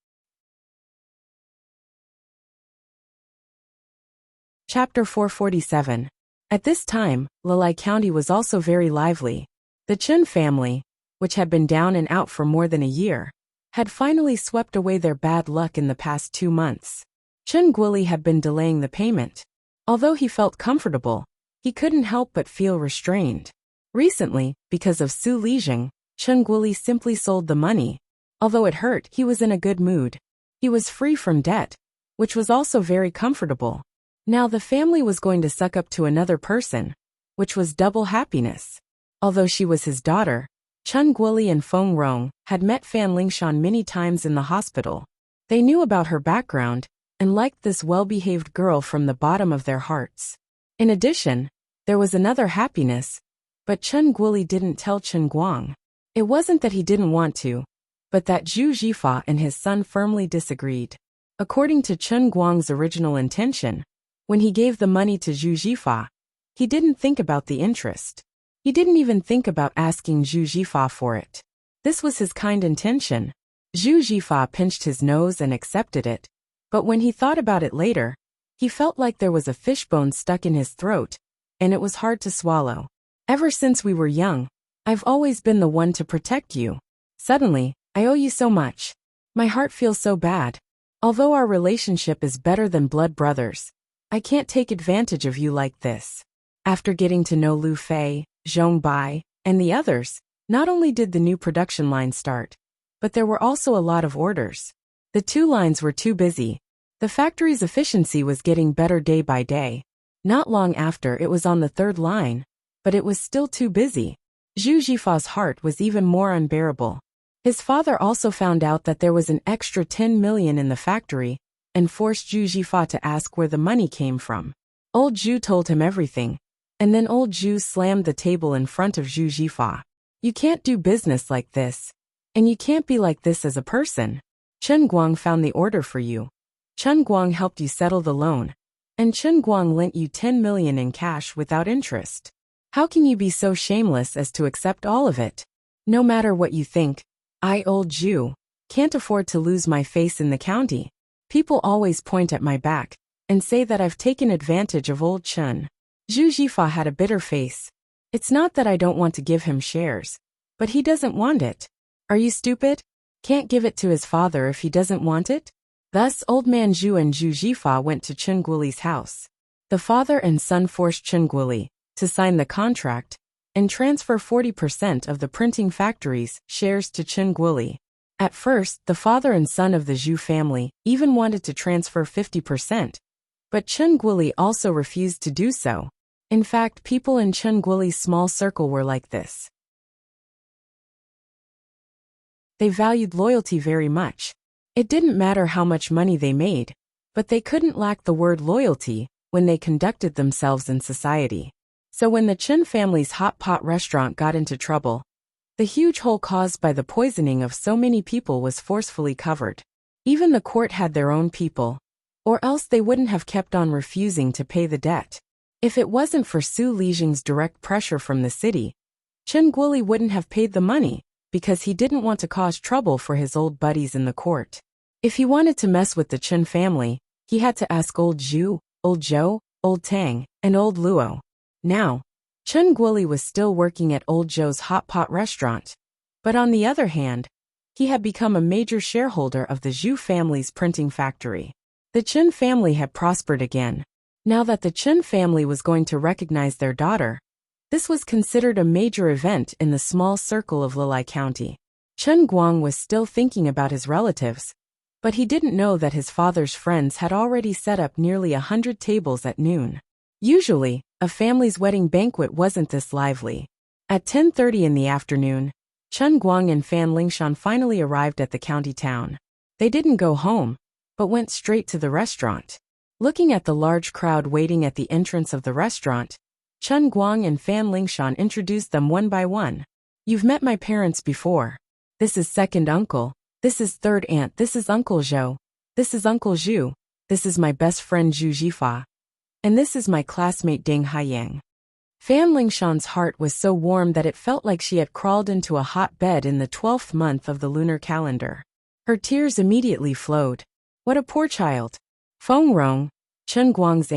Chapter 447. At this time, Lalai County was also very lively. The Chen family, which had been down and out for more than a year, had finally swept away their bad luck in the past 2 months. Chen Guili had been delaying the payment. Although he felt comfortable, he couldn't help but feel restrained. Recently, because of Su Lijing, Chen Guili simply sold the money. Although it hurt, he was in a good mood. He was free from debt, which was also very comfortable. Now the family was going to suck up to another person, which was double happiness. Although she was his daughter, Chen Guili and Feng Rong had met Fan Lingshan many times in the hospital. They knew about her background and liked this well-behaved girl from the bottom of their hearts. In addition, there was another happiness, but Chen Guili didn't tell Chen Guang. It wasn't that he didn't want to, but that Zhu Jifa and his son firmly disagreed. According to Chen Guang's original intention, when he gave the money to Zhu Jifa, he didn't think about the interest. He didn't even think about asking Zhu Jifa for it. This was his kind intention. Zhu Jifa pinched his nose and accepted it, but when he thought about it later, He felt like there was a fishbone stuck in his throat, and it was hard to swallow. Ever since we were young, I've always been the one to protect you. Suddenly, I owe you so much. My heart feels so bad. Although our relationship is better than blood brothers, I can't take advantage of you like this. After getting to know Lu Fei, Zhong Bai, and the others, not only did the new production line start, but there were also a lot of orders. The 2 lines were too busy. The factory's efficiency was getting better day by day. Not long after, it was on the 3rd line, but it was still too busy. Zhu Jifa's heart was even more unbearable. His father also found out that there was an extra 10 million in the factory and forced Zhu Jifa to ask where the money came from. Old Zhu told him everything, and then old Zhu slammed the table in front of Zhu Jifa. You can't do business like this, and you can't be like this as a person. Chen Guang found the order for you. Chen Guang helped you settle the loan, and Chen Guang lent you 10 million in cash without interest. How can you be so shameless as to accept all of it? No matter what you think, I, old Zhu, can't afford to lose my face in the county. People always point at my back and say that I've taken advantage of old Chen. Zhu Jifa had a bitter face. It's not that I don't want to give him shares, but he doesn't want it. Are you stupid? Can't give it to his father if he doesn't want it? Thus, old man Zhu and Zhu Jifa went to Chen Guoli's house. The father and son forced Chen Guoli to sign the contract and transfer 40% of the printing factory's shares to Chen Guoli. At first, the father and son of the Zhu family even wanted to transfer 50%, but Chen Guoli also refused to do so. In fact, people in Chen Guoli's small circle were like this. They valued loyalty very much. It didn't matter how much money they made, but they couldn't lack the word loyalty when they conducted themselves in society. So when the Chen family's hot pot restaurant got into trouble, the huge hole caused by the poisoning of so many people was forcefully covered. Even the court had their own people, or else they wouldn't have kept on refusing to pay the debt. If it wasn't for Su Lijing's direct pressure from the city, Chen Guoli wouldn't have paid the money, because he didn't want to cause trouble for his old buddies in the court. If he wanted to mess with the Chen family, he had to ask old Zhu, old Zhou, old Tang, and old Luo. Now, Chen Guoli was still working at old Zhou's hot pot restaurant, but on the other hand, he had become a major shareholder of the Zhu family's printing factory. The Chen family had prospered again. Now that the Chen family was going to recognize their daughter, this was considered a major event in the small circle of Lilai County. Chen Guang was still thinking about his relatives, but he didn't know that his father's friends had already set up nearly 100 tables at noon. Usually, a family's wedding banquet wasn't this lively. At 10:30 in the afternoon, Chen Guang and Fan Lingshan finally arrived at the county town. They didn't go home, but went straight to the restaurant. Looking at the large crowd waiting at the entrance of the restaurant, Chen Guang and Fan Lingshan introduced them one by one. You've met my parents before. This is second uncle. This is third aunt. This is Uncle Zhou. This is Uncle Zhu. This is my best friend Zhu Jifa. And this is my classmate Ding Haiyang. Fan Lingshan's heart was so warm that it felt like she had crawled into a hot bed in the 12th month of the lunar calendar. Her tears immediately flowed. What a poor child. Feng Rong, Chen Guang's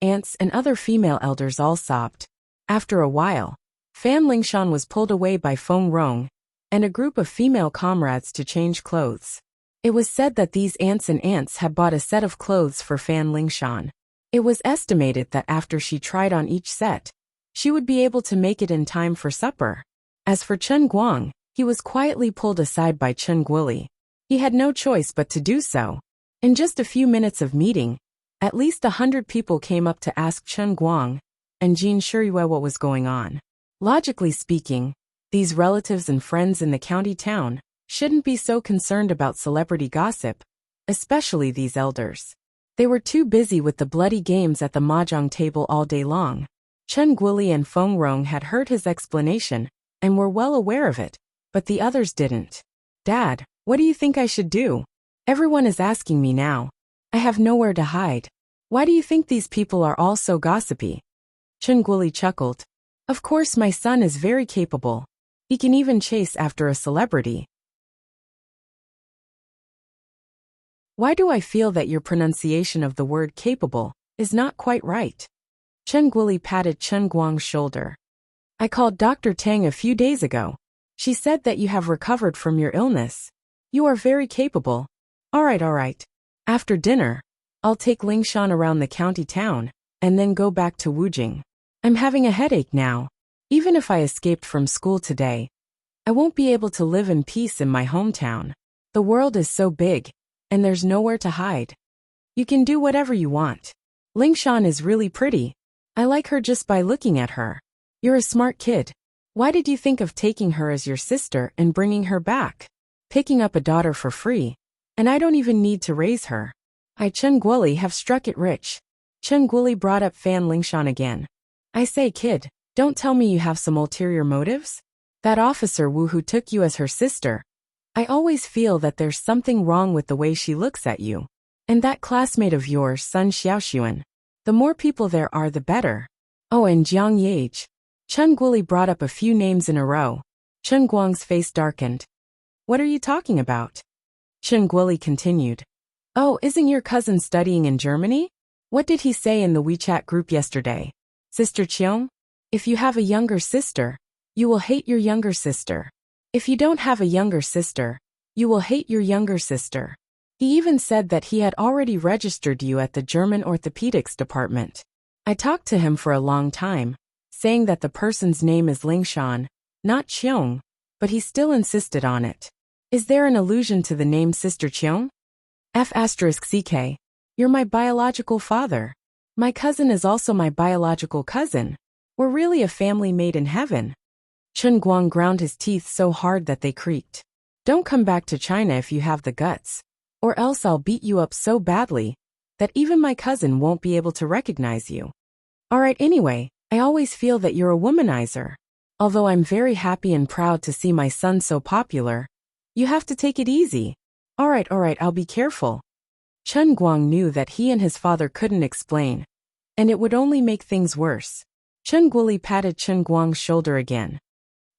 aunts, and other female elders all sobbed. After a while, Fan Lingshan was pulled away by Feng Rong and a group of female comrades to change clothes. It was said that these aunts had bought a set of clothes for Fan Lingshan. It was estimated that after she tried on each set, she would be able to make it in time for supper. As for Chen Guang, he was quietly pulled aside by Chen Guoli. He had no choice but to do so. In just a few minutes of meeting, at least 100 people came up to ask Chen Guang and Jin Shiyue what was going on. Logically speaking, these relatives and friends in the county town shouldn't be so concerned about celebrity gossip, especially these elders. They were too busy with the bloody games at the mahjong table all day long. Chen Guoli and Feng Rong had heard his explanation and were well aware of it, but the others didn't. Dad, what do you think I should do? Everyone is asking me now. I have nowhere to hide. Why do you think these people are all so gossipy? Chen Guoli chuckled. Of course, my son is very capable. He can even chase after a celebrity. Why do I feel that your pronunciation of the word capable is not quite right. Chen Guoli patted Chen Guang's shoulder. I called Dr. Tang a few days ago. She said that you have recovered from your illness. You are very capable. All right. After dinner, I'll take Lingshan around the county town, and then go back to Wujing. I'm having a headache now. Even if I escaped from school today, I won't be able to live in peace in my hometown. The world is so big, and there's nowhere to hide. You can do whatever you want. Lingshan is really pretty. I like her just by looking at her. You're a smart kid. Why did you think of taking her as your sister and bringing her back? Picking up a daughter for free. And I don't even need to raise her. I Chen Guoli have struck it rich. Chen Guoli brought up Fan Lingshan again. I say kid, don't tell me you have some ulterior motives? That officer Wu who took you as her sister. I always feel that there's something wrong with the way she looks at you. And that classmate of yours, Sun Xiaoxuan. The more people there are, the better. Oh, and Jiang Yage. Chen Guoli brought up a few names in a row. Chen Guang's face darkened. What are you talking about? Chen Guoli continued. Oh, isn't your cousin studying in Germany? What did he say in the WeChat group yesterday? Sister Qiong? If you have a younger sister, you will hate your younger sister. If you don't have a younger sister, you will hate your younger sister. He even said that he had already registered you at the German orthopedics department. I talked to him for a long time, saying that the person's name is Lingshan, not Qiong, but he still insisted on it. Is there an allusion to the name Sister Qiong? F***CK. You're my biological father. My cousin is also my biological cousin. We're really a family made in heaven. Chen Guang ground his teeth so hard that they creaked. Don't come back to China if you have the guts, or else I'll beat you up so badly that even my cousin won't be able to recognize you. Alright, anyway, I always feel that you're a womanizer. Although I'm very happy and proud to see my son so popular, you have to take it easy. Alright, I'll be careful. Chen Guang knew that he and his father couldn't explain, and it would only make things worse. Chen Guoli patted Chen Guang's shoulder again.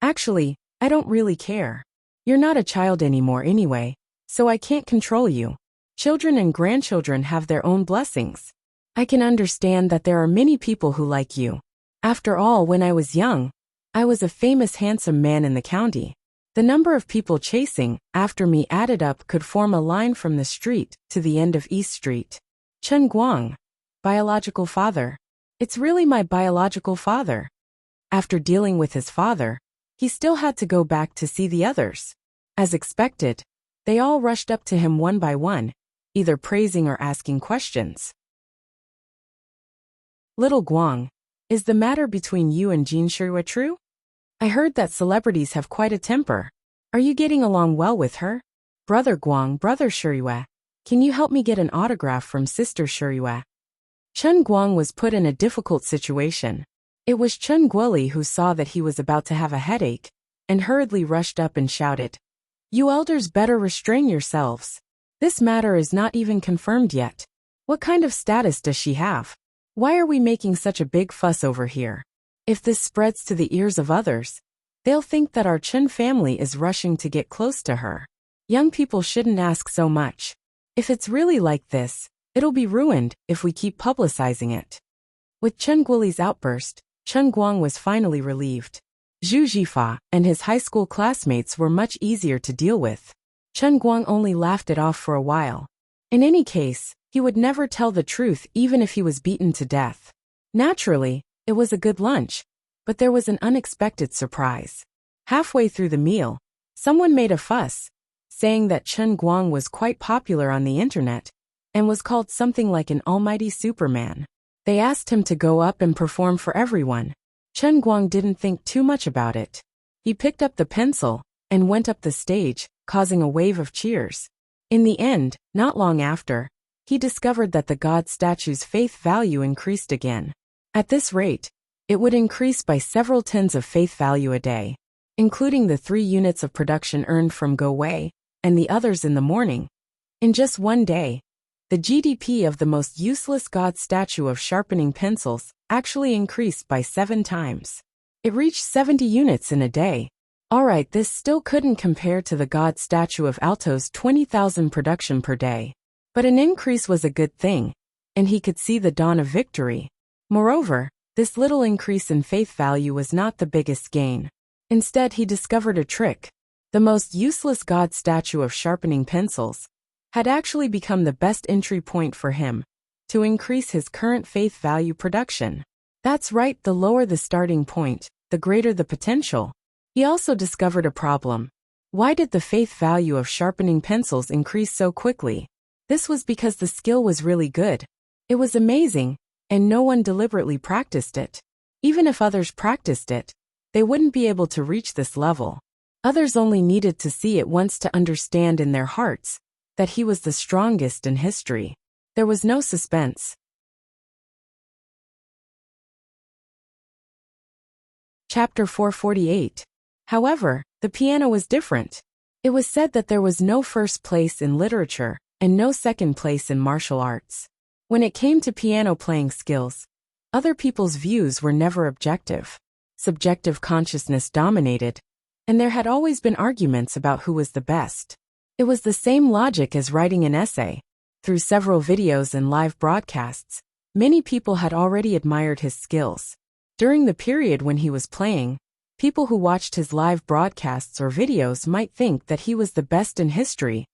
Actually, I don't really care. You're not a child anymore anyway, so I can't control you. Children and grandchildren have their own blessings. I can understand that there are many people who like you. After all, when I was young, I was a famous handsome man in the county. The number of people chasing after me added up could form a line from the street to the end of East Street. Chen Guang. Biological father. It's really my biological father. After dealing with his father, he still had to go back to see the others. As expected, they all rushed up to him one by one, either praising or asking questions. Little Guang, is the matter between you and Jin Shirue true? I heard that celebrities have quite a temper. Are you getting along well with her? Brother Guang, Brother Shirue, can you help me get an autograph from Sister Shirue? Chen Guang was put in a difficult situation. It was Chen Guoli who saw that he was about to have a headache, and hurriedly rushed up and shouted, You elders better restrain yourselves. This matter is not even confirmed yet. What kind of status does she have? Why are we making such a big fuss over here? If this spreads to the ears of others, they'll think that our Chen family is rushing to get close to her. Young people shouldn't ask so much. If it's really like this, it'll be ruined if we keep publicizing it. With Chen Guoli's outburst, Chen Guang was finally relieved. Zhu Jifa and his high school classmates were much easier to deal with. Chen Guang only laughed it off for a while. In any case, he would never tell the truth even if he was beaten to death. Naturally, it was a good lunch, but there was an unexpected surprise. Halfway through the meal, someone made a fuss, saying that Chen Guang was quite popular on the internet, and was called something like an almighty Superman. They asked him to go up and perform for everyone. Chen Guang didn't think too much about it. He picked up the pencil and went up the stage, causing a wave of cheers. In the end, not long after, he discovered that the god statue's faith value increased again. At this rate, it would increase by several tens of faith value a day, including the 3 units of production earned from Go Wei, and the others in the morning. In just one day, the GDP of the most useless god statue of sharpening pencils actually increased by 7 times. It reached 70 units in a day. Alright, this still couldn't compare to the god statue of Alto's 20,000 production per day. But an increase was a good thing, and he could see the dawn of victory. Moreover, this little increase in faith value was not the biggest gain. Instead, he discovered a trick. The most useless god statue of sharpening pencils had actually become the best entry point for him to increase his current faith value production. That's right, the lower the starting point, the greater the potential. He also discovered a problem. Why did the faith value of sharpening pencils increase so quickly? This was because the skill was really good. It was amazing, and no one deliberately practiced it. Even if others practiced it, they wouldn't be able to reach this level. Others only needed to see it once to understand in their hearts that he was the strongest in history. There was no suspense. Chapter 448. However, the piano was different. It was said that there was no first place in literature and no second place in martial arts. When it came to piano playing skills, other people's views were never objective. Subjective consciousness dominated, and there had always been arguments about who was the best. It was the same logic as writing an essay. Through several videos and live broadcasts, many people had already admired his skills. During the period when he was playing, people who watched his live broadcasts or videos might think that he was the best in history,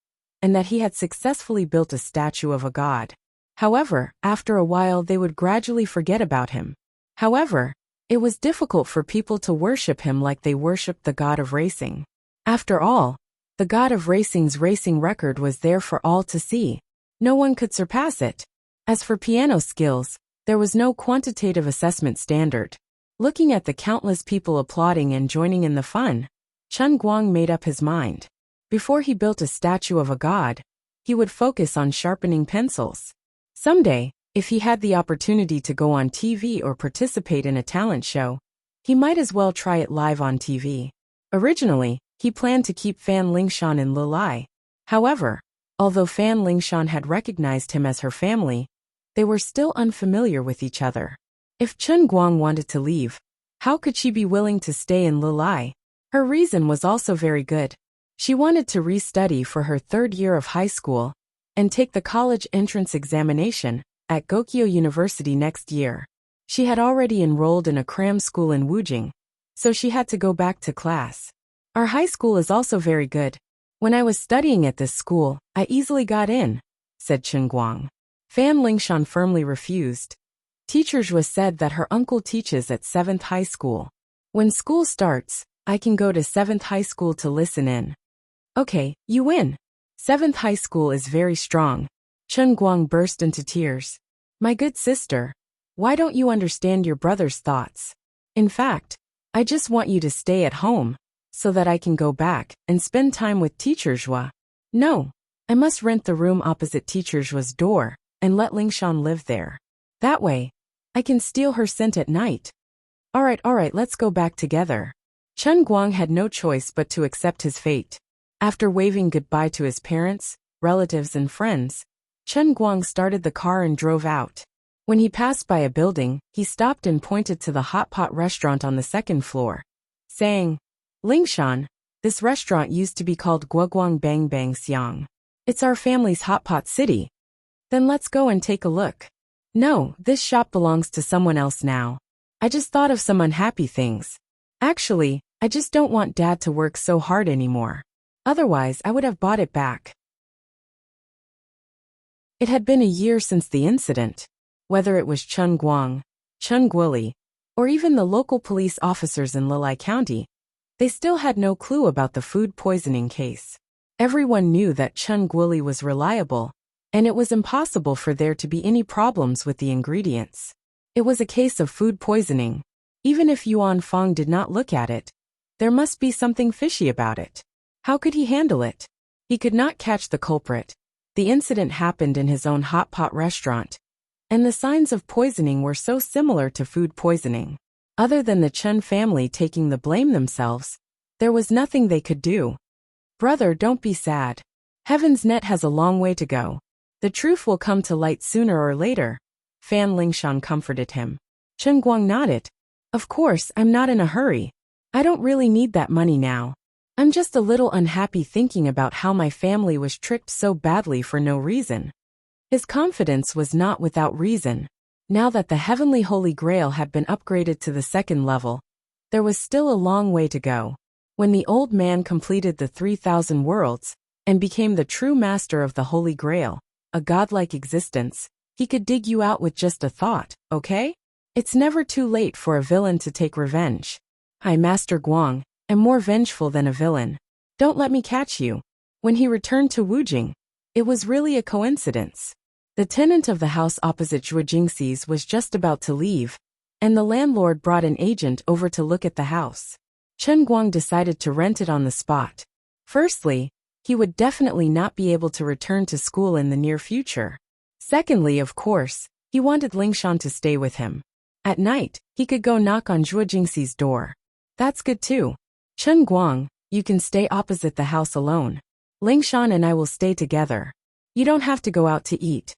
and that he had successfully built a statue of a god. However, after a while they would gradually forget about him. However, it was difficult for people to worship him like they worshipped the god of racing. After all, the god of racing's racing record was there for all to see. No one could surpass it. As for piano skills, there was no quantitative assessment standard. Looking at the countless people applauding and joining in the fun, Chen Guang made up his mind. Before he built a statue of a god, he would focus on sharpening pencils. Someday, if he had the opportunity to go on TV or participate in a talent show, he might as well try it live on TV. Originally, he planned to keep Fan Lingshan in Lilai. However, although Fan Lingshan had recognized him as her family, they were still unfamiliar with each other. If Chen Guang wanted to leave, how could she be willing to stay in Lilai? Her reason was also very good. She wanted to restudy for her third year of high school and take the college entrance examination at Gokyo University next year. She had already enrolled in a cram school in Wujing, so she had to go back to class. Our high school is also very good. When I was studying at this school, I easily got in, said Chen Guang. Fan Lingshan firmly refused. Teacher Zhua said that her uncle teaches at 7th High School. When school starts, I can go to 7th High School to listen in. Okay, you win. 7th High School is very strong. Chen Guang burst into tears. My good sister, why don't you understand your brother's thoughts? In fact, I just want you to stay at home, so that I can go back and spend time with Teacher Zhua. No, I must rent the room opposite Teacher Zhua's door and let Lingshan live there. That way, I can steal her scent at night. Alright, let's go back together. Chen Guang had no choice but to accept his fate. After waving goodbye to his parents, relatives and friends, Chen Guang started the car and drove out. When he passed by a building, he stopped and pointed to the hot pot restaurant on the second floor, saying, Lingshan, this restaurant used to be called Guoguang Bang Bang Xiang. It's our family's hot pot city. Then let's go and take a look. No, this shop belongs to someone else now. I just thought of some unhappy things. Actually, I just don't want Dad to work so hard anymore. Otherwise, I would have bought it back. It had been a year since the incident. Whether it was Chen Guang, Chen Guoli, or even the local police officers in Lilai County, they still had no clue about the food poisoning case. Everyone knew that Chen Guoli was reliable, and it was impossible for there to be any problems with the ingredients. It was a case of food poisoning. Even if Yuan Fong did not look at it, there must be something fishy about it. How could he handle it? He could not catch the culprit. The incident happened in his own hot pot restaurant, and the signs of poisoning were so similar to food poisoning. Other than the Chen family taking the blame themselves, there was nothing they could do. Brother, don't be sad. Heaven's net has a long way to go. The truth will come to light sooner or later. Fan Lingshan comforted him. Chen Guang nodded. Of course, I'm not in a hurry. I don't really need that money now. I'm just a little unhappy thinking about how my family was tricked so badly for no reason. His confidence was not without reason. Now that the heavenly Holy Grail had been upgraded to the second level, there was still a long way to go. When the old man completed the 3,000 worlds and became the true master of the Holy Grail, a godlike existence, he could dig you out with just a thought, okay? It's never too late for a villain to take revenge. I, Master Guang, am more vengeful than a villain. Don't let me catch you. When he returned to Wujing, it was really a coincidence. The tenant of the house opposite Zhuojingxi's was just about to leave, and the landlord brought an agent over to look at the house. Chen Guang decided to rent it on the spot. Firstly, he would definitely not be able to return to school in the near future. Secondly, of course, he wanted Lingshan to stay with him. At night, he could go knock on Zhuojingxi's door. That's good too. Chen Guang, you can stay opposite the house alone. Lingshan and I will stay together. You don't have to go out to eat.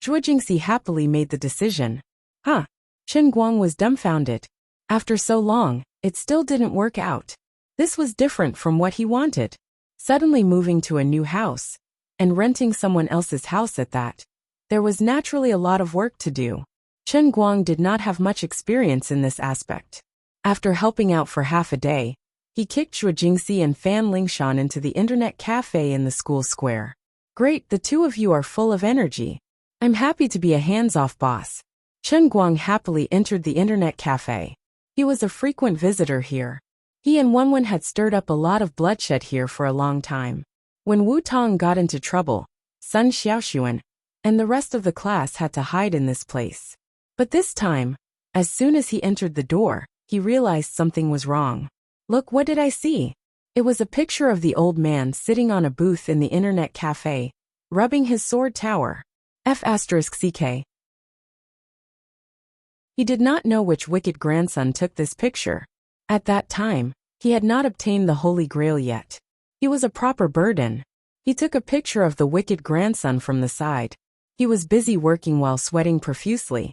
Zhuojingxi happily made the decision. Huh? Chen Guang was dumbfounded. After so long, it still didn't work out. This was different from what he wanted. Suddenly moving to a new house, and renting someone else's house at that. There was naturally a lot of work to do. Chen Guang did not have much experience in this aspect. After helping out for half a day, he kicked Zhuojingxi and Fan Lingshan into the internet cafe in the school square. Great, the two of you are full of energy. I'm happy to be a hands-off boss. Chen Guang happily entered the internet cafe. He was a frequent visitor here. He and Wenwen had stirred up a lot of bloodshed here for a long time. When Wu Tong got into trouble, Sun Xiaoxuan and the rest of the class had to hide in this place. But this time, as soon as he entered the door, he realized something was wrong. Look, what did I see? It was a picture of the old man sitting on a booth in the internet cafe, rubbing his sword tower. F***ck. He did not know which wicked grandson took this picture. At that time, he had not obtained the Holy Grail yet. He was a proper burden. He took a picture of the wicked grandson from the side. He was busy working while sweating profusely.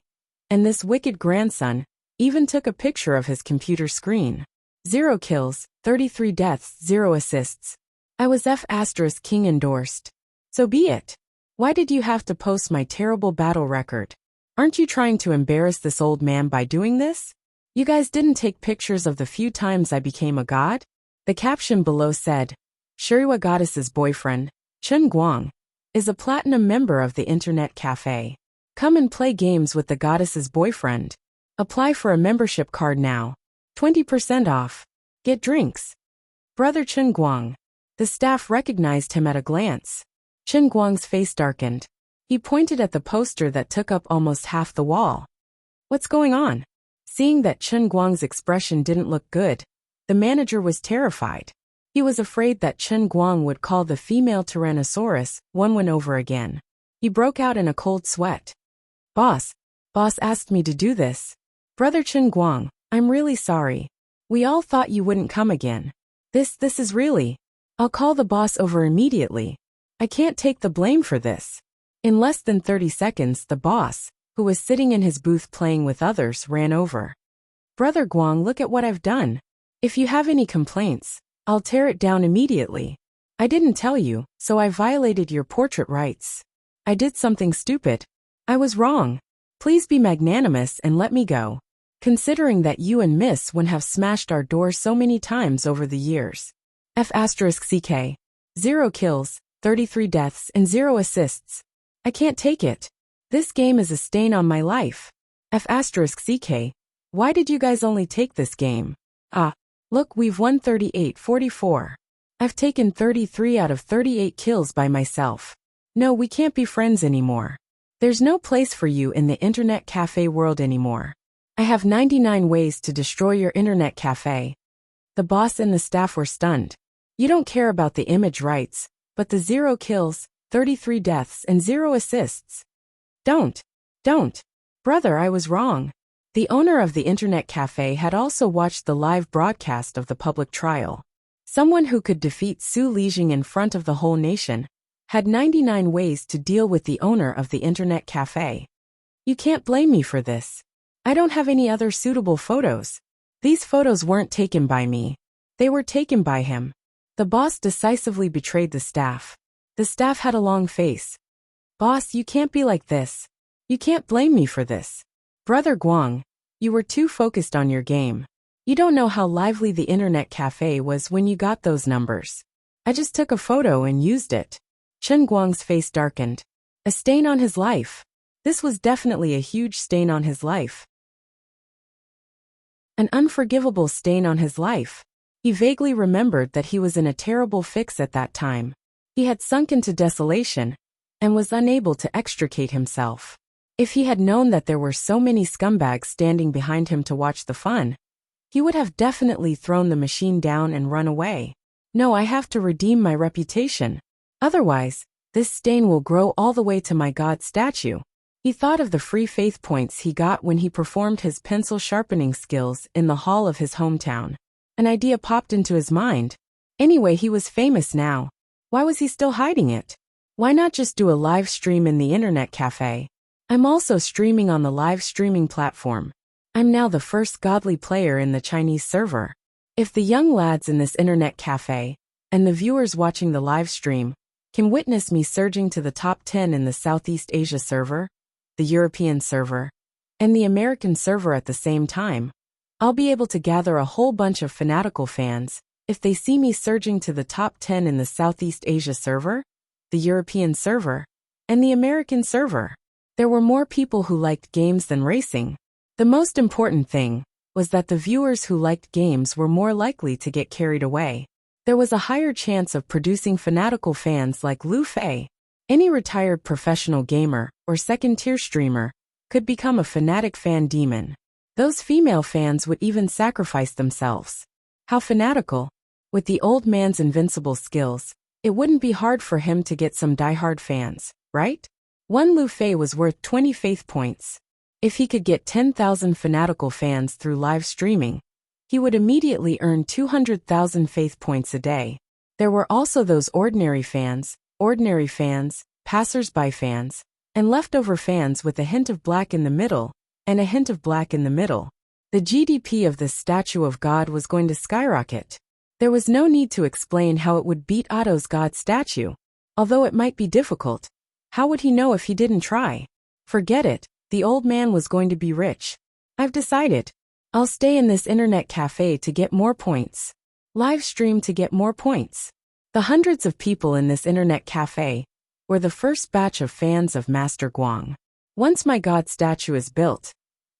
And this wicked grandson even took a picture of his computer screen. 0 kills, 33 deaths, 0 assists. I was F***king endorsed. So be it. Why did you have to post my terrible battle record? Aren't you trying to embarrass this old man by doing this? You guys didn't take pictures of the few times I became a god? The caption below said, Shuriwa Goddess's boyfriend, Chen Guang, is a platinum member of the internet cafe. Come and play games with the goddess's boyfriend. Apply for a membership card now. 20% off. Get drinks. Brother Chen Guang. The staff recognized him at a glance. Chen Guang's face darkened. He pointed at the poster that took up almost half the wall. What's going on? Seeing that Chen Guang's expression didn't look good, the manager was terrified. He was afraid that Chen Guang would call the female Tyrannosaurus Wenwen over again. He broke out in a cold sweat. Boss asked me to do this. Brother Chen Guang, I'm really sorry. We all thought you wouldn't come again. This is really. I'll call the boss over immediately. I can't take the blame for this. In less than 30 seconds, the boss, who was sitting in his booth playing with others, ran over. Brother Guang, look at what I've done. If you have any complaints, I'll tear it down immediately. I didn't tell you, so I violated your portrait rights. I did something stupid. I was wrong. Please be magnanimous and let me go. Considering that you and Miss Wen have smashed our door so many times over the years. F***ck. 0 kills, 33 deaths and 0 assists. I can't take it. This game is a stain on my life. F***ck. Why did you guys only take this game? Look, we've won 38-44. I've taken 33 out of 38 kills by myself. No, we can't be friends anymore. There's no place for you in the internet cafe world anymore. I have 99 ways to destroy your internet cafe. The boss and the staff were stunned. You don't care about the image rights, but the 0 kills, 33 deaths and 0 assists. Don't. Brother, I was wrong. The owner of the internet cafe had also watched the live broadcast of the public trial. Someone who could defeat Su Lijing in front of the whole nation had 99 ways to deal with the owner of the internet cafe. You can't blame me for this. I don't have any other suitable photos. These photos weren't taken by me. They were taken by him. The boss decisively betrayed the staff. The staff had a long face. Boss, you can't be like this. You can't blame me for this. Brother Guang, you were too focused on your game. You don't know how lively the internet cafe was when you got those numbers. I just took a photo and used it. Chen Guang's face darkened. A stain on his life. This was definitely a huge stain on his life. An unforgivable stain on his life. He vaguely remembered that he was in a terrible fix at that time. He had sunk into desolation and was unable to extricate himself. If he had known that there were so many scumbags standing behind him to watch the fun, he would have definitely thrown the machine down and run away. No, I have to redeem my reputation. Otherwise, this stain will grow all the way to my god statue. He thought of the free faith points he got when he performed his pencil sharpening skills in the hall of his hometown. An idea popped into his mind. Anyway, he was famous now. Why was he still hiding it? Why not just do a live stream in the internet cafe? I'm also streaming on the live streaming platform. I'm now the first godly player in the Chinese server. If the young lads in this internet cafe and the viewers watching the live stream can witness me surging to the top 10 in the Southeast Asia server, the European server, and the American server at the same time, I'll be able to gather a whole bunch of fanatical fans if they see me surging to the top 10 in the Southeast Asia server, the European server, and the American server. There were more people who liked games than racing. The most important thing was that the viewers who liked games were more likely to get carried away. There was a higher chance of producing fanatical fans like Lu Fei. Any retired professional gamer or second-tier streamer could become a fanatic fan demon. Those female fans would even sacrifice themselves. How fanatical! With the old man's invincible skills, it wouldn't be hard for him to get some diehard fans, right? One Lu Fei was worth 20 faith points. If he could get 10,000 fanatical fans through live streaming, he would immediately earn 200,000 faith points a day. There were also those ordinary fans, passers-by fans, and leftover fans with a hint of black in the middle, and a hint of black in the middle. The GDP of this statue of God was going to skyrocket. There was no need to explain how it would beat Otto's God statue. Although it might be difficult, how would he know if he didn't try? Forget it, the old man was going to be rich. I've decided. I'll stay in this internet cafe to get more points. Live stream to get more points. The hundreds of people in this internet cafe were the first batch of fans of Master Guang. Once my god statue is built,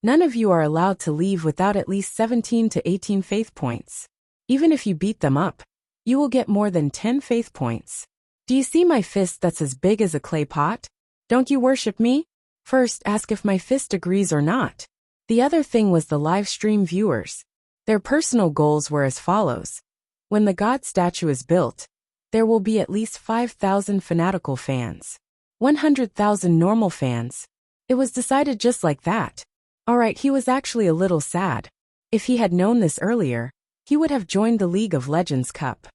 none of you are allowed to leave without at least 17 to 18 faith points. Even if you beat them up, you will get more than 10 faith points. Do you see my fist that's as big as a clay pot? Don't you worship me? First, ask if my fist agrees or not. The other thing was the live stream viewers. Their personal goals were as follows. When the god statue is built, there will be at least 5,000 fanatical fans. 100,000 normal fans. It was decided just like that. Alright, he was actually a little sad. If he had known this earlier, he would have joined the League of Legends Cup.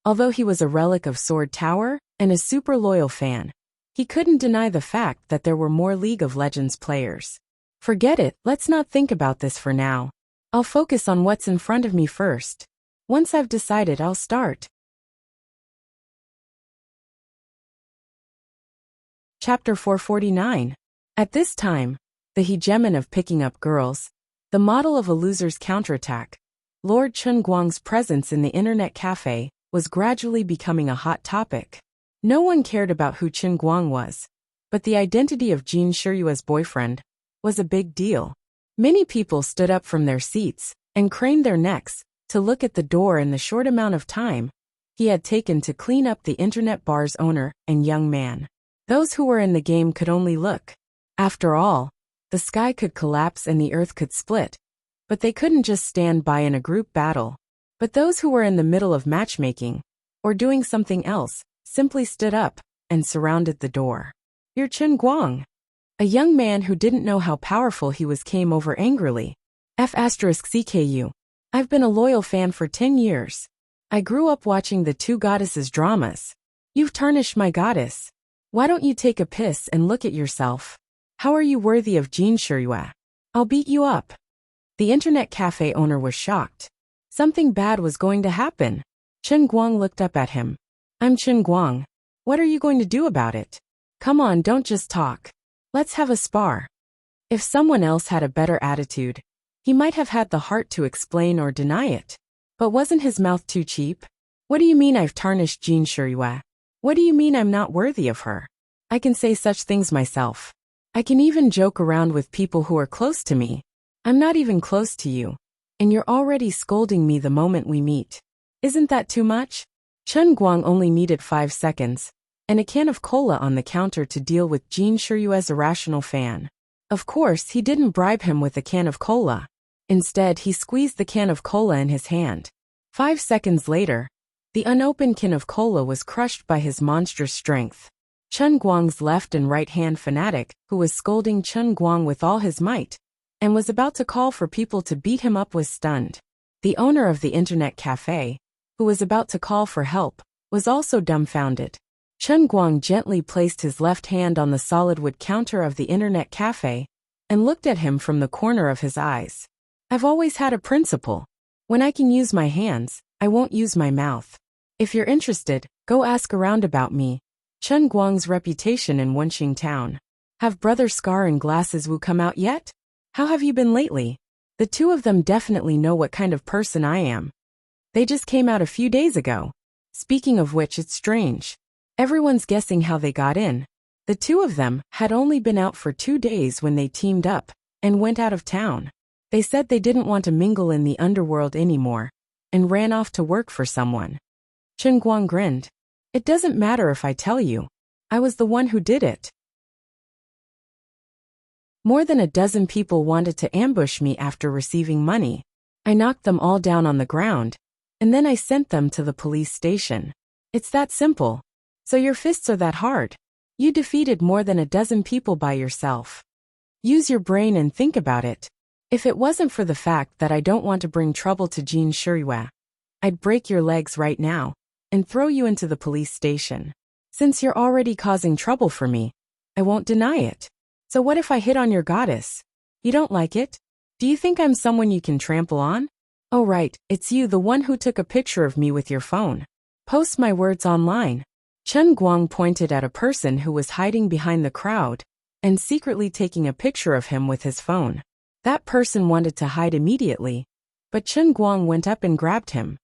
Although he was a relic of Sword Tower and a super loyal fan, he couldn't deny the fact that there were more League of Legends players. Forget it, let's not think about this for now. I'll focus on what's in front of me first. Once I've decided, I'll start. Chapter 449. At this time, the hegemon of picking up girls, the model of a loser's counterattack, Lord Chen Guang's presence in the internet cafe was gradually becoming a hot topic. No one cared about who Chen Guang was, but the identity of Jin Shiyue's boyfriend was a big deal. Many people stood up from their seats and craned their necks to look at the door in the short amount of time he had taken to clean up the internet bar's owner and young man. Those who were in the game could only look. After all, the sky could collapse and the earth could split, but they couldn't just stand by in a group battle. But those who were in the middle of matchmaking, or doing something else, simply stood up and surrounded the door. You're Chen Guang. A young man who didn't know how powerful he was came over angrily. F***CKU. I've been a loyal fan for 10 years. I grew up watching the Two Goddesses dramas. You've tarnished my goddess. Why don't you take a piss and look at yourself? How are you worthy of Jin Shiyue? I'll beat you up. The internet cafe owner was shocked. Something bad was going to happen. Chen Guang looked up at him. I'm Chen Guang. What are you going to do about it? Come on, don't just talk. Let's have a spar. If someone else had a better attitude, he might have had the heart to explain or deny it. But wasn't his mouth too cheap? What do you mean I've tarnished Jin Shiryu? What do you mean I'm not worthy of her? I can say such things myself. I can even joke around with people who are close to me. I'm not even close to you, and you're already scolding me the moment we meet. Isn't that too much? Chen Guang only needed 5 seconds, and a can of cola on the counter to deal with Jin Shiryu's irrational fan. Of course, he didn't bribe him with a can of cola. Instead, he squeezed the can of cola in his hand. 5 seconds later, the unopened can of cola was crushed by his monstrous strength. Chen Guang's left and right hand fanatic, who was scolding Chen Guang with all his might, and was about to call for people to beat him up, was stunned. The owner of the internet cafe, who was about to call for help, was also dumbfounded. Chen Guang gently placed his left hand on the solid wood counter of the internet cafe and looked at him from the corner of his eyes. I've always had a principle. When I can use my hands, I won't use my mouth. If you're interested, go ask around about me. Chen Guang's reputation in Wenxing town. Have Brother Scar and Glasses Wu come out yet? How have you been lately? The two of them definitely know what kind of person I am. They just came out a few days ago. Speaking of which, it's strange. Everyone's guessing how they got in. The two of them had only been out for 2 days when they teamed up and went out of town. They said they didn't want to mingle in the underworld anymore and ran off to work for someone. Chen Guang grinned. It doesn't matter if I tell you. I was the one who did it. More than a dozen people wanted to ambush me after receiving money. I knocked them all down on the ground, and then I sent them to the police station. It's that simple. So your fists are that hard. You defeated more than a dozen people by yourself. Use your brain and think about it. If it wasn't for the fact that I don't want to bring trouble to Jin Shiryu, I'd break your legs right now and throw you into the police station. Since you're already causing trouble for me, I won't deny it. So what if I hit on your goddess? You don't like it? Do you think I'm someone you can trample on? Oh right, it's you, the one who took a picture of me with your phone. Post my words online. Chen Guang pointed at a person who was hiding behind the crowd and secretly taking a picture of him with his phone. That person wanted to hide immediately, but Chen Guang went up and grabbed him.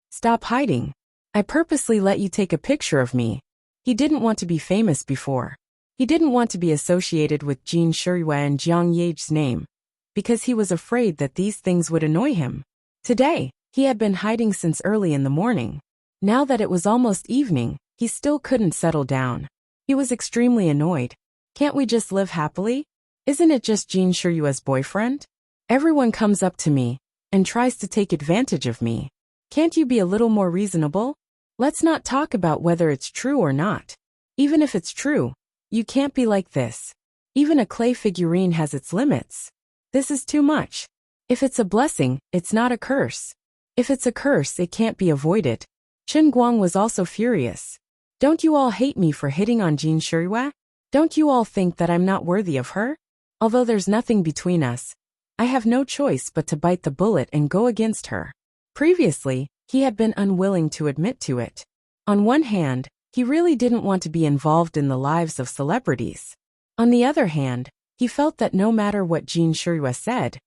Stop hiding. I purposely let you take a picture of me. He didn't want to be famous before. He didn't want to be associated with Jin Shiryu and Jiang Ye's name, because he was afraid that these things would annoy him. Today, he had been hiding since early in the morning. Now that it was almost evening, he still couldn't settle down. He was extremely annoyed. Can't we just live happily? Isn't it just Jin Shiryu's boyfriend? Everyone comes up to me and tries to take advantage of me. Can't you be a little more reasonable? Let's not talk about whether it's true or not. Even if it's true, you can't be like this. Even a clay figurine has its limits. This is too much. If it's a blessing, it's not a curse. If it's a curse, it can't be avoided. Chen Guang was also furious. Don't you all hate me for hitting on Jin Shiryu? Don't you all think that I'm not worthy of her? Although there's nothing between us, I have no choice but to bite the bullet and go against her. Previously, he had been unwilling to admit to it. On one hand, he really didn't want to be involved in the lives of celebrities. On the other hand, he felt that no matter what Jin Shiryu said,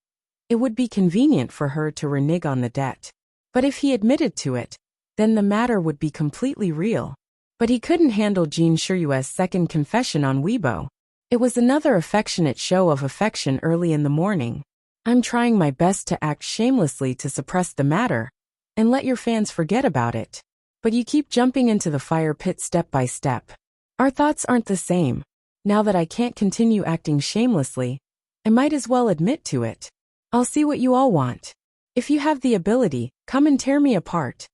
it would be convenient for her to renege on the debt. But if he admitted to it, then the matter would be completely real. But he couldn't handle Jin Shiryu's second confession on Weibo. It was another affectionate show of affection early in the morning. I'm trying my best to act shamelessly to suppress the matter and let your fans forget about it. But you keep jumping into the fire pit step by step. Our thoughts aren't the same. Now that I can't continue acting shamelessly, I might as well admit to it. I'll see what you all want. If you have the ability, come and tear me apart.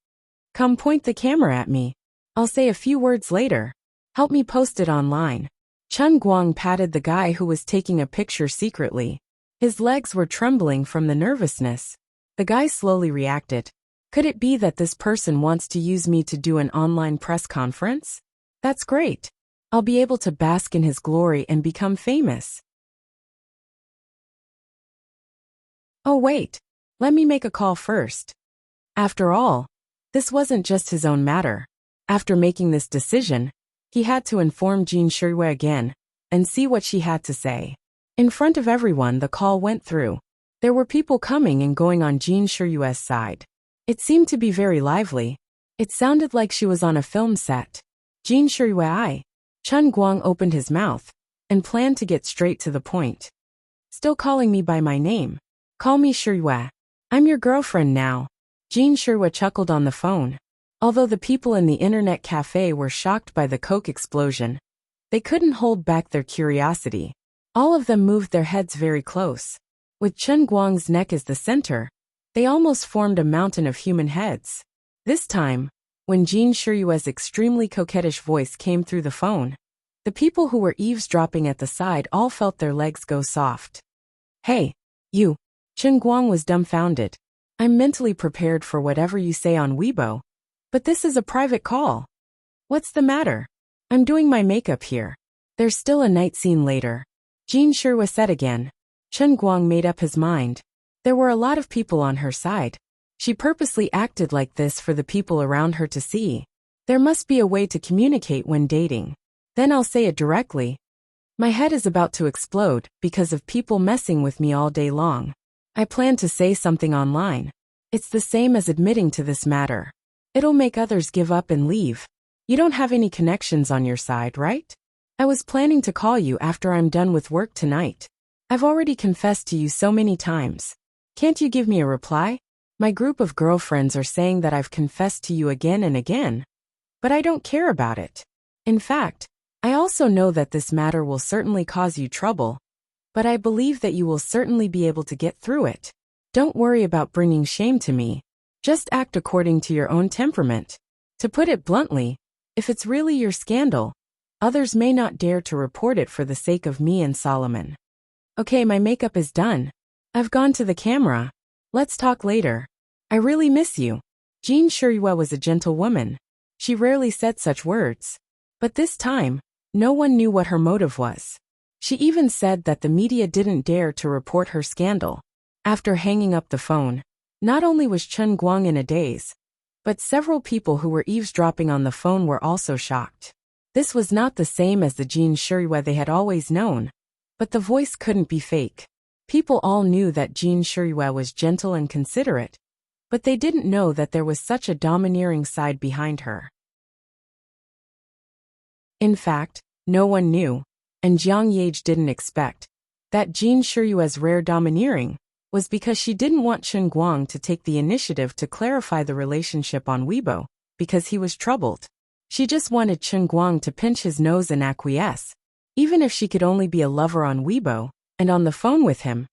Come point the camera at me. I'll say a few words later. Help me post it online. Chen Guang patted the guy who was taking a picture secretly. His legs were trembling from the nervousness. The guy slowly reacted. Could it be that this person wants to use me to do an online press conference? That's great. I'll be able to bask in his glory and become famous. Oh wait, let me make a call first. After all, this wasn't just his own matter. After making this decision, He had to inform Jin Shirui again and see what she had to say. In front of everyone, the call went through. There were people coming and going on Jin Shirui's side. It seemed to be very lively. It sounded like she was on a film set. Jin Shirui. Chen Guang opened his mouth and planned to get straight to the point. Still calling me by my name. Call me Shirui. I'm your girlfriend now. Jin Shirui chuckled on the phone. Although the people in the internet cafe were shocked by the coke explosion, they couldn't hold back their curiosity. All of them moved their heads very close. With Chen Guang's neck as the center, they almost formed a mountain of human heads. This time, when Jin Shirui's extremely coquettish voice came through the phone, the people who were eavesdropping at the side all felt their legs go soft. Hey, you. Chen Guang was dumbfounded. I'm mentally prepared for whatever you say on Weibo, but this is a private call. What's the matter? I'm doing my makeup here. There's still a night scene later. Jin Shirui said again. Chen Guang made up his mind. There were a lot of people on her side. She purposely acted like this for the people around her to see. There must be a way to communicate when dating. Then I'll say it directly. My head is about to explode because of people messing with me all day long. I plan to say something online. It's the same as admitting to this matter. It'll make others give up and leave. You don't have any connections on your side, right? I was planning to call you after I'm done with work tonight. I've already confessed to you so many times. Can't you give me a reply? My group of girlfriends are saying that I've confessed to you again and again, but I don't care about it. In fact, I also know that this matter will certainly cause you trouble, but I believe that you will certainly be able to get through it. Don't worry about bringing shame to me. Just act according to your own temperament. To put it bluntly, if it's really your scandal, others may not dare to report it for the sake of me and Solomon. Okay, my makeup is done. I've gone to the camera. Let's talk later. I really miss you. Jin Shirui was a gentle woman. She rarely said such words. But this time, no one knew what her motive was. She even said that the media didn't dare to report her scandal. After hanging up the phone, not only was Chen Guang in a daze, but several people who were eavesdropping on the phone were also shocked. This was not the same as the Jin Shirui they had always known, but the voice couldn't be fake. People all knew that Jin Shirui was gentle and considerate, but they didn't know that there was such a domineering side behind her. In fact, no one knew, and Jiang Yage didn't expect, that Jin Shirui's rare domineering was because she didn't want Chen Guang to take the initiative to clarify the relationship on Weibo, because he was troubled. She just wanted Chen Guang to pinch his nose and acquiesce, even if she could only be a lover on Weibo, and on the phone with him,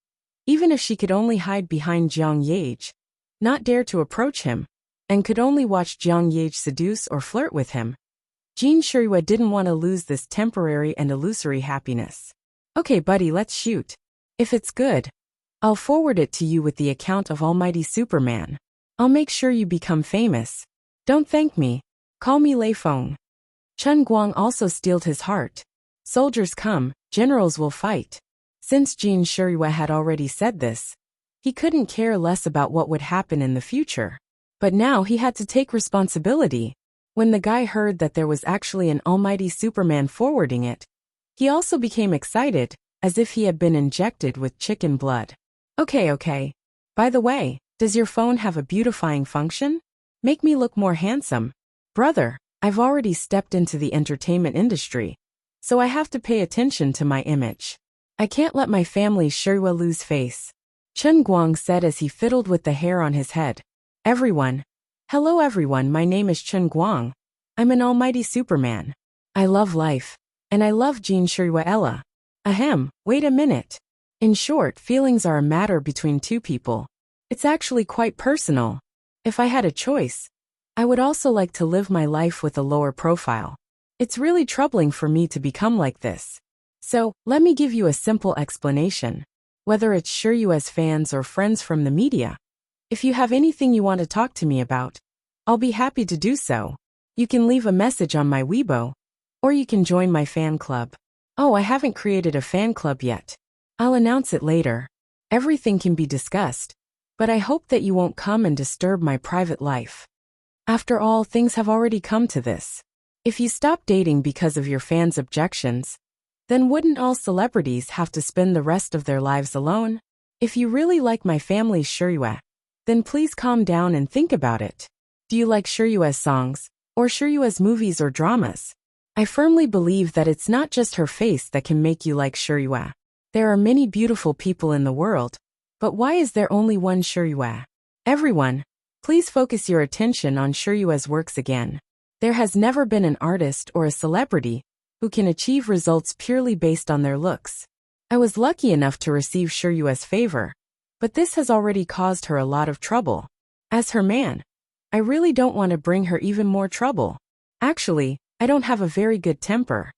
even if she could only hide behind Jiang Yage, not dare to approach him, and could only watch Jiang Yage seduce or flirt with him. Jin Shirui didn't want to lose this temporary and illusory happiness. Okay buddy, let's shoot. If it's good, I'll forward it to you with the account of Almighty Superman. I'll make sure you become famous. Don't thank me. Call me Lei Feng. Chen Guang also steeled his heart. Soldiers come, generals will fight. Since Jin Shirui had already said this, he couldn't care less about what would happen in the future. But now he had to take responsibility. When the guy heard that there was actually an Almighty Superman forwarding it, he also became excited, as if he had been injected with chicken blood. Okay. By the way, does your phone have a beautifying function? Make me look more handsome. Brother, I've already stepped into the entertainment industry, so I have to pay attention to my image. I can't let my family Shirui lose face. Chen Guang said as he fiddled with the hair on his head. Hello everyone, my name is Chen Guang. I'm an Almighty Superman. I love life. And I love Jin Shirui Ella. Ahem, wait a minute. In short, feelings are a matter between two people. It's actually quite personal. If I had a choice, I would also like to live my life with a lower profile. It's really troubling for me to become like this. So, let me give you a simple explanation. Whether it's Shirui's fans or friends from the media, if you have anything you want to talk to me about, I'll be happy to do so. You can leave a message on my Weibo, or you can join my fan club. Oh, I haven't created a fan club yet. I'll announce it later. Everything can be discussed, but I hope that you won't come and disturb my private life. After all, things have already come to this. If you stop dating because of your fans' objections, then wouldn't all celebrities have to spend the rest of their lives alone? If you really like my family's Shiryue, then please calm down and think about it. Do you like Shiryue's songs, or Shiryue's movies or dramas? I firmly believe that it's not just her face that can make you like Shiryue. There are many beautiful people in the world, but why is there only one Shiryue? Everyone, please focus your attention on Shiryue's works again. There has never been an artist or a celebrity who can achieve results purely based on their looks. I was lucky enough to receive Shiryue's favor, but this has already caused her a lot of trouble. As her man, I really don't want to bring her even more trouble. Actually, I don't have a very good temper.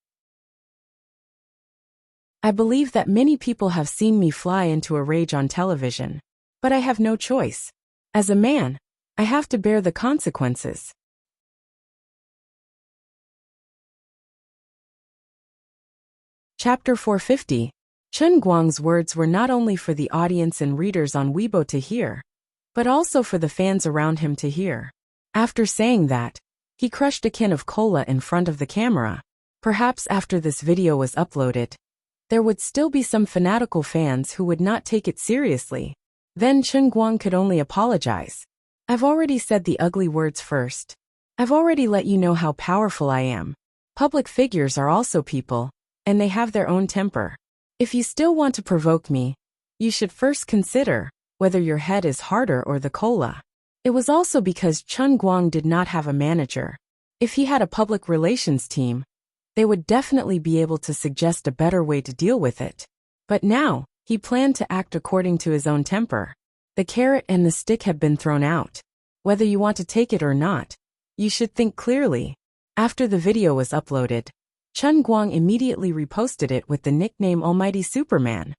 I believe that many people have seen me fly into a rage on television, but I have no choice. As a man, I have to bear the consequences. Chapter 450. Chen Guang's words were not only for the audience and readers on Weibo to hear, but also for the fans around him to hear. After saying that, he crushed a can of cola in front of the camera. Perhaps after this video was uploaded, there would still be some fanatical fans who would not take it seriously. Then Chen Guang could only apologize. I've already said the ugly words first. I've already let you know how powerful I am. Public figures are also people, and they have their own temper. If you still want to provoke me, you should first consider whether your head is harder or the cola. It was also because Chen Guang did not have a manager. If he had a public relations team, they would definitely be able to suggest a better way to deal with it. But now, he planned to act according to his own temper. The carrot and the stick have been thrown out. Whether you want to take it or not, you should think clearly. After the video was uploaded, Chen Guang immediately reposted it with the nickname Almighty Superman.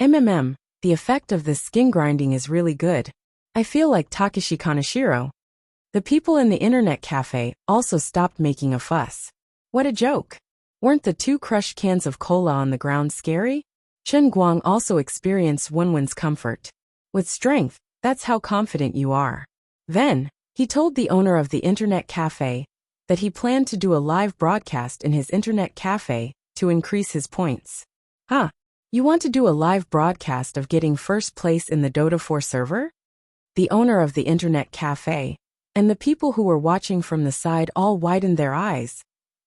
The effect of this skin grinding is really good. I feel like Takeshi Kaneshiro. The people in the internet cafe also stopped making a fuss. What a joke. Weren't the 2 crushed cans of cola on the ground scary? Chen Guang also experienced Wenwen's comfort. With strength, that's how confident you are. Then, he told the owner of the internet cafe that he planned to do a live broadcast in his internet cafe to increase his points. Huh? You want to do a live broadcast of getting first place in the Dota 4 server? The owner of the internet cafe and the people who were watching from the side all widened their eyes,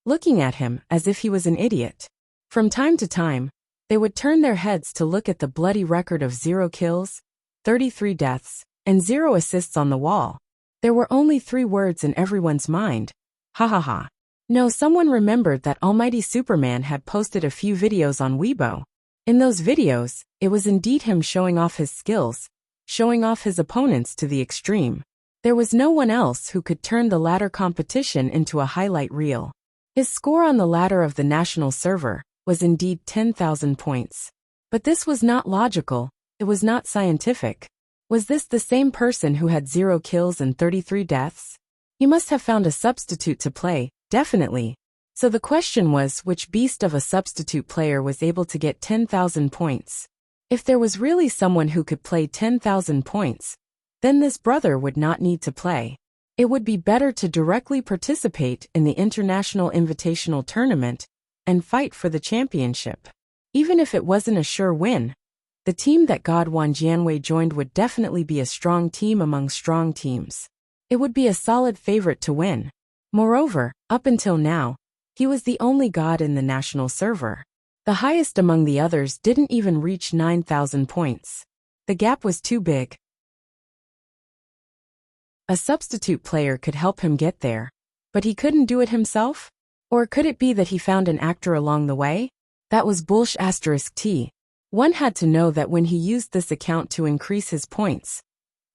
looking at him as if he was an idiot. From time to time, they would turn their heads to look at the bloody record of 0 kills, 33 deaths, and 0 assists on the wall. There were only 3 words in everyone's mind. Ha ha ha. No, someone remembered that Almighty Superman had posted a few videos on Weibo. In those videos, it was indeed him showing off his skills, showing off his opponents to the extreme. There was no one else who could turn the ladder competition into a highlight reel. His score on the ladder of the national server was indeed 10,000 points. But this was not logical, it was not scientific. Was this the same person who had 0 kills and 33 deaths? He must have found a substitute to play, definitely. So the question was which beast of a substitute player was able to get 10,000 points. If there was really someone who could play 10,000 points, then this brother would not need to play. It would be better to directly participate in the International Invitational Tournament and fight for the championship. Even if it wasn't a sure win, the team that Godwan Jianwei joined would definitely be a strong team among strong teams. It would be a solid favorite to win. Moreover, up until now, he was the only god in the national server. The highest among the others didn't even reach 9,000 points. The gap was too big. A substitute player could help him get there, but he couldn't do it himself? Or could it be that he found an actor along the way? That was bullsh*t. One had to know that when he used this account to increase his points,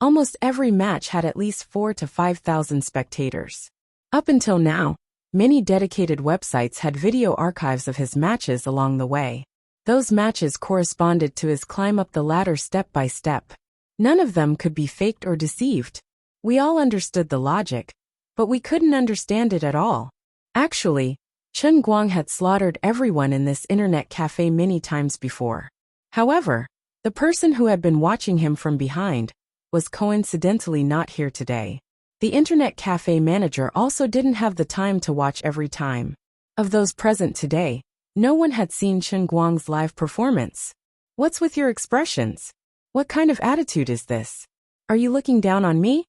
almost every match had at least 4,000 to 5,000 spectators. Up until now, many dedicated websites had video archives of his matches along the way. Those matches corresponded to his climb up the ladder step by step. None of them could be faked or deceived. We all understood the logic, but we couldn't understand it at all. Actually, Chen Guang had slaughtered everyone in this internet cafe many times before. However, the person who had been watching him from behind was coincidentally not here today. The internet cafe manager also didn't have the time to watch every time. Of those present today, no one had seen Chen Guang's live performance. What's with your expressions? What kind of attitude is this? Are you looking down on me?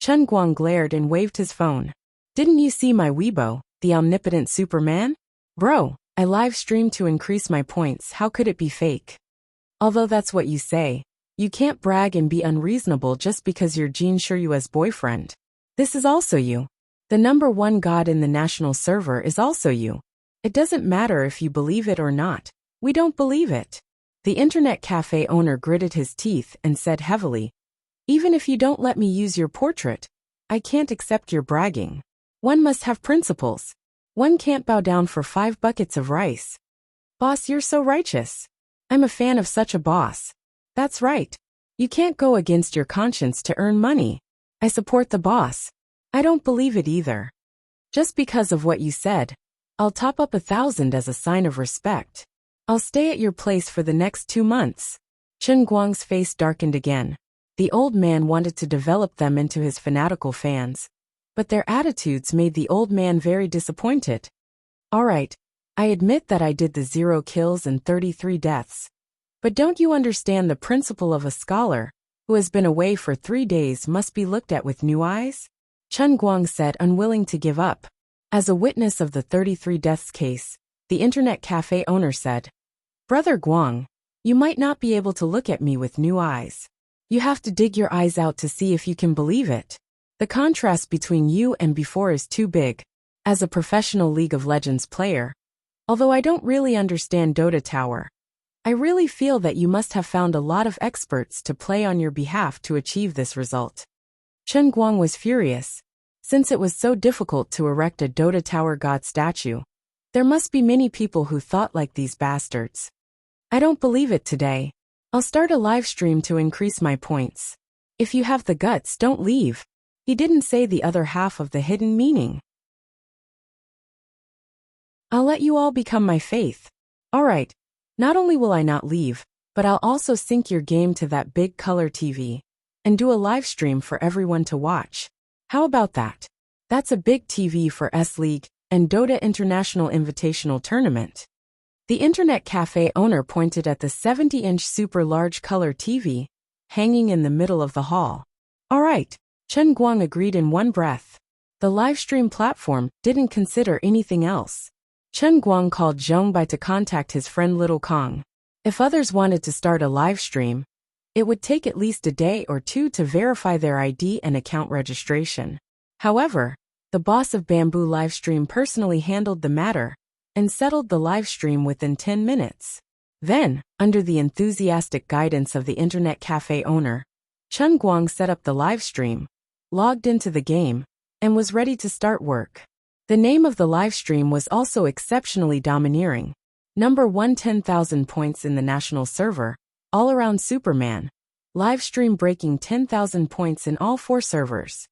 Chen Guang glared and waved his phone. Didn't you see my Weibo, the omnipotent Superman? Bro, I live streamed to increase my points, how could it be fake? Although that's what you say, you can't brag and be unreasonable just because you're Jin Shiryu's boyfriend. This is also you. The #1 god in the national server is also you. It doesn't matter if you believe it or not. We don't believe it. The internet cafe owner gritted his teeth and said heavily, even if you don't let me use your portrait, I can't accept your bragging. One must have principles. One can't bow down for 5 buckets of rice. Boss, you're so righteous. I'm a fan of such a boss. That's right. You can't go against your conscience to earn money. I support the boss. I don't believe it either. Just because of what you said, I'll top up 1,000 as a sign of respect. I'll stay at your place for the next 2 months. Chen Guang's face darkened again. The old man wanted to develop them into his fanatical fans, but their attitudes made the old man very disappointed. All right, I admit that I did the 0 kills and 33 deaths. But don't you understand the principle of a scholar who has been away for 3 days must be looked at with new eyes? Chen Guang said, unwilling to give up. As a witness of the 33 deaths case, the internet cafe owner said, Brother Guang, you might not be able to look at me with new eyes. You have to dig your eyes out to see if you can believe it. The contrast between you and before is too big. As a professional League of Legends player, although I don't really understand Dota Tower, I really feel that you must have found a lot of experts to play on your behalf to achieve this result. Chen Guang was furious. Since it was so difficult to erect a Dota Tower god statue, there must be many people who thought like these bastards. I don't believe it today. I'll start a live stream to increase my points. If you have the guts, don't leave. He didn't say the other half of the hidden meaning. I'll let you all become my faith. Alright, not only will I not leave, but I'll also sync your game to that big color TV and do a live stream for everyone to watch. How about that? That's a big TV for S-League and Dota International Invitational Tournament. The internet cafe owner pointed at the 70-inch super large color TV hanging in the middle of the hall. Alright, Chen Guang agreed in one breath. The livestream platform didn't consider anything else. Chen Guang called Zhong Bai to contact his friend Little Kong. If others wanted to start a live stream, it would take at least a day or 2 to verify their ID and account registration. However, the boss of Bamboo Livestream personally handled the matter and settled the livestream within 10 minutes. Then, under the enthusiastic guidance of the internet cafe owner, Chen Guang set up the livestream, logged into the game, and was ready to start work. The name of the livestream was also exceptionally domineering. #1 10,000 points in the national server, all around Superman. Livestream breaking 10,000 points in all 4 servers.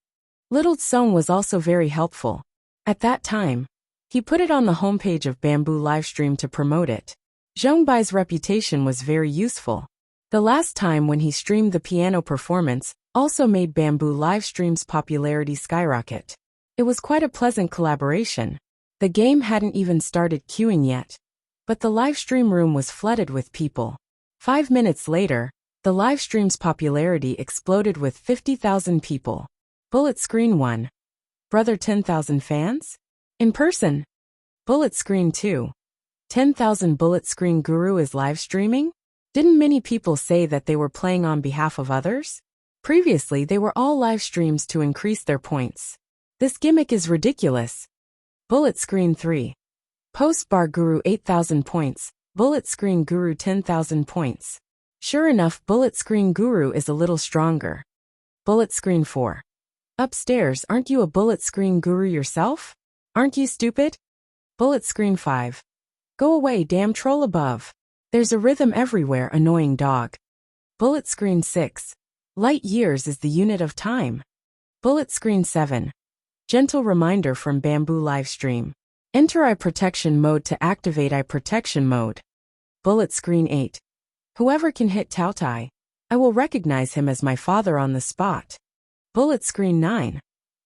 Little Song was also very helpful. At that time, he put it on the homepage of Bamboo Livestream to promote it. Zhong Bai's reputation was very useful. The last time when he streamed the piano performance also made Bamboo Livestream's popularity skyrocket. It was quite a pleasant collaboration. The game hadn't even started queuing yet, but the livestream room was flooded with people. 5 minutes later, the livestream's popularity exploded with 50,000 people. Bullet Screen 1. Brother 10,000 fans? In person. Bullet Screen 2. 10,000 Bullet Screen Guru is live streaming? Didn't many people say that they were playing on behalf of others? Previously, they were all live streams to increase their points. This gimmick is ridiculous. Bullet Screen 3. Post Bar Guru 8,000 points, Bullet Screen Guru 10,000 points. Sure enough, Bullet Screen Guru is a little stronger. Bullet Screen 4. Upstairs, aren't you a Bullet Screen Guru yourself? Aren't you stupid? Bullet Screen 5. Go away, damn troll above. There's a rhythm everywhere, annoying dog. Bullet Screen 6. Light years is the unit of time. Bullet Screen 7. Gentle reminder from Bamboo Livestream. Enter Eye Protection Mode to activate Eye Protection Mode. Bullet Screen 8. Whoever can hit Tao Tai, I will recognize him as my father on the spot. Bullet Screen 9.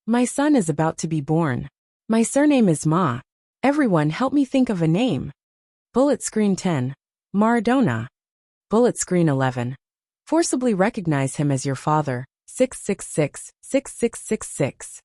My son is about to be born. My surname is Ma. Everyone help me think of a name. Bullet screen 10. Maradona. Bullet screen 11. Forcibly recognize him as your father. 666, 6666.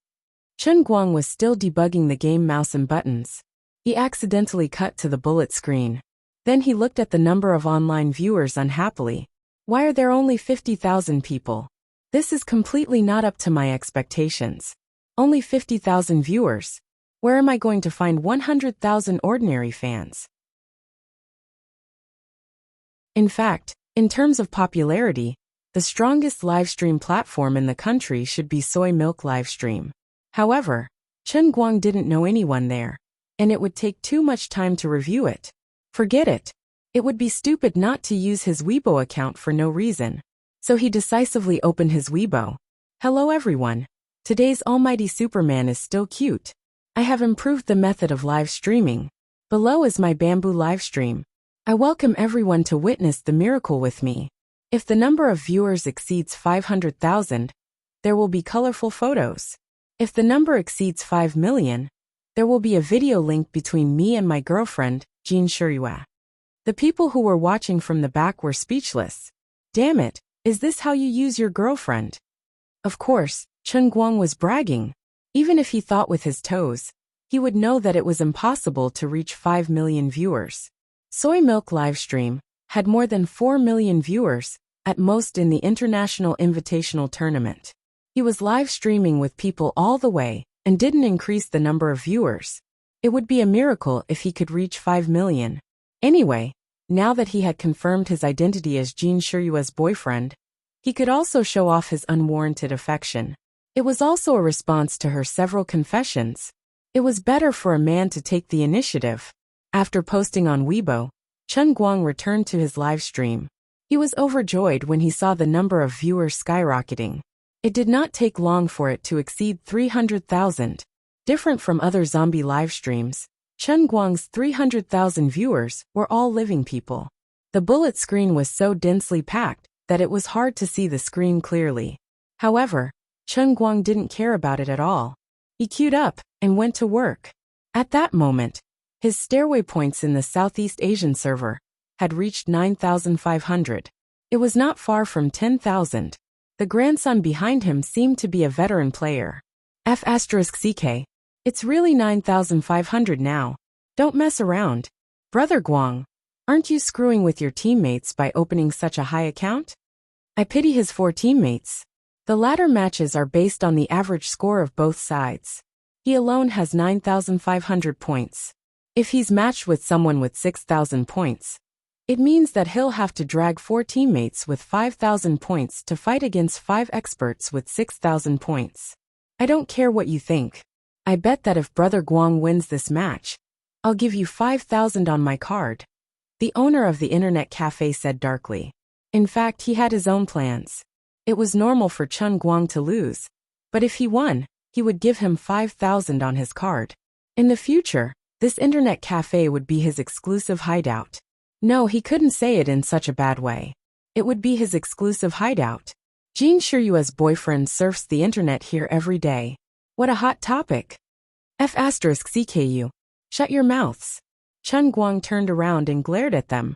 Chen Guang was still debugging the game mouse and buttons. He accidentally cut to the bullet screen. Then he looked at the number of online viewers unhappily. Why are there only 50,000 people? This is completely not up to my expectations. Only 50,000 viewers. Where am I going to find 100,000 ordinary fans? In fact, in terms of popularity, the strongest livestream platform in the country should be Soy Milk Livestream. However, Chen Guang didn't know anyone there, and it would take too much time to review it. Forget it. It would be stupid not to use his Weibo account for no reason. So he decisively opened his Weibo. Hello everyone. Today's almighty Superman is still cute. I have improved the method of live streaming. Below is my bamboo livestream. I welcome everyone to witness the miracle with me. If the number of viewers exceeds 500,000, there will be colorful photos. If the number exceeds 5 million, there will be a video link between me and my girlfriend, Jean Shirua. The people who were watching from the back were speechless. Damn it, is this how you use your girlfriend? Of course, Chen Guang was bragging. Even if he thought with his toes, he would know that it was impossible to reach 5 million viewers. Soy Milk Livestream had more than 4 million viewers, at most in the International Invitational Tournament. He was live streaming with people all the way, and didn't increase the number of viewers. It would be a miracle if he could reach 5 million. Anyway, now that he had confirmed his identity as Jean Shirua's boyfriend, he could also show off his unwarranted affection. It was also a response to her several confessions. It was better for a man to take the initiative. After posting on Weibo, Chen Guang returned to his live stream. He was overjoyed when he saw the number of viewers skyrocketing. It did not take long for it to exceed 300,000. Different from other zombie live streams, Chen Guang's 300,000 viewers were all living people. The bullet screen was so densely packed that it was hard to see the screen clearly. However, Chen Guang didn't care about it at all. He queued up and went to work. At that moment, his stairway points in the Southeast Asian server had reached 9,500. It was not far from 10,000. The grandson behind him seemed to be a veteran player. F***CK. It's really 9,500 now. Don't mess around. Brother Guang, aren't you screwing with your teammates by opening such a high account? I pity his 4 teammates. The latter matches are based on the average score of both sides. He alone has 9,500 points. If he's matched with someone with 6,000 points, it means that he'll have to drag 4 teammates with 5,000 points to fight against 5 experts with 6,000 points. I don't care what you think. I bet that if Brother Guang wins this match, I'll give you 5,000 on my card. The owner of the internet cafe said darkly. In fact, he had his own plans. It was normal for Chen Guang to lose, but if he won, he would give him 5,000 on his card. In the future, this internet cafe would be his exclusive hideout. No, he couldn't say it in such a bad way. It would be his exclusive hideout. Jean Shirua's boyfriend surfs the internet here every day. What a hot topic. F***CKU. Shut your mouths. Chen Guang turned around and glared at them.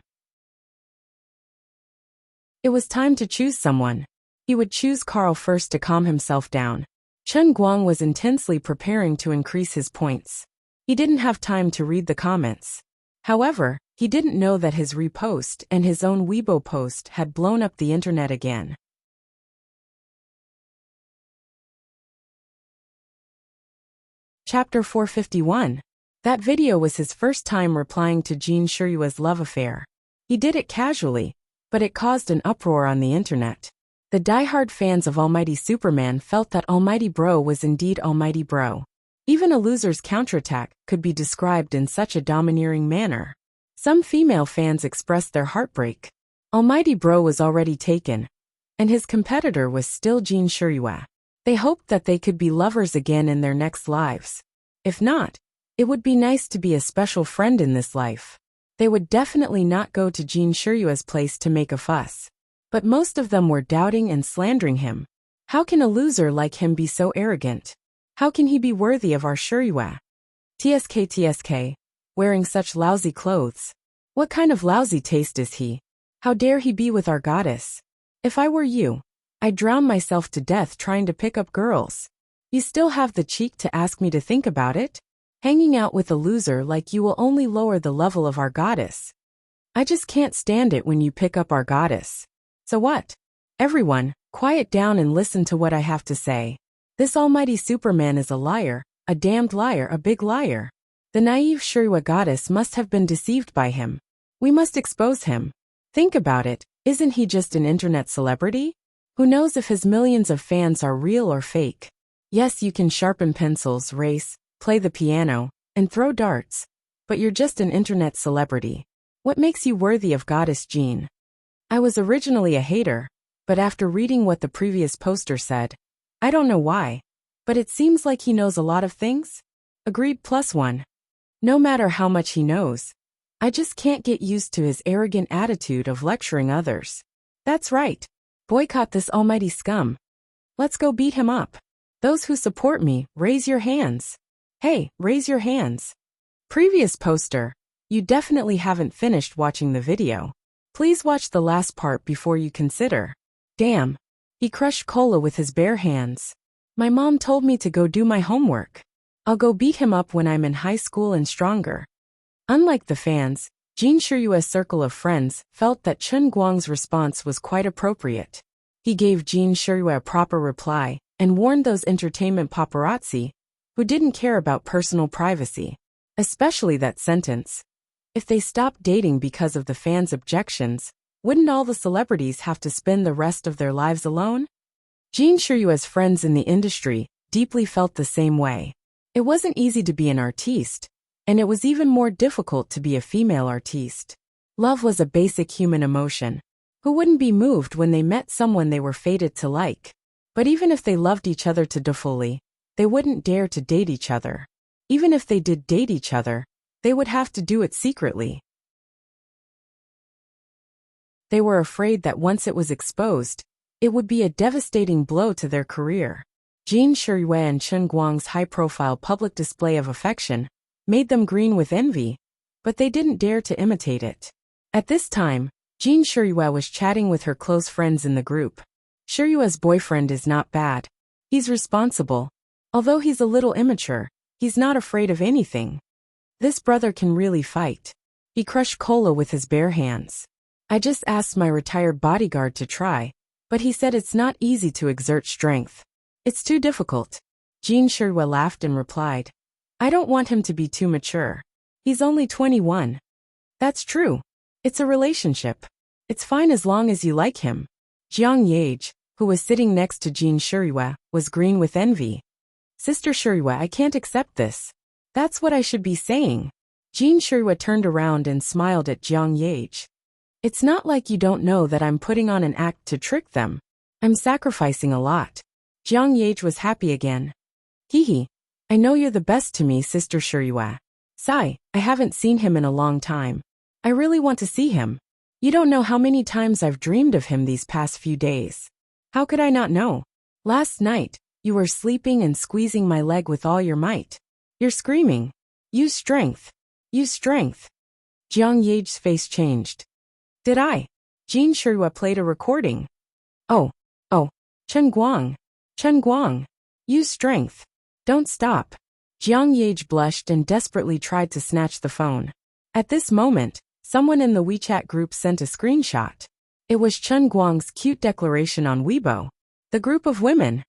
It was time to choose someone. He would choose Carl first to calm himself down. Chen Guang was intensely preparing to increase his points. He didn't have time to read the comments. However, he didn't know that his repost and his own Weibo post had blown up the internet again. Chapter 451. That video was his first time replying to Jean Shirua's love affair. He did it casually, but it caused an uproar on the internet. The diehard fans of Almighty Superman felt that Almighty Bro was indeed Almighty Bro. Even a loser's counterattack could be described in such a domineering manner. Some female fans expressed their heartbreak. Almighty Bro was already taken, and his competitor was still Jean Shirua. They hoped that they could be lovers again in their next lives. If not, it would be nice to be a special friend in this life. They would definitely not go to Jean Shirua's place to make a fuss. But most of them were doubting and slandering him. How can a loser like him be so arrogant? How can he be worthy of our Shiryue? TSK, wearing such lousy clothes. What kind of lousy taste is he? How dare he be with our goddess? If I were you, I'd drown myself to death trying to pick up girls. You still have the cheek to ask me to think about it? Hanging out with a loser like you will only lower the level of our goddess. I just can't stand it when you pick up our goddess. So what? Everyone, quiet down and listen to what I have to say. This almighty Superman is a liar, a damned liar, a big liar. The naive Shiryue goddess must have been deceived by him. We must expose him. Think about it, isn't he just an internet celebrity? Who knows if his millions of fans are real or fake? Yes, you can sharpen pencils, race, play the piano, and throw darts, but you're just an internet celebrity. What makes you worthy of Goddess Jean? I was originally a hater, but after reading what the previous poster said, I don't know why, but it seems like he knows a lot of things. Agreed +1. No matter how much he knows, I just can't get used to his arrogant attitude of lecturing others. That's right. Boycott this almighty scum. Let's go beat him up. Those who support me, raise your hands. Hey, raise your hands. Previous poster. You definitely haven't finished watching the video. Please watch the last part before you consider. Damn. He crushed cola with his bare hands. My mom told me to go do my homework. I'll go beat him up when I'm in high school and stronger. Unlike the fans, Jean Shiryue's circle of friends felt that Chen Guang's response was quite appropriate. He gave Jean Shiryue a proper reply and warned those entertainment paparazzi who didn't care about personal privacy, especially that sentence. If they stopped dating because of the fans' objections, wouldn't all the celebrities have to spend the rest of their lives alone? Jean Shiryue's friends in the industry deeply felt the same way. It wasn't easy to be an artiste, and it was even more difficult to be a female artiste. Love was a basic human emotion. Who wouldn't be moved when they met someone they were fated to like? But even if they loved each other to fully, they wouldn't dare to date each other. Even if they did date each other, they would have to do it secretly. They were afraid that once it was exposed, it would be a devastating blow to their career. Jean Shiryue and Chen Guang's high-profile public display of affection made them green with envy, but they didn't dare to imitate it. At this time, Jean Shiryue was chatting with her close friends in the group. Shiryue's boyfriend is not bad. He's responsible. Although he's a little immature, he's not afraid of anything. This brother can really fight. He crushed cola with his bare hands. I just asked my retired bodyguard to try, but he said it's not easy to exert strength. It's too difficult. Jean Shiryue laughed and replied, I don't want him to be too mature. He's only 21. That's true. It's a relationship. It's fine as long as you like him. Jiang Yage, who was sitting next to Jean Shiryue, was green with envy. Sister Shiryue, I can't accept this. That's what I should be saying. Jean Shiryue turned around and smiled at Jiang Yage. It's not like you don't know that I'm putting on an act to trick them. I'm sacrificing a lot. Jiang Yage was happy again. Hee. I know you're the best to me, Sister Shiryue. Sigh, I haven't seen him in a long time. I really want to see him. You don't know how many times I've dreamed of him these past few days. How could I not know? Last night, you were sleeping and squeezing my leg with all your might. You're screaming. Use strength. Use strength. Jiang Yage's face changed. Did I? Jean Shiryue played a recording. Oh. Chen Guang. Use strength. Don't stop. Jiang Yage blushed and desperately tried to snatch the phone. At this moment, someone in the WeChat group sent a screenshot. It was Chen Guang's cute declaration on Weibo. The group of women.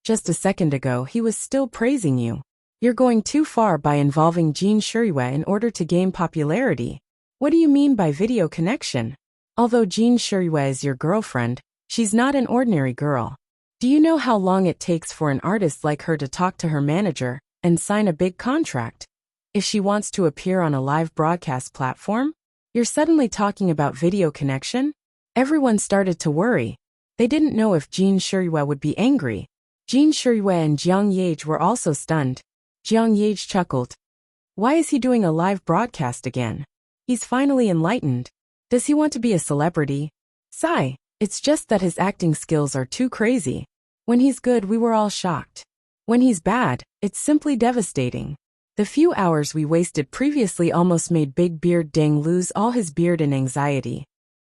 Just a second ago he was still praising you. You're going too far by involving Jean Shiryue in order to gain popularity. What do you mean by video connection? Although Jean Shiryue is your girlfriend, she's not an ordinary girl. Do you know how long it takes for an artist like her to talk to her manager and sign a big contract? If she wants to appear on a live broadcast platform? You're suddenly talking about video connection? Everyone started to worry. They didn't know if Jean Shiryue would be angry. Jean Shiryue and Jiang Yage were also stunned. Jiang Yage chuckled. Why is he doing a live broadcast again? He's finally enlightened. Does he want to be a celebrity? Sigh, it's just that his acting skills are too crazy. When he's good, we were all shocked. When he's bad, it's simply devastating. The few hours we wasted previously almost made Big Beard Deng lose all his beard in anxiety.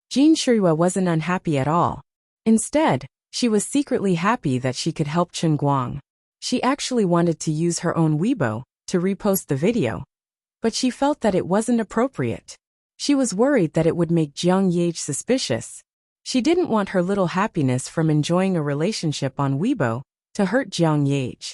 Jin Shuiwa wasn't unhappy at all. Instead, she was secretly happy that she could help Chen Guang. She actually wanted to use her own Weibo to repost the video, but she felt that it wasn't appropriate. She was worried that it would make Jiang Yage suspicious. She didn't want her little happiness from enjoying a relationship on Weibo to hurt Jiang Yage.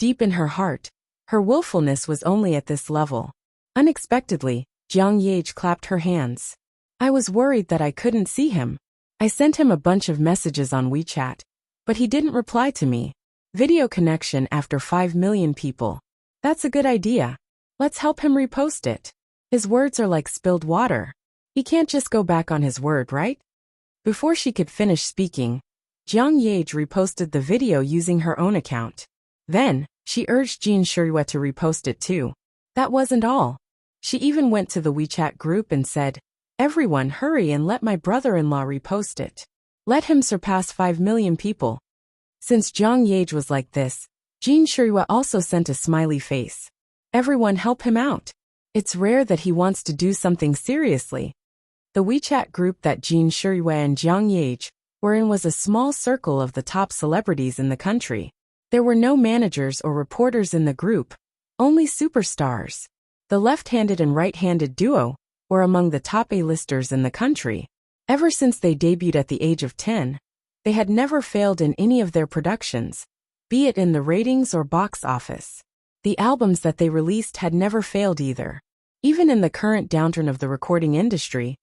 Deep in her heart, her willfulness was only at this level. Unexpectedly, Jiang Yage clapped her hands. I was worried that I couldn't see him. I sent him a bunch of messages on WeChat, but he didn't reply to me. Video connection after 5 million people. That's a good idea. Let's help him repost it. His words are like spilled water. He can't just go back on his word, right? Before she could finish speaking, Jiang Yage reposted the video using her own account. Then, she urged Jin Shuiwa to repost it too. That wasn't all. She even went to the WeChat group and said, "Everyone hurry and let my brother-in-law repost it. Let him surpass 5 million people." Since Jiang Yage was like this, Jin Shuiwa also sent a smiley face. Everyone help him out. It's rare that he wants to do something seriously. The WeChat group that Jin Shuiwa and Jiang Yage were in was a small circle of the top celebrities in the country. There were no managers or reporters in the group, only superstars. The left-handed and right-handed duo were among the top A-listers in the country. Ever since they debuted at the age of 10, they had never failed in any of their productions, be it in the ratings or box office. The albums that they released had never failed either. Even in the current downturn of the recording industry,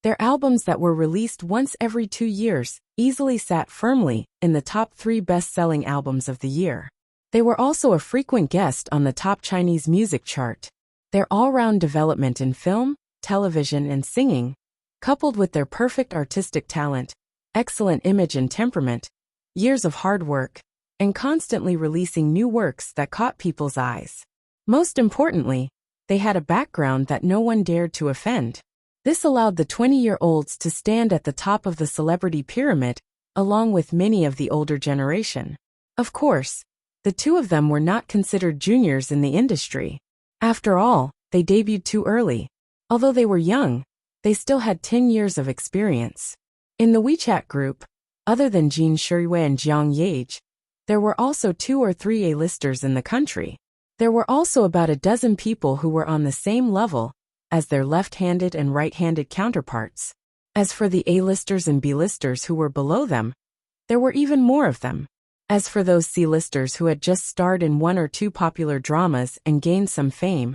their albums that were released once every 2 years easily sat firmly in the top 3 best-selling albums of the year. They were also a frequent guest on the top Chinese music chart. Their all-round development in film, television, and singing, coupled with their perfect artistic talent, excellent image and temperament, years of hard work, and constantly releasing new works that caught people's eyes. Most importantly, they had a background that no one dared to offend. This allowed the 20-year-olds to stand at the top of the celebrity pyramid, along with many of the older generation. Of course, the two of them were not considered juniors in the industry. After all, they debuted too early. Although they were young, they still had 10 years of experience. In the WeChat group, other than Jin Shuiwa and Jiang Yage, there were also 2 or 3 A-listers in the country. There were also about a dozen people who were on the same level as their left-handed and right-handed counterparts. As for the A-listers and B-listers who were below them, there were even more of them. As for those C-listers who had just starred in 1 or 2 popular dramas and gained some fame,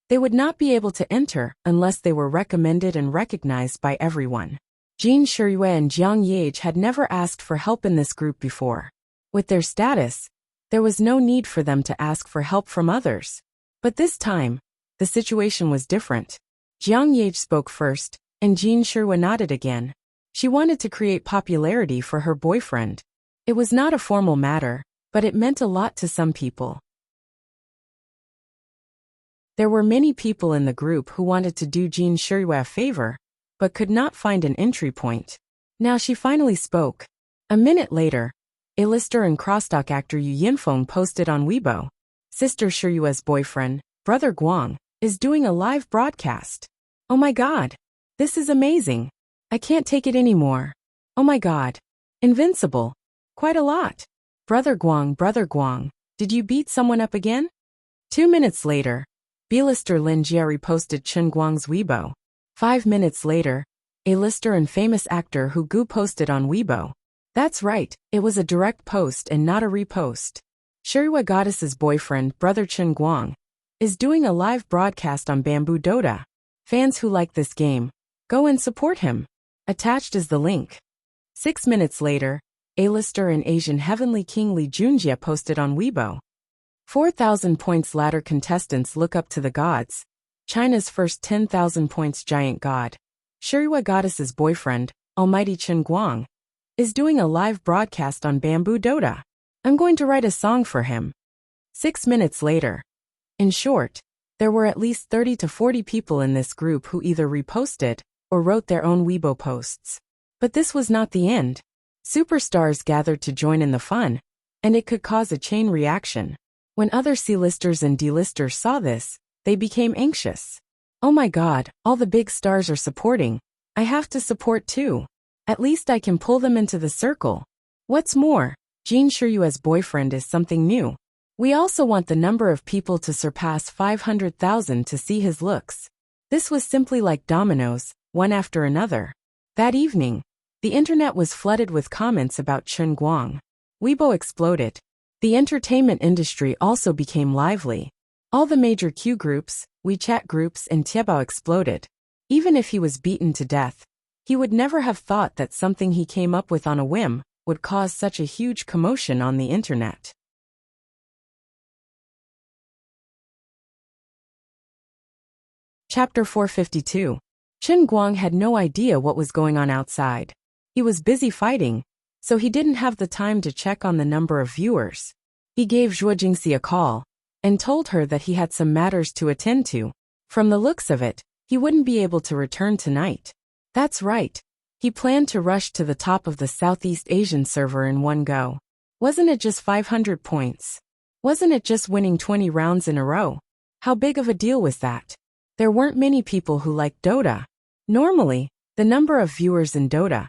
they would not be able to enter unless they were recommended and recognized by everyone. Jin Shuiwa and Jiang Yage had never asked for help in this group before. With their status, there was no need for them to ask for help from others. But this time, the situation was different. Jiang Yage spoke first, and Jin Shuiwa nodded again. She wanted to create popularity for her boyfriend. It was not a formal matter, but it meant a lot to some people. There were many people in the group who wanted to do Jin Shuiwa a favor, but could not find an entry point. Now she finally spoke. A minute later, A-lister and crosstalk actor Yu Yinfeng posted on Weibo. Sister Shuiwa's boyfriend, Brother Guang, is doing a live broadcast. Oh my god. This is amazing. I can't take it anymore. Oh my god. Invincible. Quite a lot. Brother Guang, did you beat someone up again? 2 minutes later, B-lister Lin Jia reposted Chen Guang's Weibo. 5 minutes later, A-lister and famous actor Hu Gu posted on Weibo. That's right, it was a direct post and not a repost. Shuiwa Goddess's boyfriend, Brother Chen Guang, is doing a live broadcast on Bamboo Dota. Fans who like this game, go and support him. Attached is the link. 6 minutes later, A-lister and Asian Heavenly King Li Junjie posted on Weibo. 4,000 points ladder contestants look up to the gods. China's first 10,000 points giant god, Shuiwa Goddess's boyfriend, Almighty Chen Guang, is doing a live broadcast on Bamboo Dota. I'm going to write a song for him. 6 minutes later. In short, there were at least 30 to 40 people in this group who either reposted or wrote their own Weibo posts. But this was not the end. Superstars gathered to join in the fun, and it could cause a chain reaction. When other C-listers and D-listers saw this, they became anxious. Oh my god, all the big stars are supporting. I have to support too. At least I can pull them into the circle. What's more, Jin Shiryue's boyfriend is something new. We also want the number of people to surpass 500,000 to see his looks. This was simply like dominoes, one after another. That evening, the internet was flooded with comments about Chen Guang. Weibo exploded. The entertainment industry also became lively. All the major Q groups, WeChat groups and Tiebao exploded. Even if he was beaten to death, he would never have thought that something he came up with on a whim would cause such a huge commotion on the internet. Chapter 452. Chen Guang had no idea what was going on outside. He was busy fighting, so he didn't have the time to check on the number of viewers. He gave Zhuo Jingxi a call and told her that he had some matters to attend to. From the looks of it, he wouldn't be able to return tonight. That's right. He planned to rush to the top of the Southeast Asian server in one go. Wasn't it just 500 points? Wasn't it just winning 20 rounds in a row? How big of a deal was that? There weren't many people who liked Dota. Normally, the number of viewers in Dota,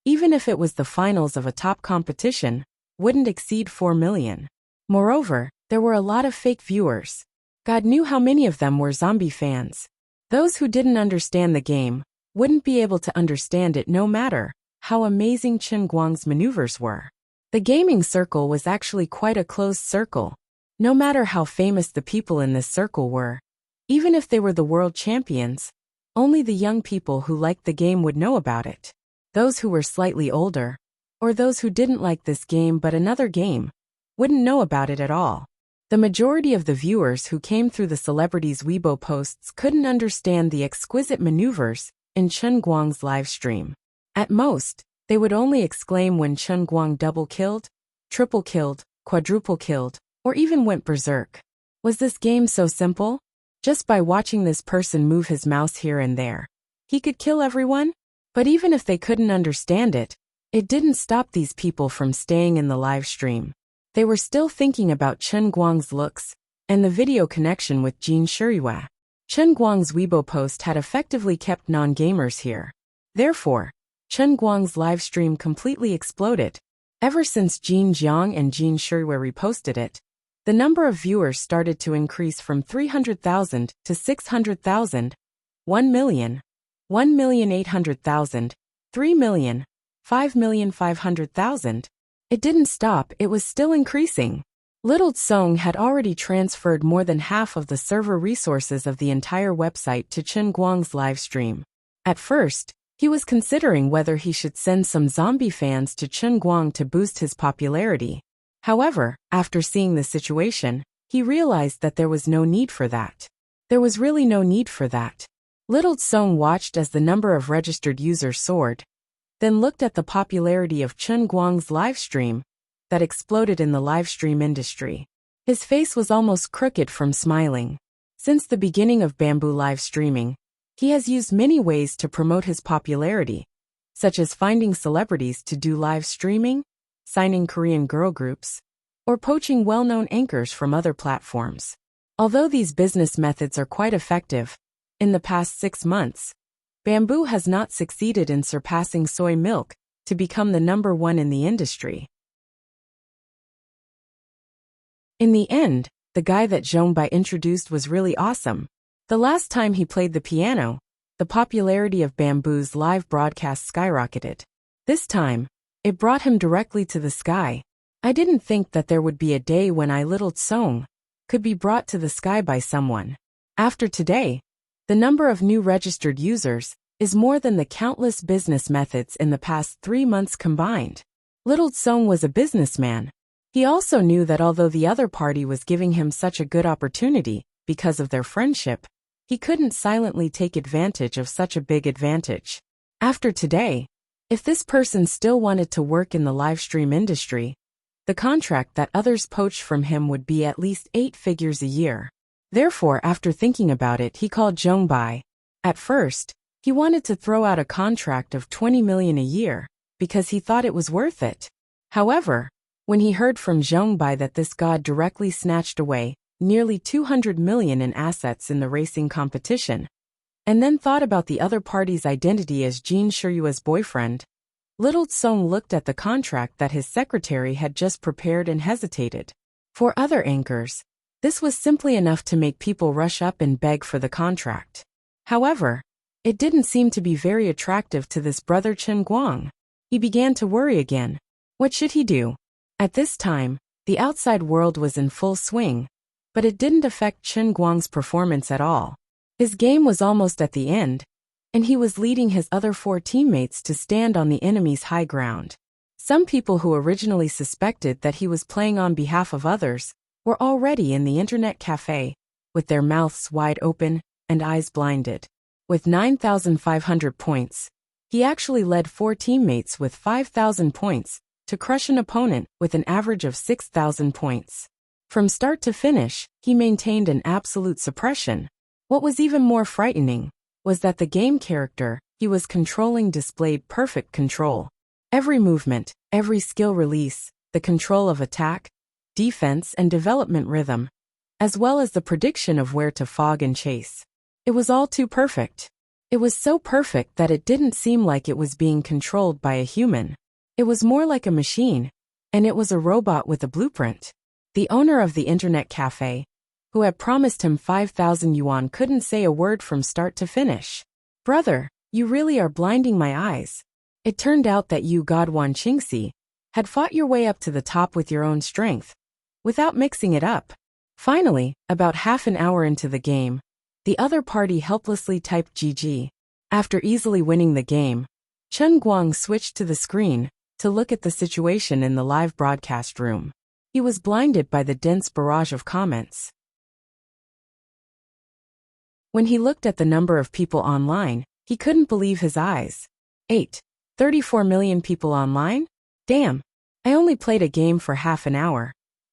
even if it was the finals of a top competition, wouldn't exceed 4 million. Moreover, there were a lot of fake viewers. God knew how many of them were zombie fans. Those who didn't understand the game wouldn't be able to understand it no matter how amazing Chen Guang's maneuvers were. The gaming circle was actually quite a closed circle. No matter how famous the people in this circle were, even if they were the world champions, only the young people who liked the game would know about it. Those who were slightly older, or those who didn't like this game but another game, wouldn't know about it at all. The majority of the viewers who came through the celebrities' Weibo posts couldn't understand the exquisite maneuvers in Chen Guang's live stream. At most, they would only exclaim when Chen Guang double-killed, triple-killed, quadruple-killed, or even went berserk. Was this game so simple? Just by watching this person move his mouse here and there, he could kill everyone? But even if they couldn't understand it, it didn't stop these people from staying in the live stream. They were still thinking about Chen Guang's looks and the video connection with Jin Shiryue. Chen Guang's Weibo post had effectively kept non-gamers here. Therefore, Chen Guang's live stream completely exploded. Ever since Jin Jiang and Jin Shiryue reposted it, the number of viewers started to increase from 300,000 to 600,000, 1 million, 1,800,000, 3 million, 5,500,000. It didn't stop, it was still increasing. Little Tsong had already transferred more than half of the server resources of the entire website to Chen Guang's live stream. At first, he was considering whether he should send some zombie fans to Chen Guang to boost his popularity. However, after seeing the situation, he realized that there was no need for that. There was really no need for that. Little Tsong watched as the number of registered users soared, then looked at the popularity of Chen Guang's live stream that exploded in the live stream industry. His face was almost crooked from smiling. Since the beginning of Bamboo live streaming, he has used many ways to promote his popularity, such as finding celebrities to do live streaming, signing Korean girl groups, or poaching well-known anchors from other platforms. Although these business methods are quite effective, in the past 6 months, Bamboo has not succeeded in surpassing soy milk to become the number one in the industry. In the end, the guy that Zhongbai introduced was really awesome. The last time he played the piano, the popularity of Bamboo's live broadcast skyrocketed. This time, it brought him directly to the sky. I didn't think that there would be a day when Little Tsong could be brought to the sky by someone. After today, the number of new registered users is more than the countless business methods in the past 3 months combined. Little Tsong was a businessman. He also knew that although the other party was giving him such a good opportunity because of their friendship, he couldn't silently take advantage of such a big advantage. After today, if this person still wanted to work in the live stream industry, the contract that others poached from him would be at least 8 figures a year. Therefore, after thinking about it, he called Zhongbai. At first, he wanted to throw out a contract of 20 million a year, because he thought it was worth it. However, when he heard from Zhongbai that this god directly snatched away nearly 200 million in assets in the racing competition, and then thought about the other party's identity as Jin Shiyue's boyfriend, little Tsong looked at the contract that his secretary had just prepared and hesitated. For other anchors, this was simply enough to make people rush up and beg for the contract. However, it didn't seem to be very attractive to this brother Chen Guang. He began to worry again. What should he do? At this time, the outside world was in full swing, but it didn't affect Chen Guang's performance at all. His game was almost at the end, and he was leading his other 4 teammates to stand on the enemy's high ground. Some people who originally suspected that he was playing on behalf of others were already in the internet cafe, with their mouths wide open and eyes blinded. With 9,500 points, he actually led 4 teammates with 5,000 points to crush an opponent with an average of 6,000 points. From start to finish, he maintained an absolute suppression. What was even more frightening was that the game character he was controlling displayed perfect control. Every movement, every skill release, the control of attack, defense and development rhythm, as well as the prediction of where to fog and chase. It was all too perfect. It was so perfect that it didn't seem like it was being controlled by a human. It was more like a machine, and it was a robot with a blueprint. The owner of the internet cafe, who had promised him 5,000 yuan, couldn't say a word from start to finish. Brother, you really are blinding my eyes. It turned out that you, Godwan Qingxi, had fought your way up to the top with your own strength, without mixing it up. Finally, about half an hour into the game, the other party helplessly typed GG. After easily winning the game, Chen Guang switched to the screen to look at the situation in the live broadcast room. He was blinded by the dense barrage of comments. When he looked at the number of people online, he couldn't believe his eyes. 34 million people online? Damn, I only played a game for half an hour.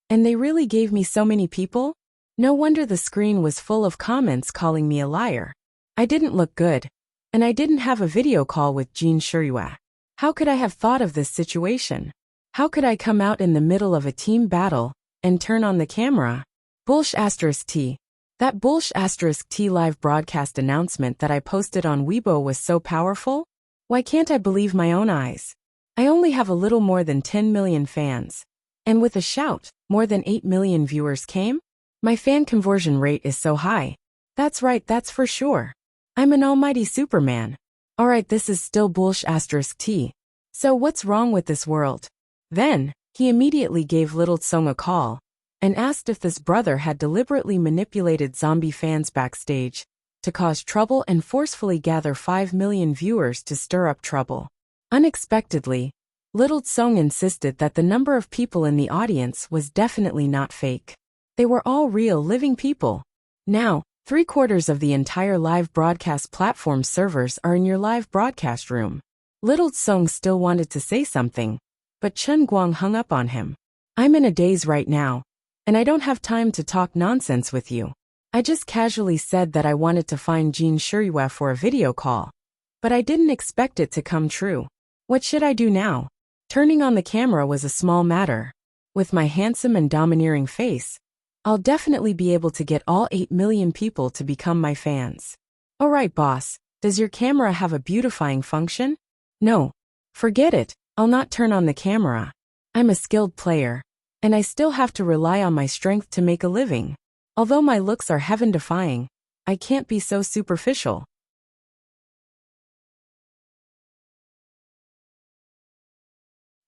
And they really gave me so many people? No wonder the screen was full of comments calling me a liar. I didn't look good, and I didn't have a video call with Jin Shiyue. How could I have thought of this situation? How could I come out in the middle of a team battle and turn on the camera? *T. That *T live broadcast announcement that I posted on Weibo was so powerful? Why can't I believe my own eyes? I only have a little more than 10 million fans. And with a shout, more than 8 million viewers came? My fan conversion rate is so high. That's right, that's for sure. I'm an almighty Superman. Alright, this is still *T. So what's wrong with this world? Then, he immediately gave Little Tsong a call and asked if this brother had deliberately manipulated zombie fans backstage to cause trouble and forcefully gather 5 million viewers to stir up trouble. Unexpectedly, Little Tsong insisted that the number of people in the audience was definitely not fake. They were all real living people. Now, 3/4 of the entire live broadcast platform servers are in your live broadcast room. Little Tsong still wanted to say something, but Chen Guang hung up on him. I'm in a daze right now, and I don't have time to talk nonsense with you. I just casually said that I wanted to find Jin Shiyue for a video call, but I didn't expect it to come true. What should I do now? Turning on the camera was a small matter. With my handsome and domineering face, I'll definitely be able to get all 8 million people to become my fans. Alright boss, does your camera have a beautifying function? No. Forget it, I'll not turn on the camera. I'm a skilled player, and I still have to rely on my strength to make a living. Although my looks are heaven-defying, I can't be so superficial.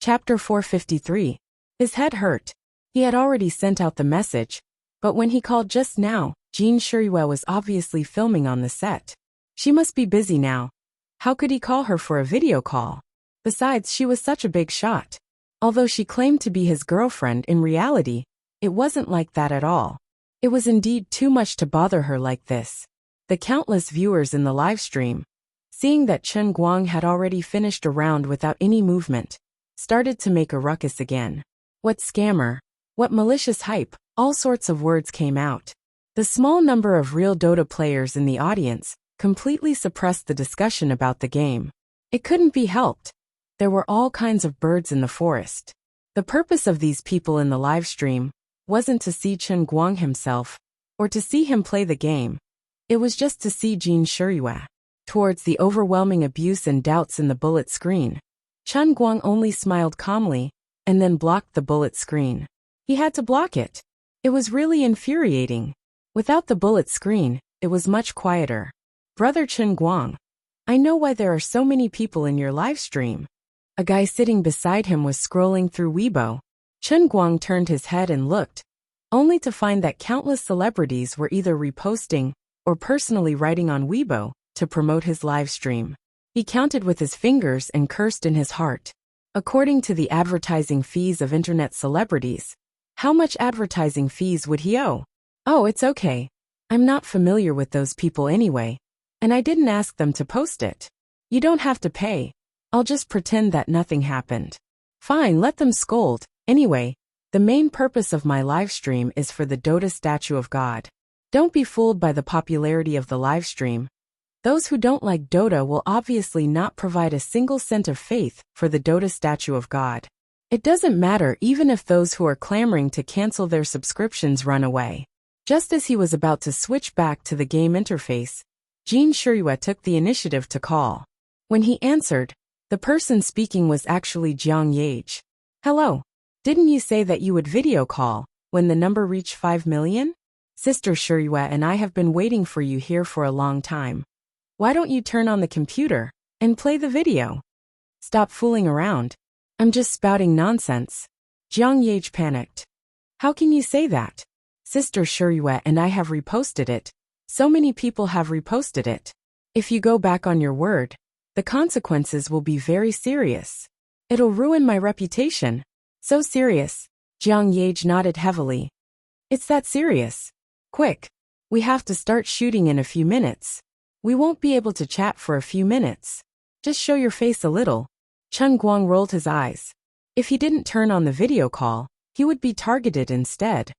Chapter 453. His head hurt. He had already sent out the message, but when he called just now, Jin Shiyue was obviously filming on the set. She must be busy now. How could he call her for a video call? Besides, she was such a big shot. Although she claimed to be his girlfriend, in reality, it wasn't like that at all. It was indeed too much to bother her like this. The countless viewers in the live stream, seeing that Chen Guang had already finished a round without any movement, started to make a ruckus again. What scammer? What malicious hype? All sorts of words came out. The small number of real Dota players in the audience completely suppressed the discussion about the game. It couldn't be helped. There were all kinds of birds in the forest. The purpose of these people in the live stream wasn't to see Chen Guang himself, or to see him play the game. It was just to see Jin Shiyue. Towards the overwhelming abuse and doubts in the bullet screen, Chen Guang only smiled calmly, and then blocked the bullet screen. He had to block it. It was really infuriating. Without the bullet screen, it was much quieter. Brother Chen Guang, I know why there are so many people in your live stream. A guy sitting beside him was scrolling through Weibo. Chen Guang turned his head and looked, only to find that countless celebrities were either reposting or personally writing on Weibo to promote his live stream. He counted with his fingers and cursed in his heart. According to the advertising fees of internet celebrities, how much advertising fees would he owe? Oh, it's okay. I'm not familiar with those people anyway, and I didn't ask them to post it. You don't have to pay. I'll just pretend that nothing happened. Fine, let them scold. Anyway, the main purpose of my live stream is for the Dota statue of God. Don't be fooled by the popularity of the live stream. Those who don't like Dota will obviously not provide a single cent of faith for the Dota statue of God. It doesn't matter even if those who are clamoring to cancel their subscriptions run away. Just as he was about to switch back to the game interface, Jin Shiyue took the initiative to call. When he answered, the person speaking was actually Jiang Yage. Hello. Didn't you say that you would video call when the number reached 5 million? Sister Shiyue and I have been waiting for you here for a long time. Why don't you turn on the computer and play the video? Stop fooling around. I'm just spouting nonsense. Jiang Yage panicked. How can you say that? Sister Shiyue and I have reposted it. So many people have reposted it. If you go back on your word, the consequences will be very serious. It'll ruin my reputation. So serious. Jiang Yage nodded heavily. It's that serious. Quick. We have to start shooting in a few minutes. We won't be able to chat for a few minutes. Just show your face a little. Chen Guang rolled his eyes. If he didn't turn on the video call, he would be targeted instead.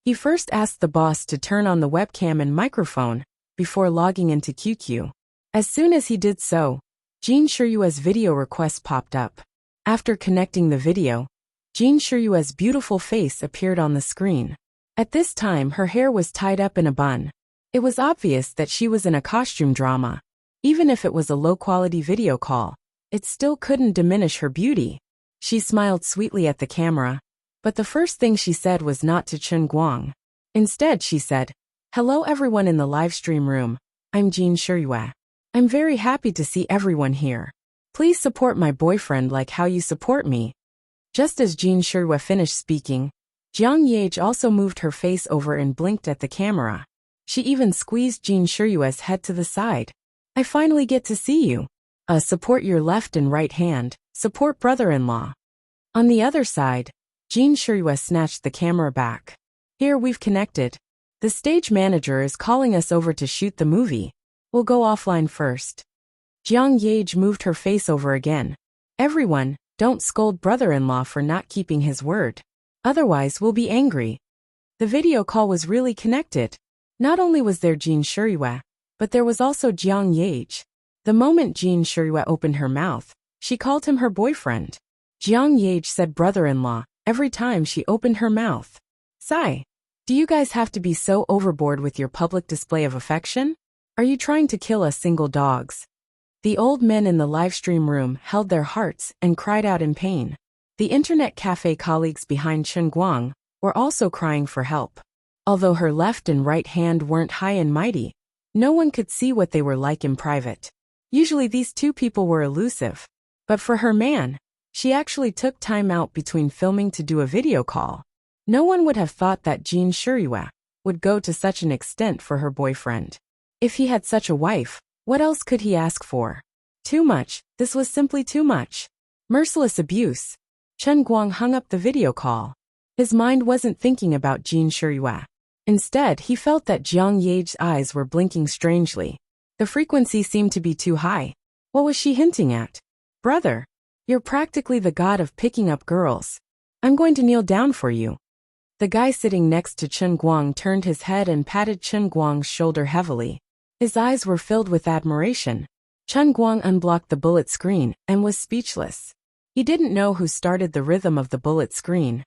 He first asked the boss to turn on the webcam and microphone before logging into QQ. As soon as he did so, Jin Shiyue's video request popped up. After connecting the video, Jin Shiyue's beautiful face appeared on the screen. At this time her hair was tied up in a bun. It was obvious that she was in a costume drama. Even if it was a low-quality video call, it still couldn't diminish her beauty. She smiled sweetly at the camera, but the first thing she said was not to Chen Guang. Instead she said, Hello everyone in the live stream room, I'm Jin Shiyue. I'm very happy to see everyone here. Please support my boyfriend like how you support me. Just as Jin Shiyue finished speaking, Jiang Yage also moved her face over and blinked at the camera. She even squeezed Jin Shiyue's head to the side. I finally get to see you. Support your left and right hand. Support brother-in-law. On the other side, Jin Shiyue snatched the camera back. Here we've connected. The stage manager is calling us over to shoot the movie. We'll go offline first. Jiang Yage moved her face over again. Everyone, don't scold brother-in-law for not keeping his word. Otherwise we'll be angry. The video call was really connected. Not only was there Jin Shiyue, but there was also Jiang Yage. The moment Jin Shiyue opened her mouth, she called him her boyfriend. Jiang Yage said brother-in-law every time she opened her mouth. Sigh. Do you guys have to be so overboard with your public display of affection? Are you trying to kill us single dogs? The old men in the live stream room held their hearts and cried out in pain. The internet cafe colleagues behind Chen Guang were also crying for help. Although her left and right hand weren't high and mighty, no one could see what they were like in private. Usually these two people were elusive. But for her man, she actually took time out between filming to do a video call. No one would have thought that Jin Shiyue would go to such an extent for her boyfriend. If he had such a wife, what else could he ask for? Too much. This was simply too much. Merciless abuse. Chen Guang hung up the video call. His mind wasn't thinking about Jin Shiyue. Instead, he felt that Jiang Yage's eyes were blinking strangely. The frequency seemed to be too high. What was she hinting at? Brother, you're practically the god of picking up girls. I'm going to kneel down for you. The guy sitting next to Chen Guang turned his head and patted Chen Guang's shoulder heavily. His eyes were filled with admiration. Chen Guang unblocked the bullet screen and was speechless. He didn't know who started the rhythm of the bullet screen,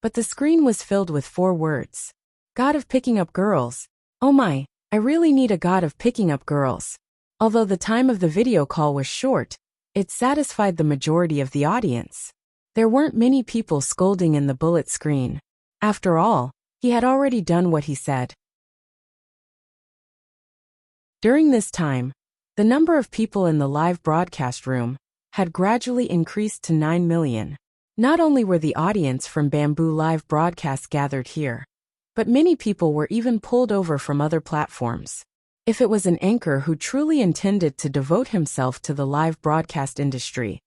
but the screen was filled with 4 words. God of picking up girls. Oh my, I really need a god of picking up girls. Although the time of the video call was short, it satisfied the majority of the audience. There weren't many people scolding in the bullet screen. After all, he had already done what he said. During this time, the number of people in the live broadcast room had gradually increased to 9 million. Not only were the audience from Bamboo Live Broadcast gathered here, but many people were even pulled over from other platforms. If it was an anchor who truly intended to devote himself to the live broadcast industry,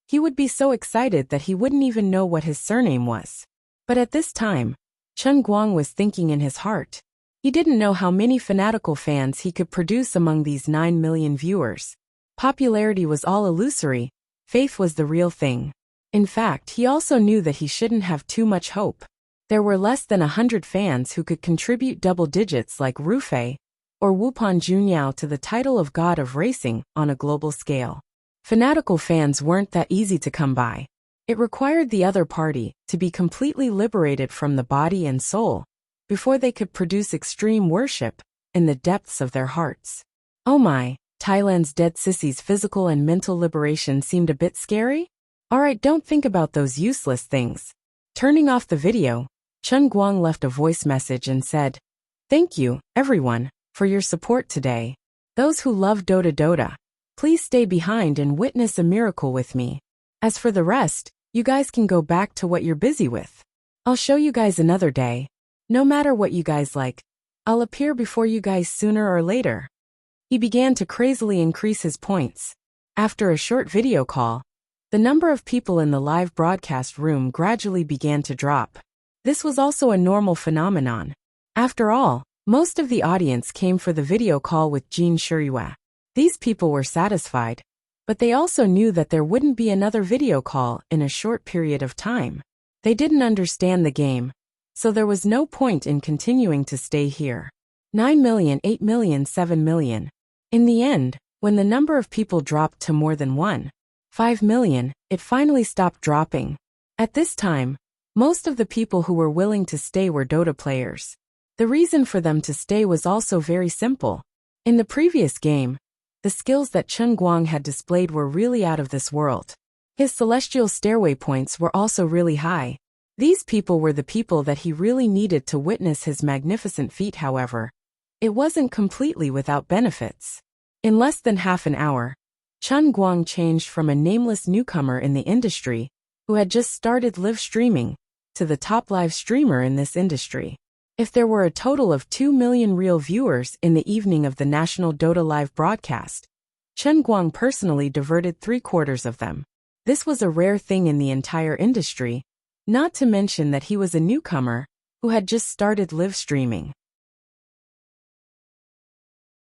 he would be so excited that he wouldn't even know what his surname was. But at this time, Chen Guang was thinking in his heart. He didn't know how many fanatical fans he could produce among these 9 million viewers. Popularity was all illusory, faith was the real thing. In fact, he also knew that he shouldn't have too much hope. There were less than 100 fans who could contribute double digits like Rufei or Wupan Junyao to the title of God of Racing on a global scale. Fanatical fans weren't that easy to come by. It required the other party to be completely liberated from the body and soul before they could produce extreme worship in the depths of their hearts. Oh my, Thailand's dead sissies' physical and mental liberation seemed a bit scary? Alright, don't think about those useless things. Turning off the video, Chen Guang left a voice message and said, "Thank you, everyone, for your support today. Those who love Dota Dota, please stay behind and witness a miracle with me. As for the rest, you guys can go back to what you're busy with. I'll show you guys another day. No matter what you guys like, I'll appear before you guys sooner or later." He began to crazily increase his points. After a short video call, the number of people in the live broadcast room gradually began to drop. This was also a normal phenomenon. After all, most of the audience came for the video call with Jin Shiyue. These people were satisfied, but they also knew that there wouldn't be another video call in a short period of time. They didn't understand the game, so there was no point in continuing to stay here. 9 million, 8 million, 7 million. In the end, when the number of people dropped to more than 1.5 million, it finally stopped dropping. At this time, most of the people who were willing to stay were Dota players. The reason for them to stay was also very simple. In the previous game, the skills that Chen Guang had displayed were really out of this world. His celestial stairway points were also really high. These people were the people that he really needed to witness his magnificent feat. However, it wasn't completely without benefits. In less than half an hour, Chen Guang changed from a nameless newcomer in the industry, who had just started live streaming, to the top live streamer in this industry. If there were a total of 2 million real viewers in the evening of the National Dota Live broadcast, Chen Guang personally diverted 3/4 of them. This was a rare thing in the entire industry, not to mention that he was a newcomer who had just started live streaming.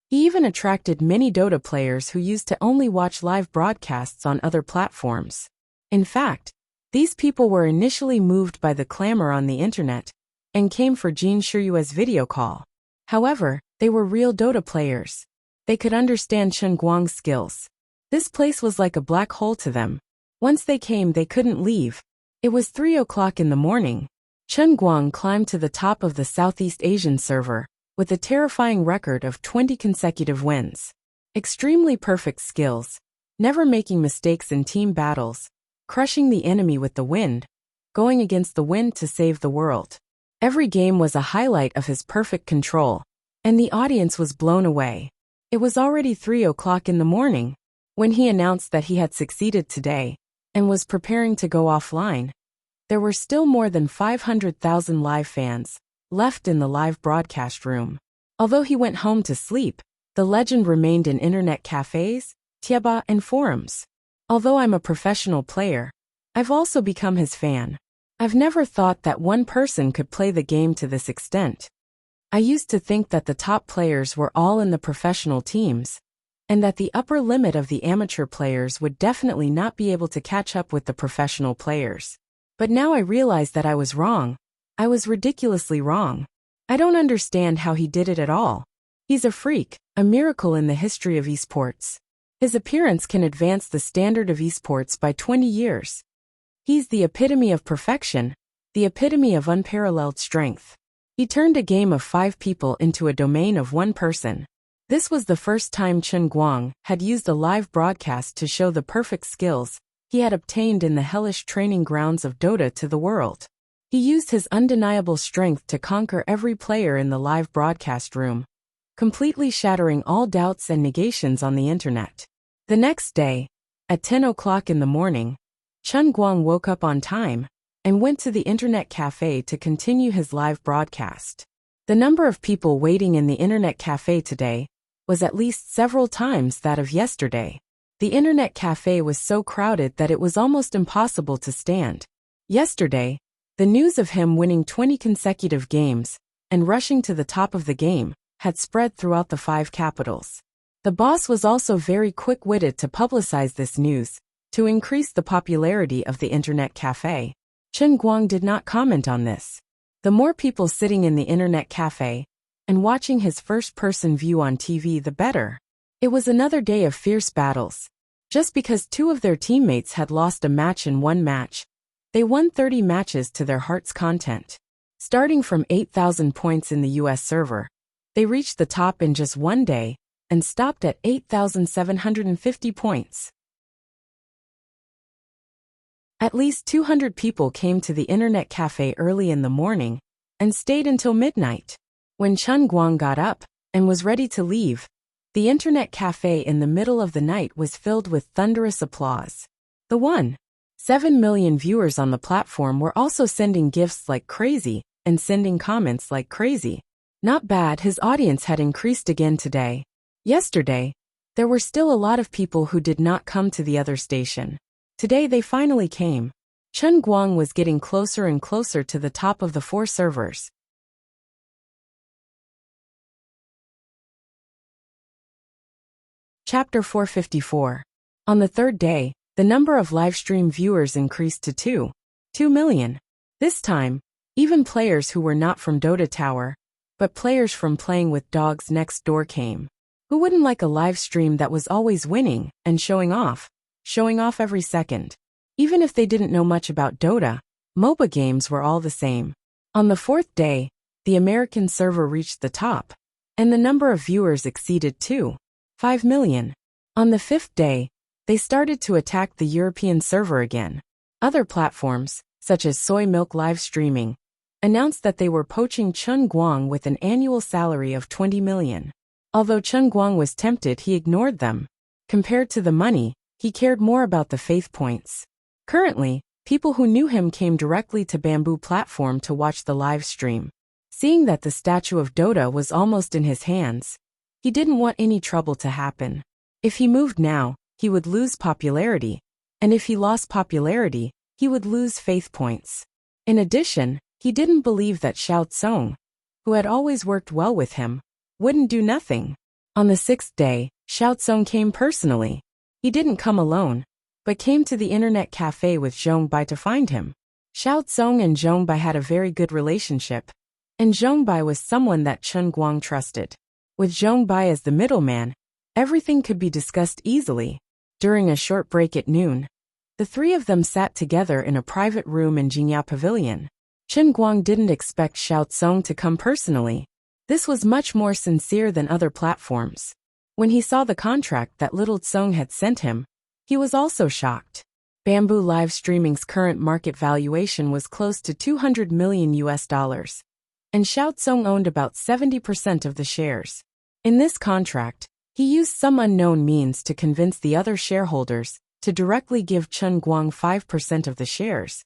He even attracted many Dota players who used to only watch live broadcasts on other platforms. In fact, these people were initially moved by the clamor on the internet and came for Jin Shiyue's video call. However, they were real Dota players. They could understand Chen Guang's skills. This place was like a black hole to them. Once they came, they couldn't leave. It was 3 o'clock in the morning. Chen Guang climbed to the top of the Southeast Asian server with a terrifying record of 20 consecutive wins. Extremely perfect skills, never making mistakes in team battles, crushing the enemy with the wind, going against the wind to save the world. Every game was a highlight of his perfect control, and the audience was blown away. It was already 3 o'clock in the morning when he announced that he had succeeded today and was preparing to go offline. There were still more than 500,000 live fans left in the live broadcast room. Although he went home to sleep, the legend remained in internet cafes, tieba, and forums. Although I'm a professional player, I've also become his fan. I've never thought that one person could play the game to this extent. I used to think that the top players were all in the professional teams, and that the upper limit of the amateur players would definitely not be able to catch up with the professional players. But now I realize that I was wrong. I was ridiculously wrong. I don't understand how he did it at all. He's a freak, a miracle in the history of esports. His appearance can advance the standard of esports by 20 years. He's the epitome of perfection, the epitome of unparalleled strength. He turned a game of 5 people into a domain of 1 person. This was the first time Chen Guang had used a live broadcast to show the perfect skills he had obtained in the hellish training grounds of Dota to the world. He used his undeniable strength to conquer every player in the live broadcast room, completely shattering all doubts and negations on the internet. The next day, at 10 o'clock in the morning, Chen Guang woke up on time and went to the internet cafe to continue his live broadcast. The number of people waiting in the internet cafe today was at least several times that of yesterday. The internet cafe was so crowded that it was almost impossible to stand. Yesterday, the news of him winning 20 consecutive games and rushing to the top of the game had spread throughout the 5 capitals. The boss was also very quick-witted to publicize this news, to increase the popularity of the internet cafe. Chen Guang did not comment on this. The more people sitting in the internet cafe and watching his first-person view on TV, the better. It was another day of fierce battles. Just because 2 of their teammates had lost a match in 1 match, they won 30 matches to their heart's content. Starting from 8,000 points in the US server, they reached the top in just 1 day and stopped at 8,750 points. At least 200 people came to the internet cafe early in the morning and stayed until midnight. When Chen Guang got up and was ready to leave, the internet cafe in the middle of the night was filled with thunderous applause. The 1.7 million viewers on the platform were also sending gifts like crazy and sending comments like crazy. Not bad, his audience had increased again today. Yesterday, there were still a lot of people who did not come to the other station. Today they finally came. Chen Guang was getting closer and closer to the top of the 4 servers. Chapter 454. On the 3rd day, the number of livestream viewers increased to 2 million. This time, even players who were not from Dota Tower, but players from Playing with Dogs Next Door came. Who wouldn't like a live stream that was always winning and showing off every second? Even if they didn't know much about Dota, MOBA games were all the same. On the 4th day, the American server reached the top, and the number of viewers exceeded 2.5 million. On the 5th day, they started to attack the European server again. Other platforms, such as Soy Milk Live Streaming, announced that they were poaching Chen Guang with an annual salary of 20 million. Although Chen Guang was tempted, he ignored them. Compared to the money, he cared more about the faith points. Currently, people who knew him came directly to Bamboo platform to watch the live stream. Seeing that the statue of Dota was almost in his hands, he didn't want any trouble to happen. If he moved now, he would lose popularity, and if he lost popularity, he would lose faith points. In addition, he didn't believe that Xiao Tsong, who had always worked well with him, wouldn't do nothing. On the 6th day, Xiao Tsong came personally. He didn't come alone, but came to the internet cafe with Zhong Bai to find him. Xiao Tsong and Zhong Bai had a very good relationship, and Zhong Bai was someone that Chen Guang trusted. With Zhong Bai as the middleman, everything could be discussed easily. During a short break at noon, the 3 of them sat together in a private room in Jingya Pavilion. Chen Guang didn't expect Xiao Tsong to come personally. This was much more sincere than other platforms. When he saw the contract that Little Tsong had sent him, he was also shocked. Bamboo Live Streaming's current market valuation was close to $200 million, and Xiao Tsong owned about 70% of the shares. In this contract, he used some unknown means to convince the other shareholders to directly give Chen Guang 5% of the shares,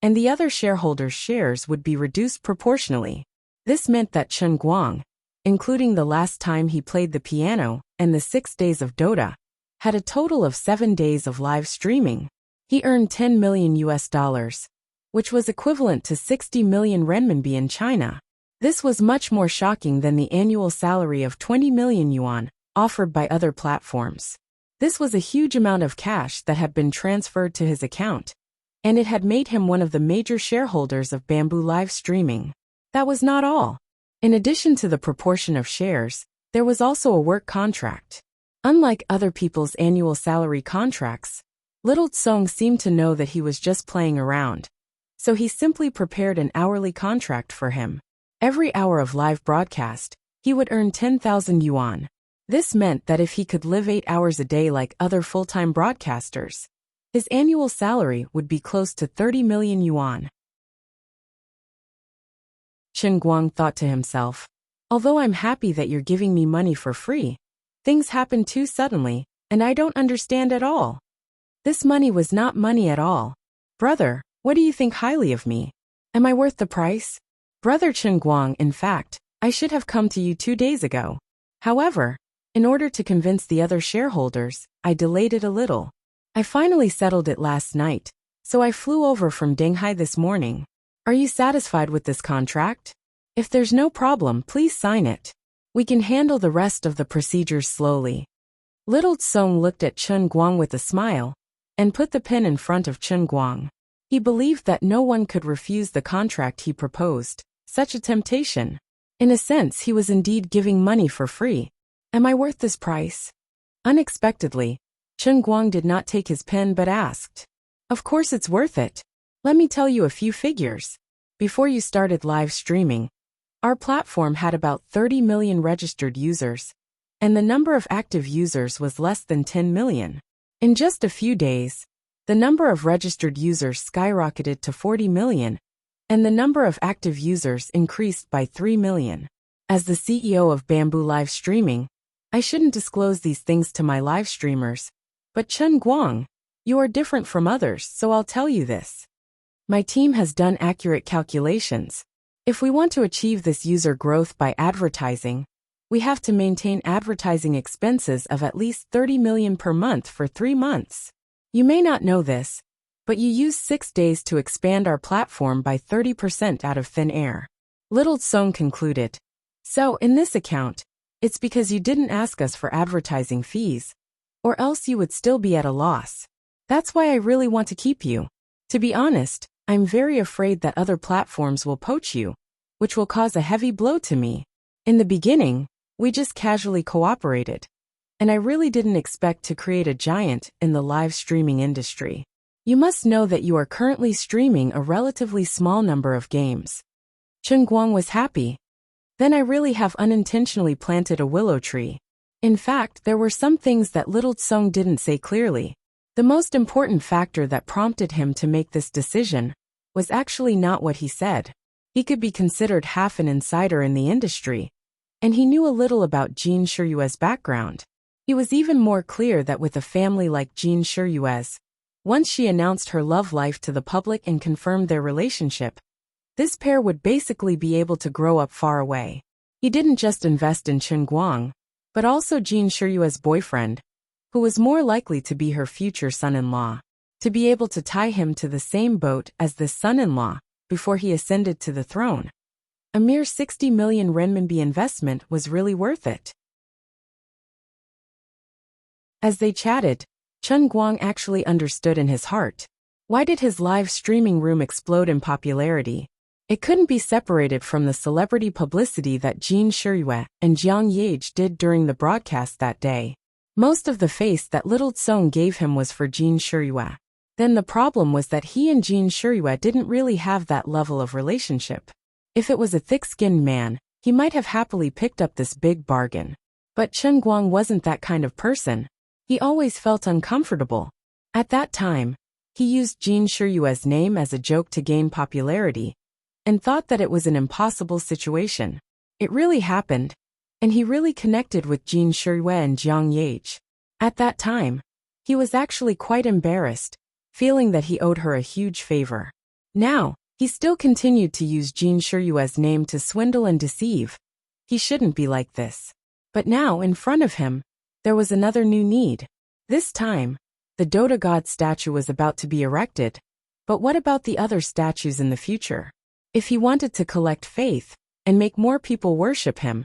and the other shareholders' shares would be reduced proportionally. This meant that Chen Guang, including the last time he played the piano and the 6 days of Dota, had a total of 7 days of live streaming. He earned $10 million, which was equivalent to 60 million renminbi in China. This was much more shocking than the annual salary of 20 million yuan offered by other platforms. This was a huge amount of cash that had been transferred to his account, and it had made him one of the major shareholders of Bamboo Live Streaming. That was not all. In addition to the proportion of shares, there was also a work contract. Unlike other people's annual salary contracts, Little Tsong seemed to know that he was just playing around. So he simply prepared an hourly contract for him. Every hour of live broadcast, he would earn 10,000 yuan. This meant that if he could live 8 hours a day like other full-time broadcasters, his annual salary would be close to 30 million yuan. Chen Guang thought to himself, although I'm happy that you're giving me money for free, things happen too suddenly, and I don't understand at all. This money was not money at all. Brother, what do you think highly of me? Am I worth the price? Brother Chen Guang, in fact, I should have come to you 2 days ago. However, in order to convince the other shareholders, I delayed it a little. I finally settled it last night, so I flew over from Denghai this morning. Are you satisfied with this contract? If there's no problem, please sign it. We can handle the rest of the procedures slowly. Little Tsong looked at Chen Guang with a smile and put the pen in front of Chen Guang. He believed that no one could refuse the contract he proposed. Such a temptation. In a sense, he was indeed giving money for free. Am I worth this price? Unexpectedly, Chen Guang did not take his pen but asked. Of course it's worth it. Let me tell you a few figures. Before you started live streaming, our platform had about 30 million registered users, and the number of active users was less than 10 million. In just a few days, the number of registered users skyrocketed to 40 million, and the number of active users increased by 3 million. As the CEO of Bamboo Live Streaming, I shouldn't disclose these things to my live streamers, but Chen Guang, you are different from others, so I'll tell you this. My team has done accurate calculations. If we want to achieve this user growth by advertising, we have to maintain advertising expenses of at least 30 million per month for 3 months. You may not know this, but you used 6 days to expand our platform by 30% out of thin air. Little Tsong concluded. So, in this account, it's because you didn't ask us for advertising fees, or else you would still be at a loss. That's why I really want to keep you. To be honest, I'm very afraid that other platforms will poach you, which will cause a heavy blow to me. In the beginning, we just casually cooperated, and I really didn't expect to create a giant in the live streaming industry. You must know that you are currently streaming a relatively small number of games. Chen Guang was happy. Then I really have unintentionally planted a willow tree. In fact, there were some things that Little Tsong didn't say clearly. The most important factor that prompted him to make this decision was actually not what he said. He could be considered half an insider in the industry, and he knew a little about Jean Shiyue's background. He was even more clear that with a family like Jean Shiyue's, once she announced her love life to the public and confirmed their relationship, this pair would basically be able to grow up far away. He didn't just invest in Chen Guang, but also Jean Shiyue's boyfriend, who was more likely to be her future son-in-law, to be able to tie him to the same boat as this son-in-law before he ascended to the throne. A mere 60 million renminbi investment was really worth it. As they chatted, Chen Guang actually understood in his heart. Why did his live streaming room explode in popularity? It couldn't be separated from the celebrity publicity that Jean Shiyue and Jiang Yage did during the broadcast that day. Most of the face that Little Tsong gave him was for Jean Shiyue. Then the problem was that he and Jean Shiyue didn't really have that level of relationship. If it was a thick-skinned man, he might have happily picked up this big bargain. But Chen Guang wasn't that kind of person. He always felt uncomfortable. At that time, he used Jean Shiyue's name as a joke to gain popularity, and thought that it was an impossible situation. It really happened, and he really connected with Jean Shiyue and Jiang Yage. At that time, he was actually quite embarrassed, feeling that he owed her a huge favor. Now, he still continued to use Jean Shiyue's name to swindle and deceive. He shouldn't be like this. But now, in front of him, there was another new need. This time, the Dota God statue was about to be erected. But what about the other statues in the future? If he wanted to collect faith and make more people worship him,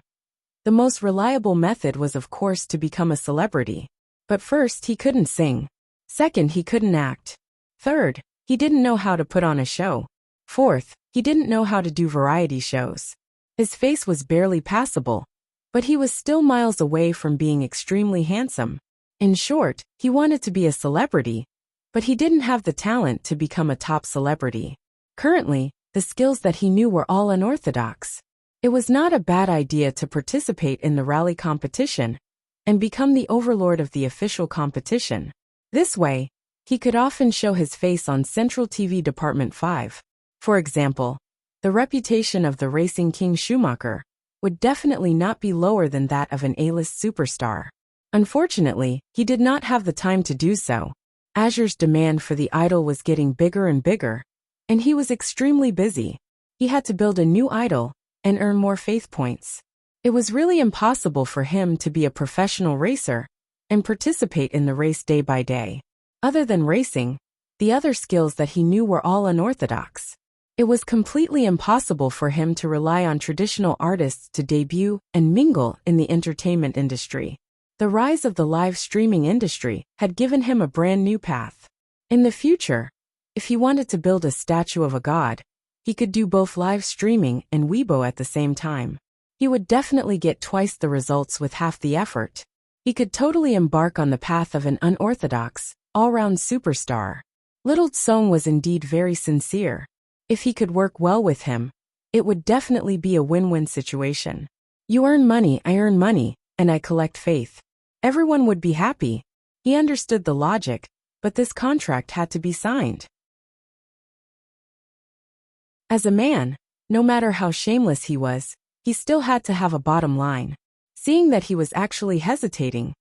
the most reliable method was of course to become a celebrity. But first, he couldn't sing. Second, he couldn't act. Third, he didn't know how to put on a show. Fourth, he didn't know how to do variety shows. His face was barely passable, But he was still miles away from being extremely handsome. In short, he wanted to be a celebrity, but he didn't have the talent to become a top celebrity. Currently, the skills that he knew were all unorthodox. It was not a bad idea to participate in the rally competition and become the overlord of the official competition. This way, he could often show his face on Central TV Department 5. For example, the reputation of the racing king Schumacher would definitely not be lower than that of an A-list superstar. Unfortunately, he did not have the time to do so. Azure's demand for the idol was getting bigger and bigger, and he was extremely busy. He had to build a new idol and earn more faith points. It was really impossible for him to be a professional racer and participate in the race day by day. Other than racing, the other skills that he knew were all unorthodox. It was completely impossible for him to rely on traditional artists to debut and mingle in the entertainment industry. The rise of the live streaming industry had given him a brand new path. In the future, if he wanted to build a statue of a god, he could do both live streaming and Weibo at the same time. He would definitely get twice the results with half the effort. He could totally embark on the path of an unorthodox, all-round superstar. Little Tsong was indeed very sincere. If he could work well with him, it would definitely be a win-win situation. You earn money, I earn money, and I collect faith. Everyone would be happy. He understood the logic, but this contract had to be signed. As a man, no matter how shameless he was, he still had to have a bottom line. Seeing that he was actually hesitating,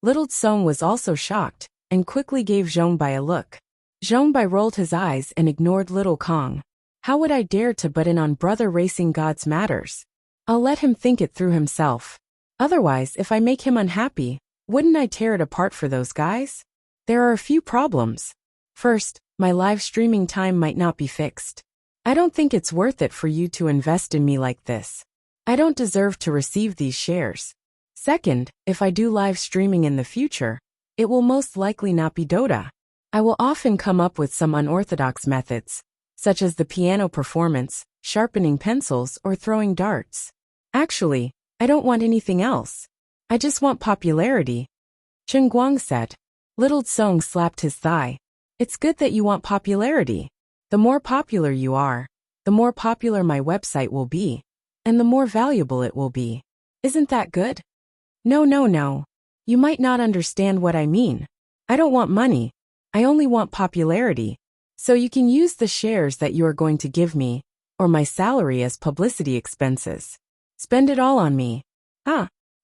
Little Tsong was also shocked and quickly gave Zhongbai a look. Zhongbai rolled his eyes and ignored Little Kong. How would I dare to butt in on brother racing god's matters? I'll let him think it through himself. Otherwise, if I make him unhappy, wouldn't I tear it apart for those guys? There are a few problems. First, my live streaming time might not be fixed. I don't think it's worth it for you to invest in me like this. I don't deserve to receive these shares. Second, if I do live streaming in the future, it will most likely not be Dota. I will often come up with some unorthodox methods, such as the piano performance, sharpening pencils, or throwing darts. Actually, I don't want anything else. I just want popularity. Chen Guang said. Little Tsong slapped his thigh. It's good that you want popularity. The more popular you are, the more popular my website will be, and the more valuable it will be. Isn't that good? No. You might not understand what I mean. I don't want money. I only want popularity. So you can use the shares that you are going to give me, or my salary as publicity expenses. Spend it all on me.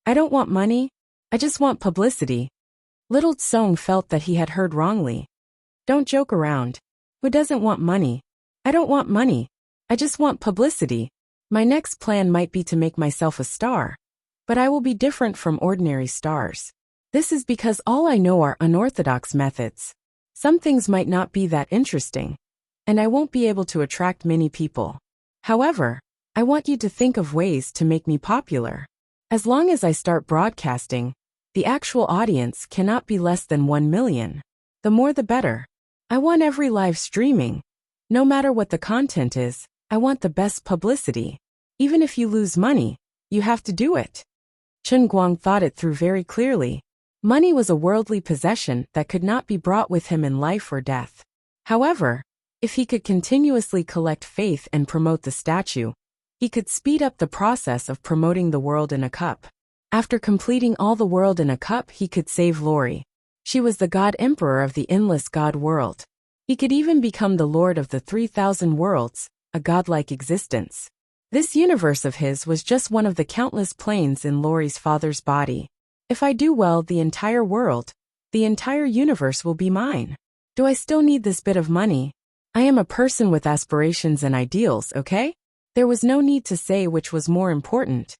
I don't want money. I just want publicity. Little Tsong felt that he had heard wrongly. Don't joke around. Who doesn't want money? I don't want money. I just want publicity. My next plan might be to make myself a star. But I will be different from ordinary stars. This is because all I know are unorthodox methods. Some things might not be that interesting, and I won't be able to attract many people. However, I want you to think of ways to make me popular. As long as I start broadcasting, the actual audience cannot be less than 1 million. The more the better. I want every live streaming. No matter what the content is, I want the best publicity. Even if you lose money, you have to do it. Chen Guang thought it through very clearly. Money was a worldly possession that could not be brought with him in life or death. However, if he could continuously collect faith and promote the statue, he could speed up the process of promoting the world in a cup. After completing all the world in a cup, he could save Lori. She was the god emperor of the endless god world. He could even become the lord of the 3,000 worlds, a godlike existence. This universe of his was just one of the countless planes in Lori's father's body. If I do well, the entire world, the entire universe will be mine. Do I still need this bit of money? I am a person with aspirations and ideals, okay? There was no need to say which was more important.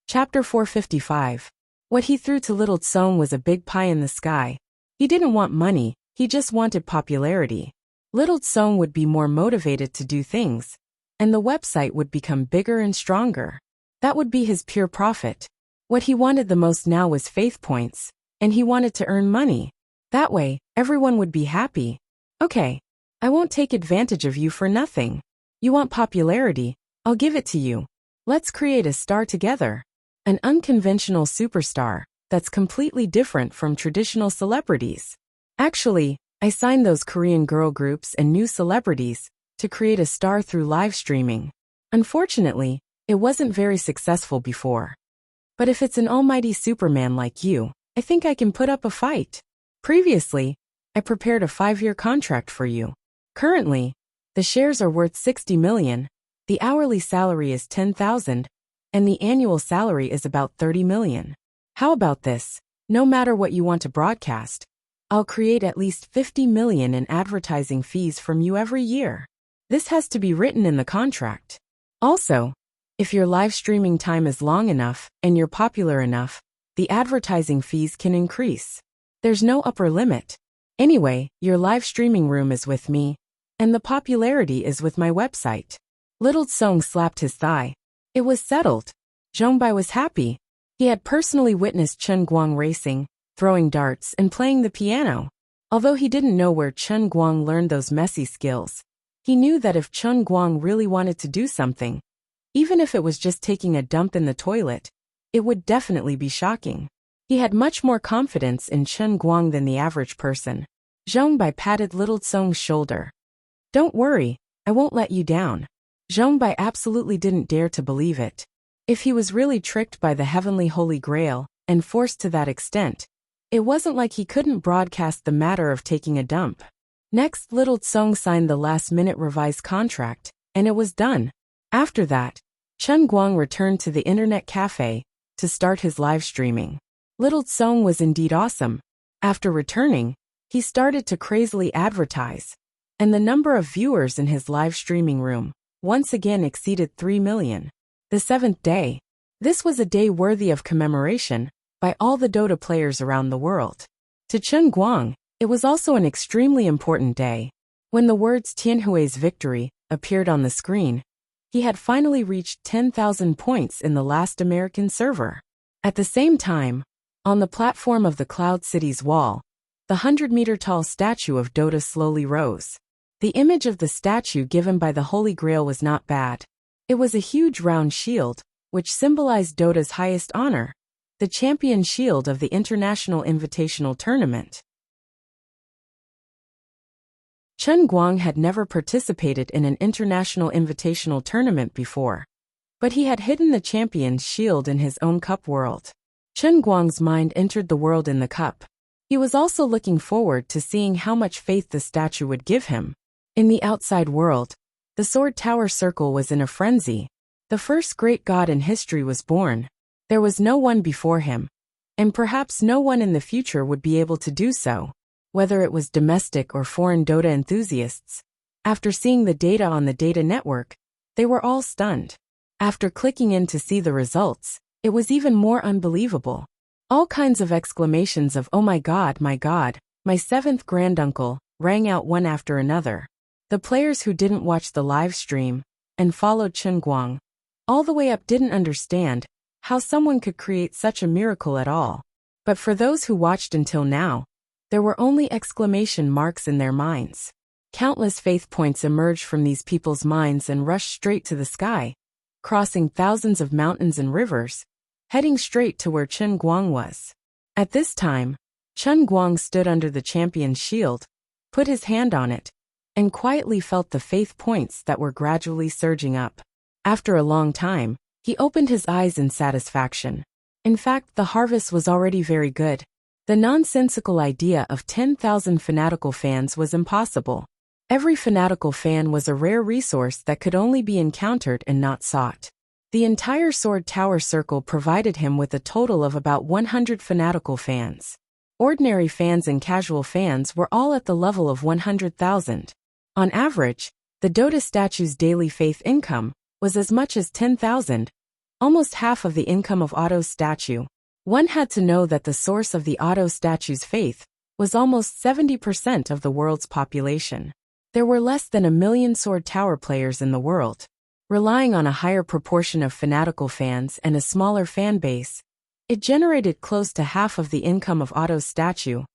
Chapter 455. What he threw to Little Tsong was a big pie in the sky. He didn't want money, he just wanted popularity. Little Tsong would be more motivated to do things, and the website would become bigger and stronger. That would be his pure profit. What he wanted the most now was faith points, and he wanted to earn money. That way, everyone would be happy. Okay, I won't take advantage of you for nothing. You want popularity? I'll give it to you. Let's create a star together. An unconventional superstar that's completely different from traditional celebrities. Actually, I signed those Korean girl groups and new celebrities to create a star through live streaming. Unfortunately, it wasn't very successful before. But if it's an almighty Superman like you, I think I can put up a fight. Previously, I prepared a 5-year contract for you. Currently, the shares are worth 60 million, the hourly salary is 10,000, and the annual salary is about 30 million. How about this? No matter what you want to broadcast, I'll create at least 50 million in advertising fees from you every year. This has to be written in the contract. Also, if your live streaming time is long enough and you're popular enough, the advertising fees can increase. There's no upper limit. Anyway, your live streaming room is with me, and the popularity is with my website. Little Song slapped his thigh. It was settled. Zhongbai was happy. He had personally witnessed Chen Guang racing, throwing darts, and playing the piano. Although he didn't know where Chen Guang learned those messy skills, he knew that if Chen Guang really wanted to do something, even if it was just taking a dump in the toilet, it would definitely be shocking. He had much more confidence in Chen Guang than the average person. Zhongbai patted Little Song's shoulder. Don't worry, I won't let you down. Zhongbai absolutely didn't dare to believe it. If he was really tricked by the heavenly Holy Grail and forced to that extent, it wasn't like he couldn't broadcast the matter of taking a dump. Next, Little Song signed the last-minute revised contract, and it was done. After that, Chen Guang returned to the internet cafe to start his live streaming. Little Song was indeed awesome. After returning, he started to crazily advertise, and the number of viewers in his live streaming room once again exceeded 3 million. The 7th day. This was a day worthy of commemoration by all the Dota players around the world. To Chen Guang, it was also an extremely important day. When the words Tianhui's victory appeared on the screen, he had finally reached 10,000 points in the last American server. At the same time, on the platform of the Cloud City's wall, the 100-meter-tall statue of Dota slowly rose. The image of the statue given by the Holy Grail was not bad. It was a huge round shield, which symbolized Dota's highest honor, the champion shield of the International Invitational Tournament. Chen Guang had never participated in an International Invitational Tournament before, but he had hidden the champion's shield in his own cup world. Chen Guang's mind entered the world in the cup. He was also looking forward to seeing how much faith the statue would give him. In the outside world, the Sword Tower Circle was in a frenzy. The first great god in history was born. There was no one before him, and perhaps no one in the future would be able to do so. Whether it was domestic or foreign Dota enthusiasts, after seeing the data on the data network, they were all stunned. After clicking in to see the results, it was even more unbelievable. All kinds of exclamations of "Oh my God, my seventh granduncle," rang out one after another. The players who didn't watch the live stream and followed Chen Guang all the way up didn't understand how someone could create such a miracle at all. But for those who watched until now, there were only exclamation marks in their minds. Countless faith points emerged from these people's minds and rushed straight to the sky, crossing thousands of mountains and rivers, heading straight to where Chen Guang was. At this time, Chen Guang stood under the champion's shield, put his hand on it, and quietly felt the faith points that were gradually surging up. After a long time, he opened his eyes in satisfaction. In fact, the harvest was already very good. The nonsensical idea of 10,000 fanatical fans was impossible. Every fanatical fan was a rare resource that could only be encountered and not sought. The entire Sword Tower Circle provided him with a total of about 100 fanatical fans. Ordinary fans and casual fans were all at the level of 100,000. On average, the Dota statue's daily faith income was as much as 10,000, almost half of the income of Otto's statue. One had to know that the source of the Otto statue's faith was almost 70% of the world's population. There were less than 1 million Sword Tower players in the world. Relying on a higher proportion of fanatical fans and a smaller fan base, it generated close to half of the income of Otto's statue,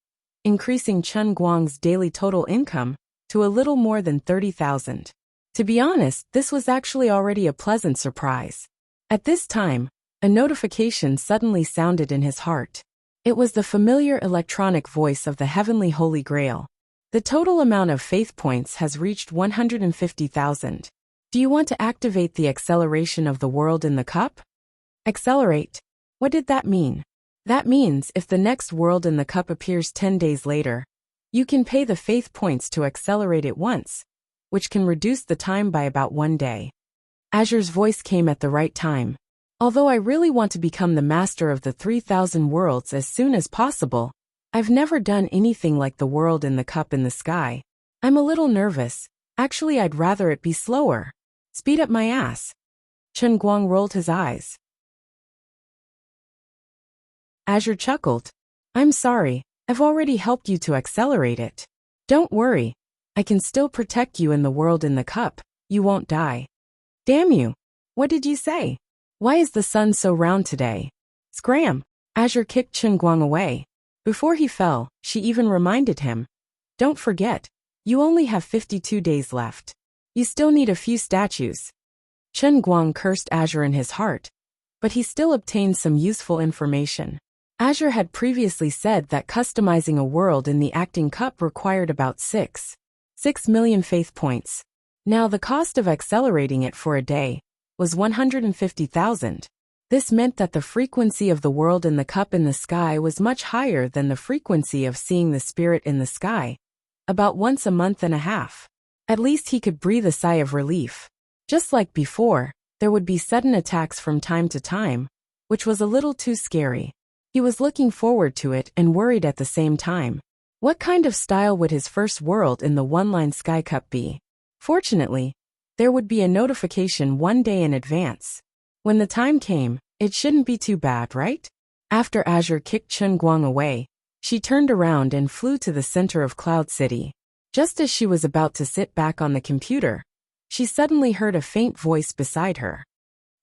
increasing Chen Guang's daily total income to a little more than 30,000. To be honest, this was actually already a pleasant surprise. At this time, a notification suddenly sounded in his heart. It was the familiar electronic voice of the heavenly Holy Grail. The total amount of faith points has reached 150,000. Do you want to activate the acceleration of the world in the cup? Accelerate. What did that mean? That means if the next world in the cup appears 10 days later, you can pay the faith points to accelerate it once, which can reduce the time by about 1 day. Azure's voice came at the right time. Although I really want to become the master of the 3,000 worlds as soon as possible, I've never done anything like the world in the cup in the sky. I'm a little nervous. Actually, I'd rather it be slower. Speed up my ass. Chen Guang rolled his eyes. Azure chuckled. I'm sorry, I've already helped you to accelerate it. Don't worry. I can still protect you in the world in the cup. You won't die. Damn you. What did you say? Why is the sun so round today? Scram. Azure kicked Chen Guang away. Before he fell, she even reminded him. Don't forget, you only have 52 days left. You still need a few statues. Chen Guang cursed Azure in his heart, but he still obtained some useful information. Azure had previously said that customizing a world in the acting cup required about 6 million faith points. Now the cost of accelerating it for a day was 150,000. This meant that the frequency of the world in the cup in the sky was much higher than the frequency of seeing the spirit in the sky, about once a month and a half. At least he could breathe a sigh of relief. Just like before, there would be sudden attacks from time to time, which was a little too scary. He was looking forward to it and worried at the same time. What kind of style would his first world in the one-line Sky Cup be? Fortunately, there would be a notification 1 day in advance. When the time came, it shouldn't be too bad, right? After Azure kicked Chen Guang away, she turned around and flew to the center of Cloud City. Just as she was about to sit back on the computer, she suddenly heard a faint voice beside her.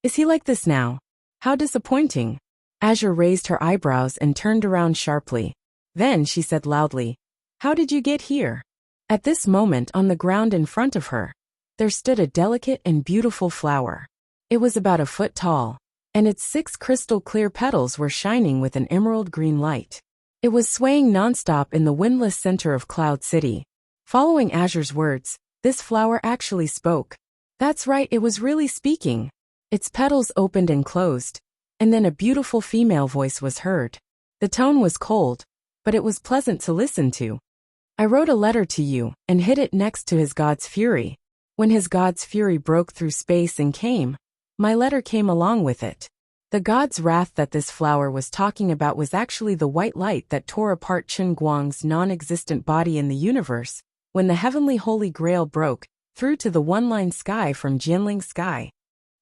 Is he like this now? How disappointing. Azure raised her eyebrows and turned around sharply. Then she said loudly, How did you get here? At this moment on the ground in front of her, there stood a delicate and beautiful flower. It was about 1 foot tall, and its 6 crystal clear petals were shining with an emerald green light. It was swaying nonstop in the windless center of Cloud City. Following Azure's words, this flower actually spoke. That's right, it was really speaking. Its petals opened and closed, and then a beautiful female voice was heard. The tone was cold, but it was pleasant to listen to. I wrote a letter to you and hid it next to his god's fury. When his god's fury broke through space and came, my letter came along with it. The god's wrath that this flower was talking about was actually the white light that tore apart Chen Guang's non-existent body in the universe, when the heavenly Holy Grail broke through to the one-line sky from Jianling Sky.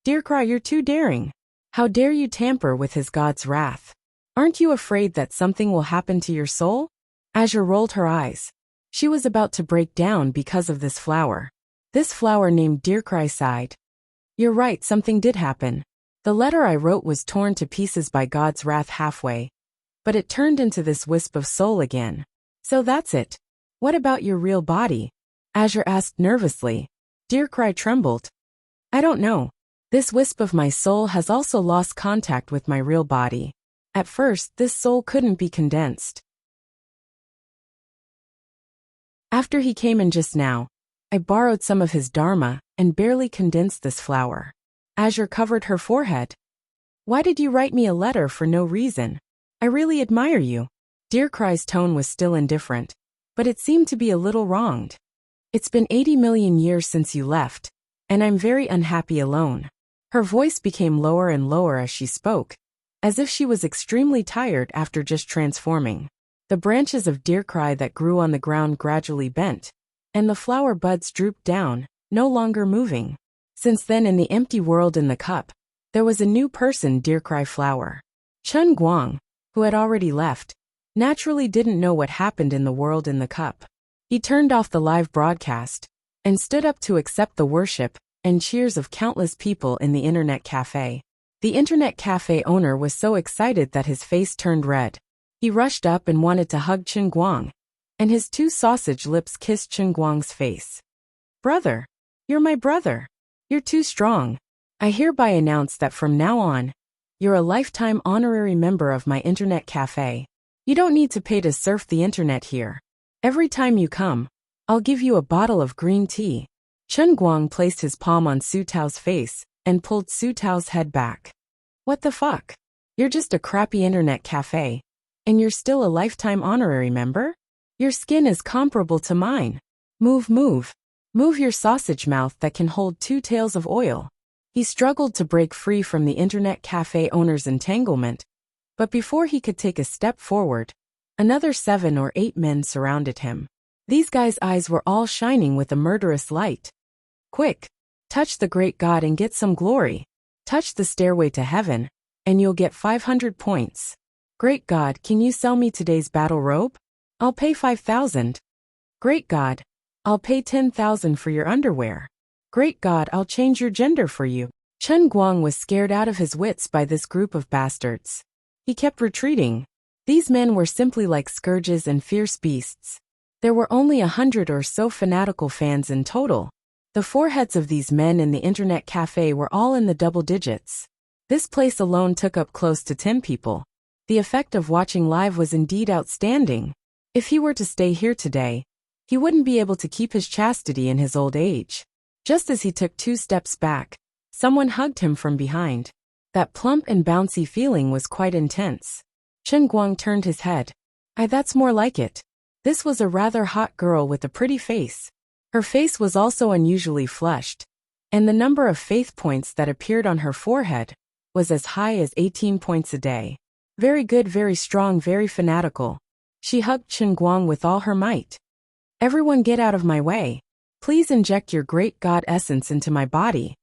Dear Cry, you're too daring. How dare you tamper with his god's wrath? Aren't you afraid that something will happen to your soul? Azure rolled her eyes. She was about to break down because of this flower. This flower named Dear Cry sighed. You're right, something did happen. The letter I wrote was torn to pieces by God's wrath halfway, but it turned into this wisp of soul again. So that's it. What about your real body? Azure asked nervously. Dear Cry trembled. I don't know. This wisp of my soul has also lost contact with my real body. At first, this soul couldn't be condensed. After he came in just now, I borrowed some of his dharma and barely condensed this flower. Azure covered her forehead. Why did you write me a letter for no reason? I really admire you. Dear Cry's tone was still indifferent, but it seemed to be a little wronged. It's been 80 million years since you left, and I'm very unhappy alone. Her voice became lower and lower as she spoke, as if she was extremely tired after just transforming. The branches of Dear Cry that grew on the ground gradually bent, and the flower buds drooped down, no longer moving. Since then, in the empty world in the cup, there was a new person, Dear Cry flower. Chen Guang, who had already left, naturally didn't know what happened in the world in the cup. He turned off the live broadcast and stood up to accept the worship and cheers of countless people in the internet cafe. The internet cafe owner was so excited that his face turned red. He rushed up and wanted to hug Chen Guang, and his two sausage lips kissed Chen Guang's face. Brother. You're my brother. You're too strong. I hereby announce that from now on, you're a lifetime honorary member of my internet cafe. You don't need to pay to surf the internet here. Every time you come, I'll give you a bottle of green tea. Chen Guang placed his palm on Su Tao's face and pulled Su Tao's head back. What the fuck? You're just a crappy internet cafe, and you're still a lifetime honorary member? Your skin is comparable to mine. Move, move. Move your sausage mouth that can hold 2 tails of oil. He struggled to break free from the internet cafe owner's entanglement, but before he could take a step forward, another 7 or 8 men surrounded him. These guys' eyes were all shining with a murderous light. Quick! Touch the great god and get some glory. Touch the stairway to heaven, and you'll get 500 points. Great god, can you sell me today's battle robe? I'll pay 5,000. Great god, I'll pay 10,000 for your underwear. Great god, I'll change your gender for you. Chen Guang was scared out of his wits by this group of bastards. He kept retreating. These men were simply like scourges and fierce beasts. There were only 100 or so fanatical fans in total. The foreheads of these men in the internet cafe were all in the double digits. This place alone took up close to 10 people. The effect of watching live was indeed outstanding. If he were to stay here today, he wouldn't be able to keep his chastity in his old age. Just as he took 2 steps back, someone hugged him from behind. That plump and bouncy feeling was quite intense. Chen Guang turned his head. That's more like it. This was a rather hot girl with a pretty face. Her face was also unusually flushed, and the number of faith points that appeared on her forehead was as high as 18 points a day. Very good, very strong, very fanatical. She hugged Chen Guang with all her might. Everyone get out of my way. Please inject your great god essence into my body.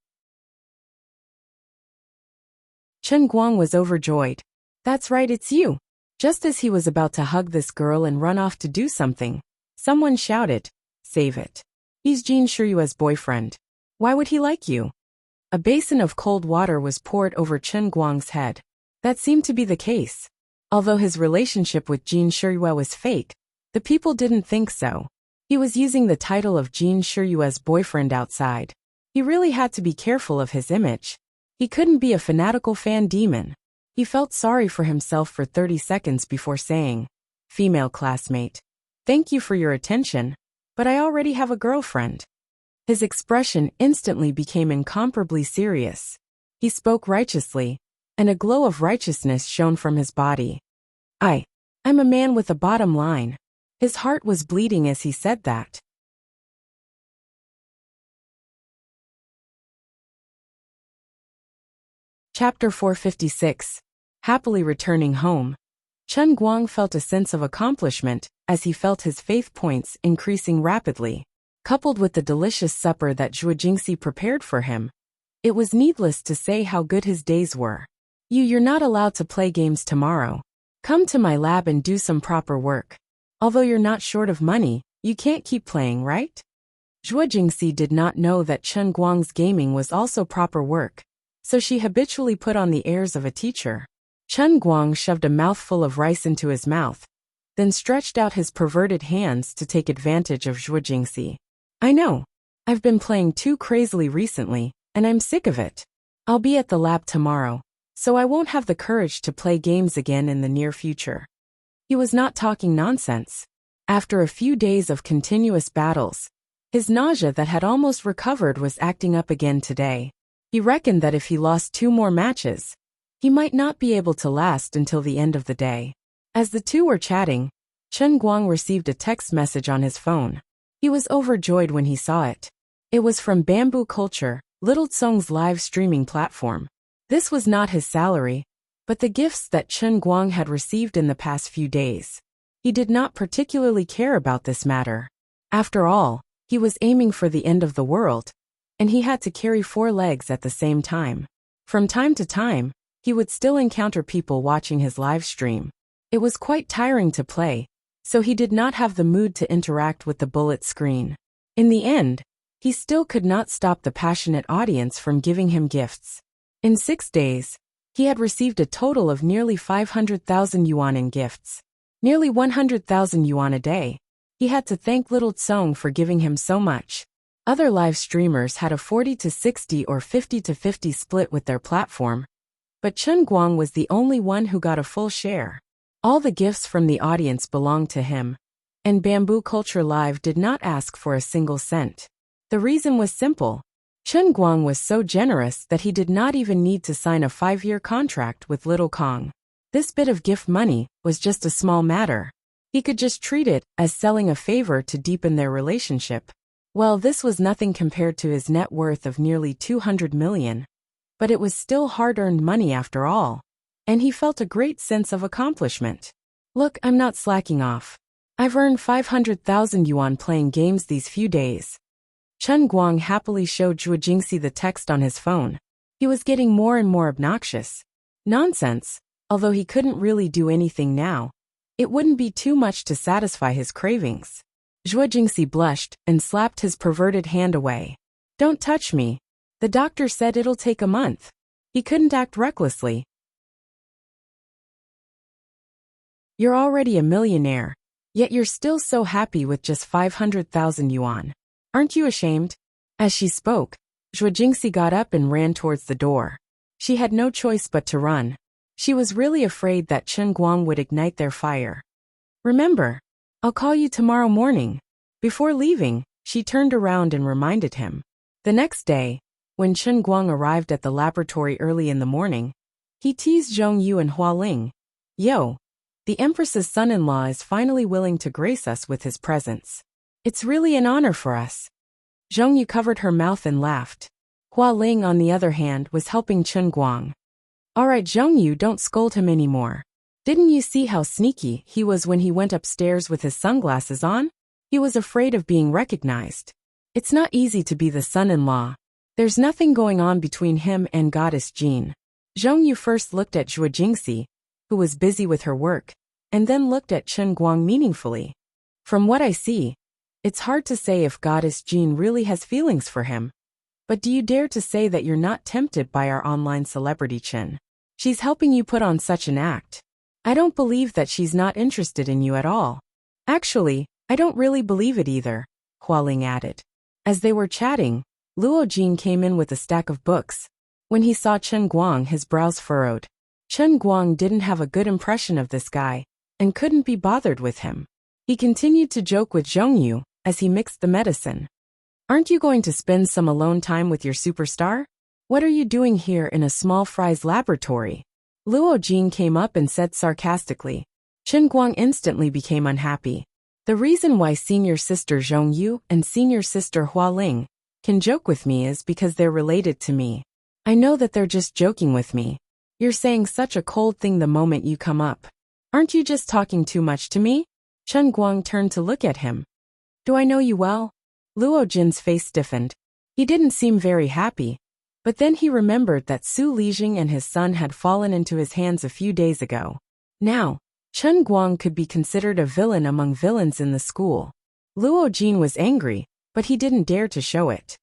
Chen Guang was overjoyed. That's right, it's you. Just as he was about to hug this girl and run off to do something, someone shouted, Save it. He's Jin Shiryue's boyfriend. Why would he like you? A basin of cold water was poured over Chen Guang's head. That seemed to be the case. Although his relationship with Jin Shiryue was fake, the people didn't think so. He was using the title of Jin Shiryue's boyfriend outside. He really had to be careful of his image. He couldn't be a fanatical fan demon. He felt sorry for himself for 30 seconds before saying, Female classmate. Thank you for your attention, but I already have a girlfriend. His expression instantly became incomparably serious. He spoke righteously, and a glow of righteousness shone from his body. I'm a man with a bottom line. His heart was bleeding as he said that. Chapter 456. Happily returning home. Chen Guang felt a sense of accomplishment as he felt his faith points increasing rapidly. Coupled with the delicious supper that Zhuo Jingxi prepared for him, it was needless to say how good his days were. You're not allowed to play games tomorrow. Come to my lab and do some proper work. Although you're not short of money, you can't keep playing, right? Zhuo Jingxi did not know that Chen Guang's gaming was also proper work, so she habitually put on the airs of a teacher. Chen Guang shoved a mouthful of rice into his mouth, then stretched out his perverted hands to take advantage of Zhuo Jingxi. I know. I've been playing too crazily recently, and I'm sick of it. I'll be at the lab tomorrow, so I won't have the courage to play games again in the near future. He was not talking nonsense. After a few days of continuous battles, his nausea that had almost recovered was acting up again today. He reckoned that if he lost 2 more matches, he might not be able to last until the end of the day. As the two were chatting, Chen Guang received a text message on his phone. He was overjoyed when he saw it. It was from Bamboo Culture, Little Tsung's live streaming platform. This was not his salary, but the gifts that Chen Guang had received in the past few days. He did not particularly care about this matter. After all, he was aiming for the end of the world, and he had to carry 4 legs at the same time. From time to time, he would still encounter people watching his live stream. It was quite tiring to play, so he did not have the mood to interact with the bullet screen. In the end, he still could not stop the passionate audience from giving him gifts. In 6 days, he had received a total of nearly 500,000 yuan in gifts. Nearly 100,000 yuan a day. He had to thank little Tsong for giving him so much. Other live streamers had a 40-60 or 50-50 split with their platform, but Chen Guang was the only one who got a full share. All the gifts from the audience belonged to him, and Bamboo Culture Live did not ask for a single cent. The reason was simple. Chen Guang was so generous that he did not even need to sign a 5-year contract with Little Kong. This bit of gift money was just a small matter. He could just treat it as selling a favor to deepen their relationship. Well, this was nothing compared to his net worth of nearly 200 million. But it was still hard-earned money after all. And he felt a great sense of accomplishment. Look, I'm not slacking off. I've earned 500,000 yuan playing games these few days. Chen Guang happily showed Zhuo Jingxi the text on his phone. He was getting more and more obnoxious. Nonsense, although he couldn't really do anything now. It wouldn't be too much to satisfy his cravings. Zhuo Jingxi blushed and slapped his perverted hand away. Don't touch me. The doctor said it'll take a month. He couldn't act recklessly. You're already a millionaire, yet you're still so happy with just 500,000 yuan. Aren't you ashamed? As she spoke, Zhuo Jingxi got up and ran towards the door. She had no choice but to run. She was really afraid that Chen Guang would ignite their fire. Remember, I'll call you tomorrow morning. Before leaving, she turned around and reminded him. The next day, when Chen Guang arrived at the laboratory early in the morning, he teased Zhong Yu and Hua Ling. Yo, the Empress's son-in-law is finally willing to grace us with his presence. It's really an honor for us. Zhong Yu covered her mouth and laughed. Hua Ling, on the other hand, was helping Chen Guang. All right, Zhong Yu, don't scold him anymore. Didn't you see how sneaky he was when he went upstairs with his sunglasses on? He was afraid of being recognized. It's not easy to be the son-in-law. There's nothing going on between him and Goddess Jean. Zhong Yu first looked at Zhuo Jingxi, who was busy with her work, and then looked at Chen Guang meaningfully. From what I see, it's hard to say if Goddess Jean really has feelings for him. But do you dare to say that you're not tempted by our online celebrity Chen? She's helping you put on such an act. I don't believe that she's not interested in you at all. Actually, I don't really believe it either, Hua Ling added. As they were chatting, Luo Jin came in with a stack of books. When he saw Chen Guang, his brows furrowed. Chen Guang didn't have a good impression of this guy, and couldn't be bothered with him. He continued to joke with Zhong Yu as he mixed the medicine. Aren't you going to spend some alone time with your superstar? What are you doing here in a small fry's laboratory? Luo Jin came up and said sarcastically. Chen Guang instantly became unhappy. The reason why senior sister Zhong Yu and senior sister Hua Ling can joke with me is because they're related to me. I know that they're just joking with me. You're saying such a cold thing the moment you come up. Aren't you just talking too much to me? Chen Guang turned to look at him. Do I know you well? Luo Jin's face stiffened. He didn't seem very happy. But then he remembered that Su Lijing and his son had fallen into his hands a few days ago. Now, Chen Guang could be considered a villain among villains in the school. Luo Jin was angry, but he didn't dare to show it.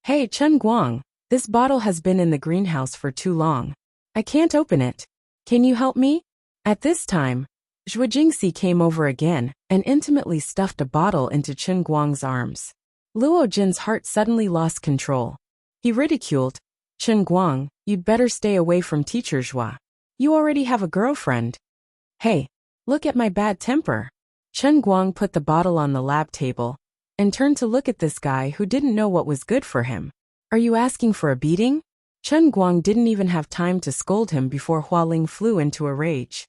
Hey Chen Guang, this bottle has been in the greenhouse for too long. I can't open it. Can you help me? At this time, Zhuo Jingxi came over again and intimately stuffed a bottle into Chen Guang's arms. Luo Jin's heart suddenly lost control. He ridiculed, Chen Guang, you'd better stay away from teacher Zhua. You already have a girlfriend. Hey, look at my bad temper. Chen Guang put the bottle on the lab table and turned to look at this guy who didn't know what was good for him. Are you asking for a beating? Chen Guang didn't even have time to scold him before Hua Ling flew into a rage.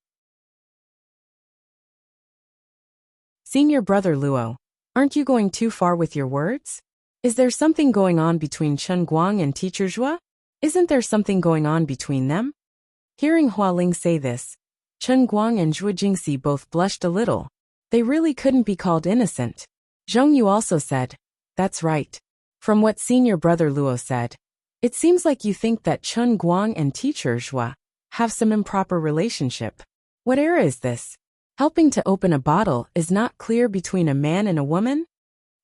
Senior brother Luo, aren't you going too far with your words? Is there something going on between Chen Guang and teacher Zhua? Isn't there something going on between them? Hearing Hua Ling say this, Chen Guang and Zhuo Jingxi both blushed a little. They really couldn't be called innocent. Zhong Yu also said, that's right. From what senior brother Luo said, it seems like you think that Chen Guang and teacher Zhua have some improper relationship. What era is this? Helping to open a bottle is not clear between a man and a woman?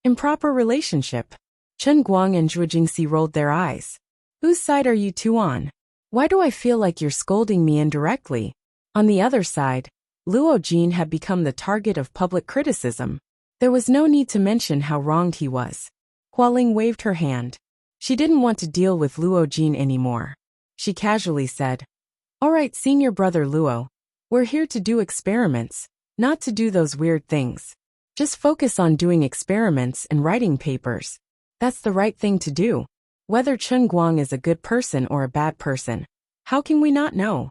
Improper relationship. Chen Guang and Zhuo Jingxi rolled their eyes. Whose side are you two on? Why do I feel like you're scolding me indirectly? On the other side, Luo Jin had become the target of public criticism. There was no need to mention how wronged he was. Hualing waved her hand. She didn't want to deal with Luo Jin anymore. She casually said, "All right, senior brother Luo. We're here to do experiments, not to do those weird things. Just focus on doing experiments and writing papers. That's the right thing to do. Whether Chen Guang is a good person or a bad person, how can we not know?"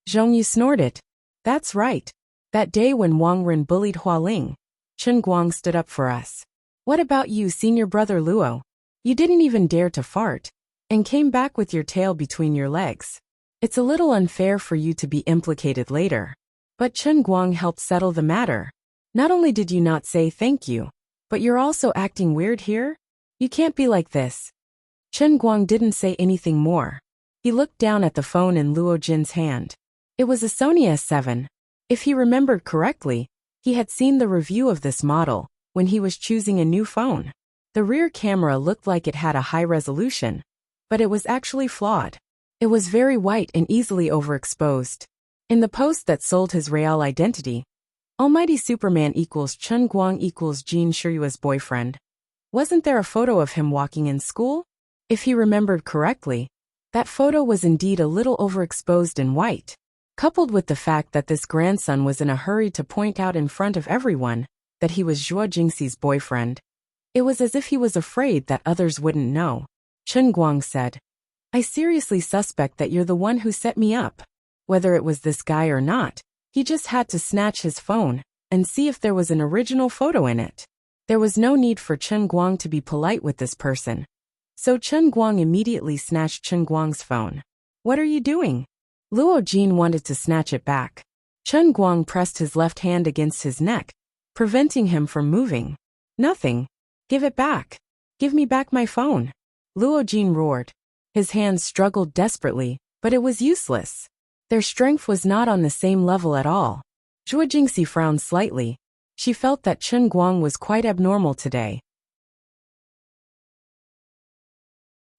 Zhongyu snorted. "That's right. That day when Wang Ren bullied Hualing, Chen Guang stood up for us. What about you, senior brother Luo? You didn't even dare to fart, and came back with your tail between your legs. It's a little unfair for you to be implicated later." But Chen Guang helped settle the matter. "Not only did you not say thank you, but you're also acting weird here? You can't be like this." Chen Guang didn't say anything more. He looked down at the phone in Luo Jin's hand. It was a Sony S7. If he remembered correctly, he had seen the review of this model when he was choosing a new phone. The rear camera looked like it had a high resolution, but it was actually flawed. It was very white and easily overexposed. In the post that sold his real identity, Almighty Superman equals Chen Guang equals Jin Shiyue's boyfriend. Wasn't there a photo of him walking in school? If he remembered correctly, that photo was indeed a little overexposed and white. Coupled with the fact that this grandson was in a hurry to point out in front of everyone that he was Zhuo Jingxi's boyfriend, it was as if he was afraid that others wouldn't know. Chen Guang said, "I seriously suspect that you're the one who set me up." Whether it was this guy or not, he just had to snatch his phone and see if there was an original photo in it. There was no need for Chen Guang to be polite with this person. So Chen Guang immediately snatched Chen Guang's phone. "What are you doing?" Luo Jin wanted to snatch it back. Chen Guang pressed his left hand against his neck, preventing him from moving. "Nothing. Give it back. Give me back my phone." Luo Jin roared. His hands struggled desperately, but it was useless. Their strength was not on the same level at all. Zhuo Jingxi frowned slightly. She felt that Chen Guang was quite abnormal today.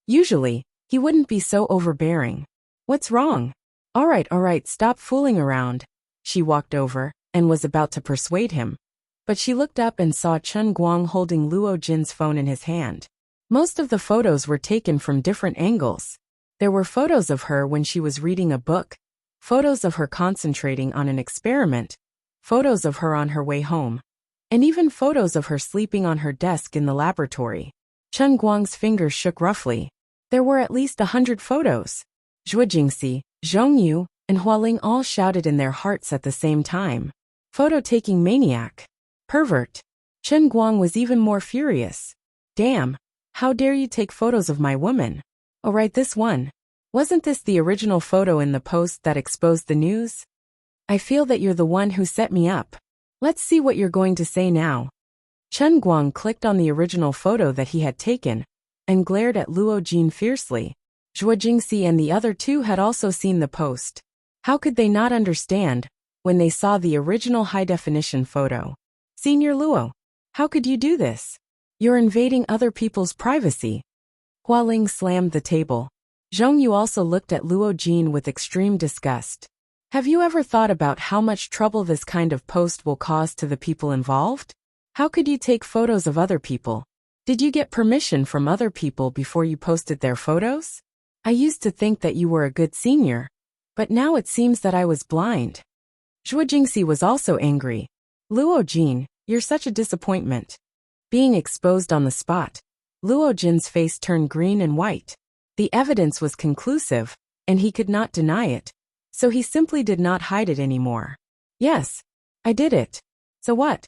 Usually, he wouldn't be so overbearing. "What's wrong?" All right, stop fooling around." She walked over and was about to persuade him, but she looked up and saw Chen Guang holding Luo Jin's phone in his hand. Most of the photos were taken from different angles. There were photos of her when she was reading a book, photos of her concentrating on an experiment, photos of her on her way home, and even photos of her sleeping on her desk in the laboratory. Chen Guang's fingers shook roughly. There were at least 100 photos. Zhuo Jingxi, Zhongyu, and Hualing all shouted in their hearts at the same time. "Photo-taking maniac. Pervert." Chen Guang was even more furious. "Damn, how dare you take photos of my woman? Oh right, this one. Wasn't this the original photo in the post that exposed the news? I feel that you're the one who set me up. Let's see what you're going to say now." Chen Guang clicked on the original photo that he had taken and glared at Luo Jin fiercely. Zhuo Jingxi and the other two had also seen the post. How could they not understand when they saw the original high-definition photo? "Senior Luo, how could you do this? You're invading other people's privacy." Hualing slammed the table. Zhongyu also looked at Luo Jin with extreme disgust. "Have you ever thought about how much trouble this kind of post will cause to the people involved? How could you take photos of other people? Did you get permission from other people before you posted their photos? I used to think that you were a good senior, but now it seems that I was blind." Zhuo Jingxi was also angry. "Luo Jin, you're such a disappointment." Being exposed on the spot, Luo Jin's face turned green and white. The evidence was conclusive, and he could not deny it, so he simply did not hide it anymore. "Yes, I did it. So what?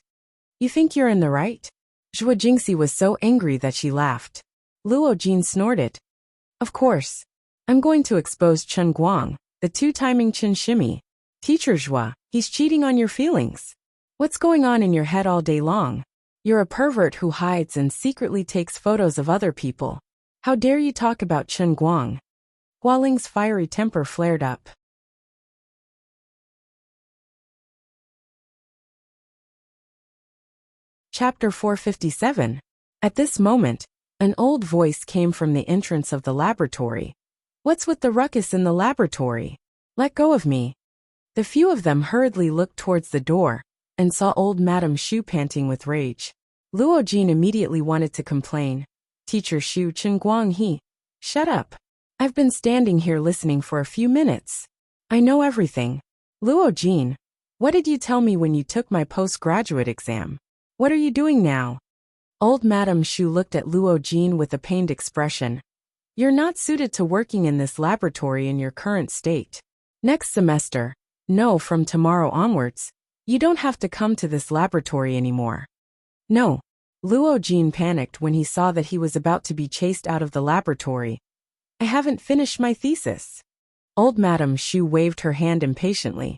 You think you're in the right?" Zhuo Jingxi was so angry that she laughed. Luo Jin snorted. "Of course. I'm going to expose Chen Guang, the two-timing Chen Shimi. Teacher Zhua, he's cheating on your feelings. What's going on in your head all day long? You're a pervert who hides and secretly takes photos of other people. How dare you talk about Chen Guang?" Hualing's fiery temper flared up. Chapter 457. At this moment, an old voice came from the entrance of the laboratory. "What's with the ruckus in the laboratory? Let go of me." The few of them hurriedly looked towards the door and saw old Madame Shu panting with rage. Luo Jin immediately wanted to complain. Teacher Shu Chen Guang he. Shut up. I've been standing here listening for a few minutes. I know everything. Luo Jin, what did you tell me when you took my postgraduate exam? What are you doing now? Old Madam Shu looked at Luo Jin with a pained expression. You're not suited to working in this laboratory in your current state. Next semester, no, from tomorrow onwards, you don't have to come to this laboratory anymore. No. Luo Jin panicked when he saw that he was about to be chased out of the laboratory. I haven't finished my thesis. Old Madam Shu waved her hand impatiently.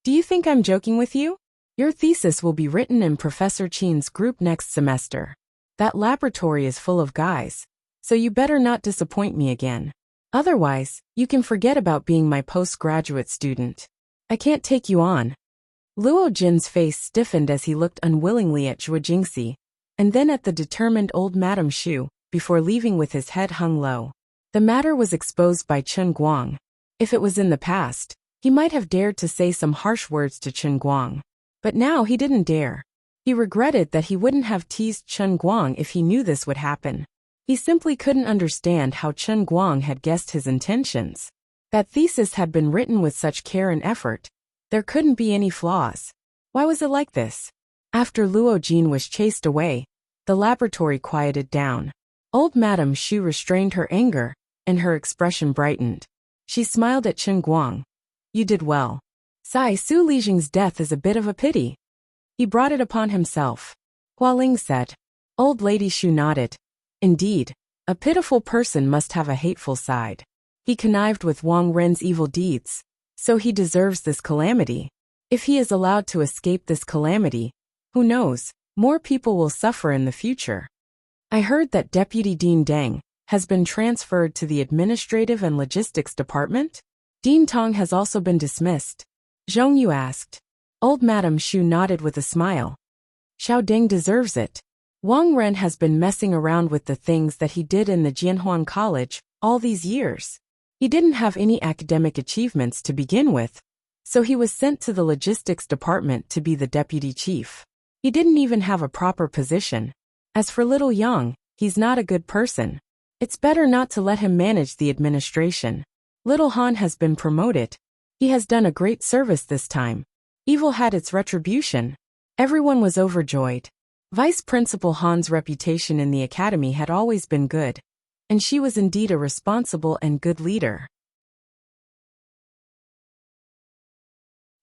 Do you think I'm joking with you? Your thesis will be written in Professor Qin's group next semester. That laboratory is full of guys, so you better not disappoint me again. Otherwise, you can forget about being my postgraduate student. I can't take you on. Luo Jin's face stiffened as he looked unwillingly at Zhuo Jingxi, and then at the determined old Madam Shu, before leaving with his head hung low. The matter was exposed by Chen Guang. If it was in the past, he might have dared to say some harsh words to Chen Guang. But now he didn't dare. He regretted that he wouldn't have teased Chen Guang if he knew this would happen. He simply couldn't understand how Chen Guang had guessed his intentions. That thesis had been written with such care and effort. There couldn't be any flaws. Why was it like this? After Luo Jin was chased away, the laboratory quieted down. Old Madam Shu restrained her anger, and her expression brightened. She smiled at Chen Guang. You did well. Sai Su Lijing's death is a bit of a pity. He brought it upon himself. Hua Ling said. Old Lady Shu nodded. Indeed, a pitiful person must have a hateful side. He connived with Wang Ren's evil deeds, so he deserves this calamity. If he is allowed to escape this calamity, who knows, more people will suffer in the future. I heard that Deputy Dean Deng has been transferred to the Administrative and Logistics Department. Dean Tong has also been dismissed. Zhong Yu asked. Old Madam Shu nodded with a smile. Xiao Deng deserves it. Wang Ren has been messing around with the things that he did in the Jianhuan College all these years. He didn't have any academic achievements to begin with, so he was sent to the Logistics Department to be the deputy chief. He didn't even have a proper position. As for little Yang, he's not a good person. It's better not to let him manage the administration. Little Han has been promoted. He has done a great service this time. Evil had its retribution. Everyone was overjoyed. Vice Principal Han's reputation in the academy had always been good, and she was indeed a responsible and good leader.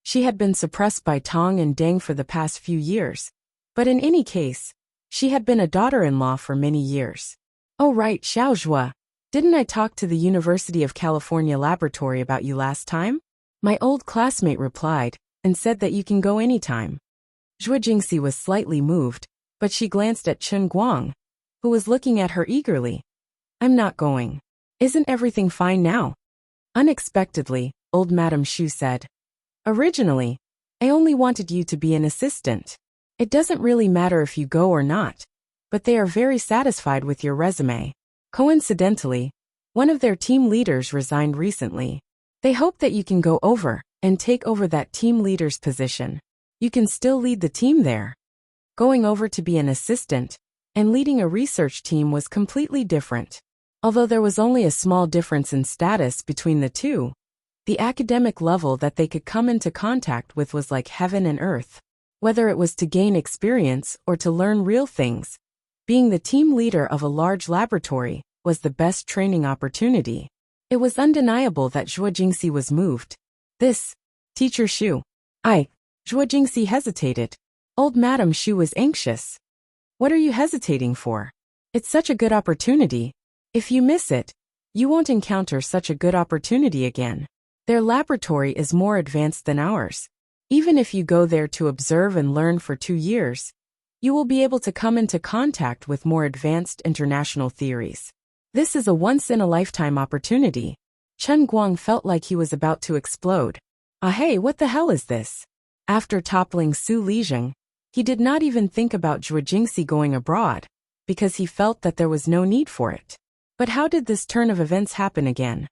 She had been suppressed by Tong and Deng for the past few years, but in any case, she had been a daughter-in-law for many years. Oh right, Xiao Zhua, didn't I talk to the University of California laboratory about you last time? My old classmate replied, and said that you can go anytime. Zhuo Jingxi was slightly moved, but she glanced at Chen Guang, who was looking at her eagerly. I'm not going. Isn't everything fine now? Unexpectedly, old Madam Shu said. Originally, I only wanted you to be an assistant. It doesn't really matter if you go or not, but they are very satisfied with your resume. Coincidentally, one of their team leaders resigned recently. They hope that you can go over and take over that team leader's position. You can still lead the team there. Going over to be an assistant and leading a research team was completely different. Although there was only a small difference in status between the two, the academic level that they could come into contact with was like heaven and earth. Whether it was to gain experience or to learn real things, being the team leader of a large laboratory was the best training opportunity. It was undeniable that Zhuo Jingxi was moved. This, Teacher Shu. Zhuo Jingxi hesitated. Old Madam Shu was anxious. What are you hesitating for? It's such a good opportunity. If you miss it, you won't encounter such a good opportunity again. Their laboratory is more advanced than ours. Even if you go there to observe and learn for 2 years, you will be able to come into contact with more advanced international theories. This is a once-in-a-lifetime opportunity. Chen Guang felt like he was about to explode. Hey, what the hell is this? After toppling Su Lijing, he did not even think about Zhuo Jingxi going abroad, because he felt that there was no need for it. But how did this turn of events happen again?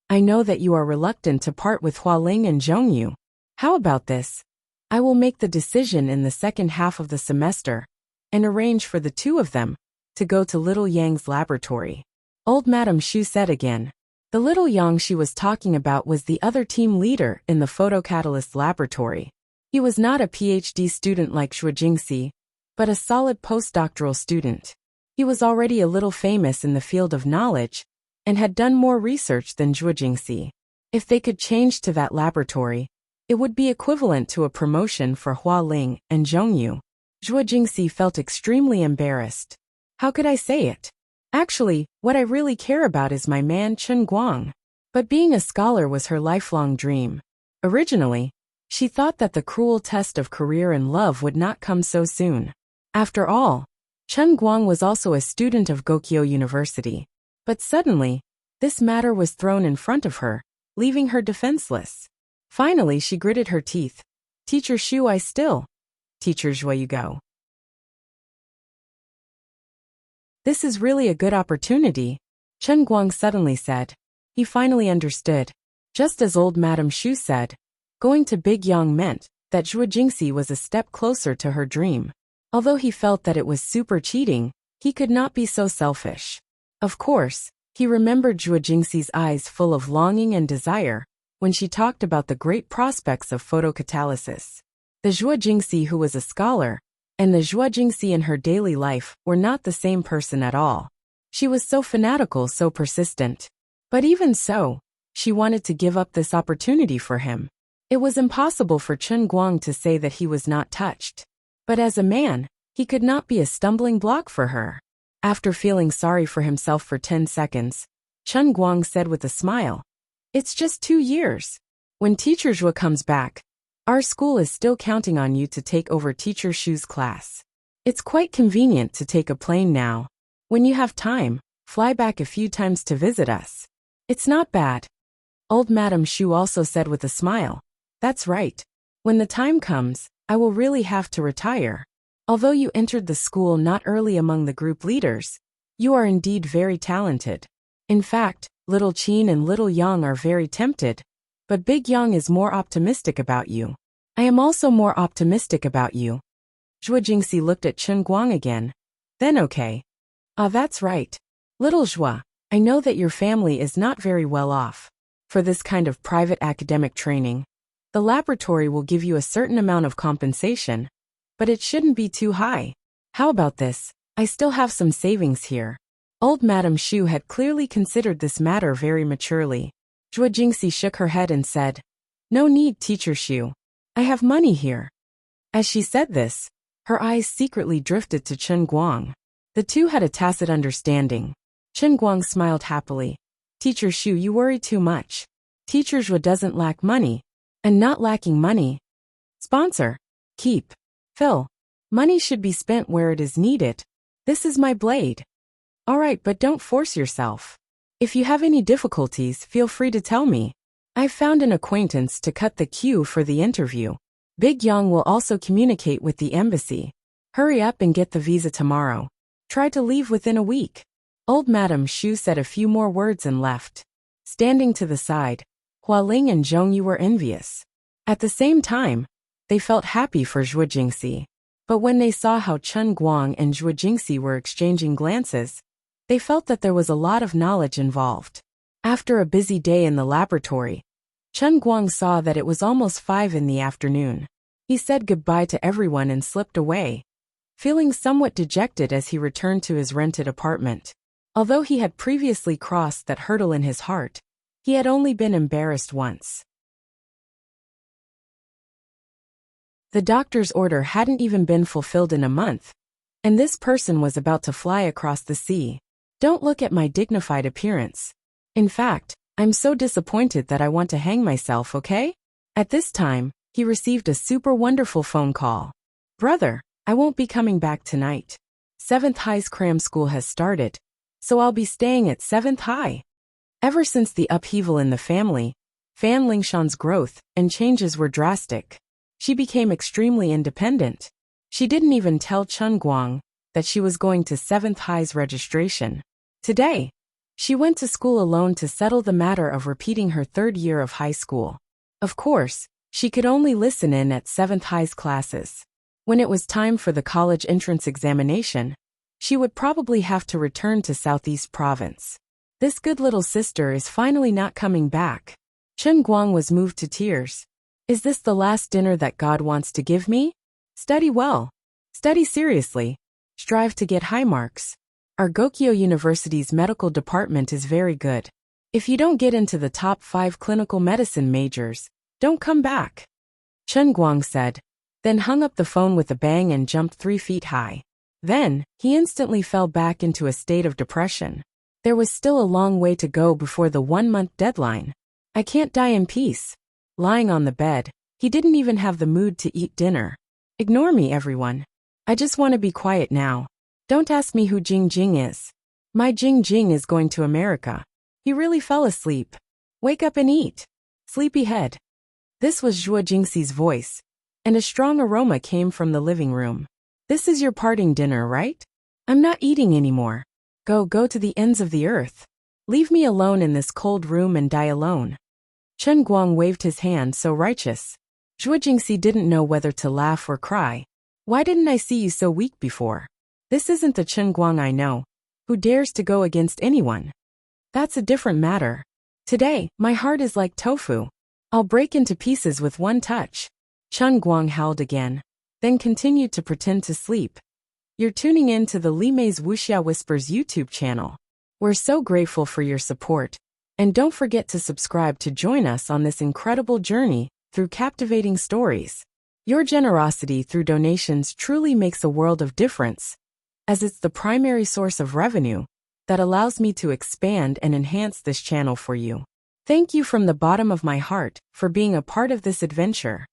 I know that you are reluctant to part with Hua Ling and Zhong Yu. How about this? I will make the decision in the second half of the semester, and arrange for the two of them to go to little Yang's laboratory. Old Madame Xu said again. The little Yang she was talking about was the other team leader in the photocatalyst laboratory. He was not a PhD student like Zhuo Jingxi, but a solid postdoctoral student. He was already a little famous in the field of knowledge and had done more research than Zhuo Jingxi. If they could change to that laboratory, it would be equivalent to a promotion for Hua Ling and Zhongyu. Zhuo Jingxi felt extremely embarrassed. How could I say it? Actually, what I really care about is my man Chen Guang. But being a scholar was her lifelong dream. Originally, she thought that the cruel test of career and love would not come so soon. After all, Chen Guang was also a student of Gokyo University. But suddenly, this matter was thrown in front of her, leaving her defenseless. Finally, she gritted her teeth. Teacher Xu, I still. Teacher Zhuo, you go. This is really a good opportunity, Chen Guang suddenly said. He finally understood. Just as old Madame Xu said, going to Big Yang meant that Zhuo Jingxi was a step closer to her dream. Although he felt that it was super cheating, he could not be so selfish. Of course, he remembered Zhuo Jingxi's eyes full of longing and desire when she talked about the great prospects of photocatalysis. The Zhuo Jingxi who was a scholar and the Zhuo Jingxi in her daily life were not the same person at all. She was so fanatical, so persistent. But even so, she wanted to give up this opportunity for him. It was impossible for Chen Guang to say that he was not touched. But as a man, he could not be a stumbling block for her. After feeling sorry for himself for 10 seconds, Chen Guang said with a smile, "It's just 2 years. When Teacher Zhuo comes back, our school is still counting on you to take over Teacher Xu's class. It's quite convenient to take a plane now. When you have time, fly back a few times to visit us. It's not bad." Old Madame Xu also said with a smile, "That's right. When the time comes, I will really have to retire. Although you entered the school not early among the group leaders, you are indeed very talented. In fact, little Qin and little Yang are very tempted, but Big Yang is more optimistic about you. I am also more optimistic about you." Zhuo Jingxi looked at Chen Guang again. Then okay. "Ah, that's right. Little Zhuo, I know that your family is not very well off. For this kind of private academic training, the laboratory will give you a certain amount of compensation, but it shouldn't be too high. How about this? I still have some savings here." Old Madame Xu had clearly considered this matter very maturely. Zhuo Jingxi shook her head and said, "No need, Teacher Xu. I have money here." As she said this, her eyes secretly drifted to Chen Guang. The two had a tacit understanding. Chen Guang smiled happily. "Teacher Xu, you worry too much. Teacher Zhuo doesn't lack money, and not lacking money. Sponsor. Keep. Fill. Money should be spent where it is needed. This is my blade. All right, but don't force yourself. If you have any difficulties, feel free to tell me. I've found an acquaintance to cut the queue for the interview. Big Yang will also communicate with the embassy. Hurry up and get the visa tomorrow. Try to leave within a week." Old Madame Xu said a few more words and left. Standing to the side, Hua Ling and Zhongyu were envious. At the same time, they felt happy for Zhuo Jingxi. But when they saw how Chen Guang and Zhuo Jingxi were exchanging glances, they felt that there was a lot of knowledge involved. After a busy day in the laboratory, Chen Guang saw that it was almost 5 in the afternoon. He said goodbye to everyone and slipped away, feeling somewhat dejected as he returned to his rented apartment. Although he had previously crossed that hurdle in his heart, he had only been embarrassed once. The doctor's order hadn't even been fulfilled in a month, and this person was about to fly across the sea. "Don't look at my dignified appearance. In fact, I'm so disappointed that I want to hang myself, okay?" At this time, he received a super wonderful phone call. "Brother, I won't be coming back tonight. 7th High's cram school has started, so I'll be staying at 7th High." Ever since the upheaval in the family, Fan Lingshan's growth and changes were drastic. She became extremely independent. She didn't even tell Chen Guang that she was going to 7th High's registration. Today, she went to school alone to settle the matter of repeating her 3rd year of high school. Of course, she could only listen in at 7th High's classes. When it was time for the college entrance examination, she would probably have to return to Southeast Province. This good little sister is finally not coming back. Chen Guang was moved to tears. Is this the last dinner that God wants to give me? Study well. Study seriously. Strive to get high marks. Our Gokyo University's medical department is very good. If you don't get into the top 5 clinical medicine majors, don't come back. Chen Guang said, then hung up the phone with a bang and jumped 3 feet high. Then, he instantly fell back into a state of depression. There was still a long way to go before the 1-month deadline. I can't die in peace. Lying on the bed, he didn't even have the mood to eat dinner. Ignore me, everyone. I just want to be quiet now. Don't ask me who Jing Jing is. My Jing Jing is going to America. He really fell asleep. Wake up and eat. Sleepyhead. This was Zhuo Jingxi's voice, and a strong aroma came from the living room. This is your parting dinner, right? I'm not eating anymore. Go to the ends of the earth. Leave me alone in this cold room and die alone. Chen Guang waved his hand so righteous. Zhuo Jingxi didn't know whether to laugh or cry. Why didn't I see you so weak before? This isn't the Chen Guang I know, who dares to go against anyone. That's a different matter. Today, my heart is like tofu. I'll break into pieces with one touch. Chen Guang howled again, then continued to pretend to sleep. You're tuning in to the Li Mei's Wuxia Whispers YouTube channel. We're so grateful for your support. And don't forget to subscribe to join us on this incredible journey through captivating stories. Your generosity through donations truly makes a world of difference, as it's the primary source of revenue that allows me to expand and enhance this channel for you. Thank you from the bottom of my heart for being a part of this adventure.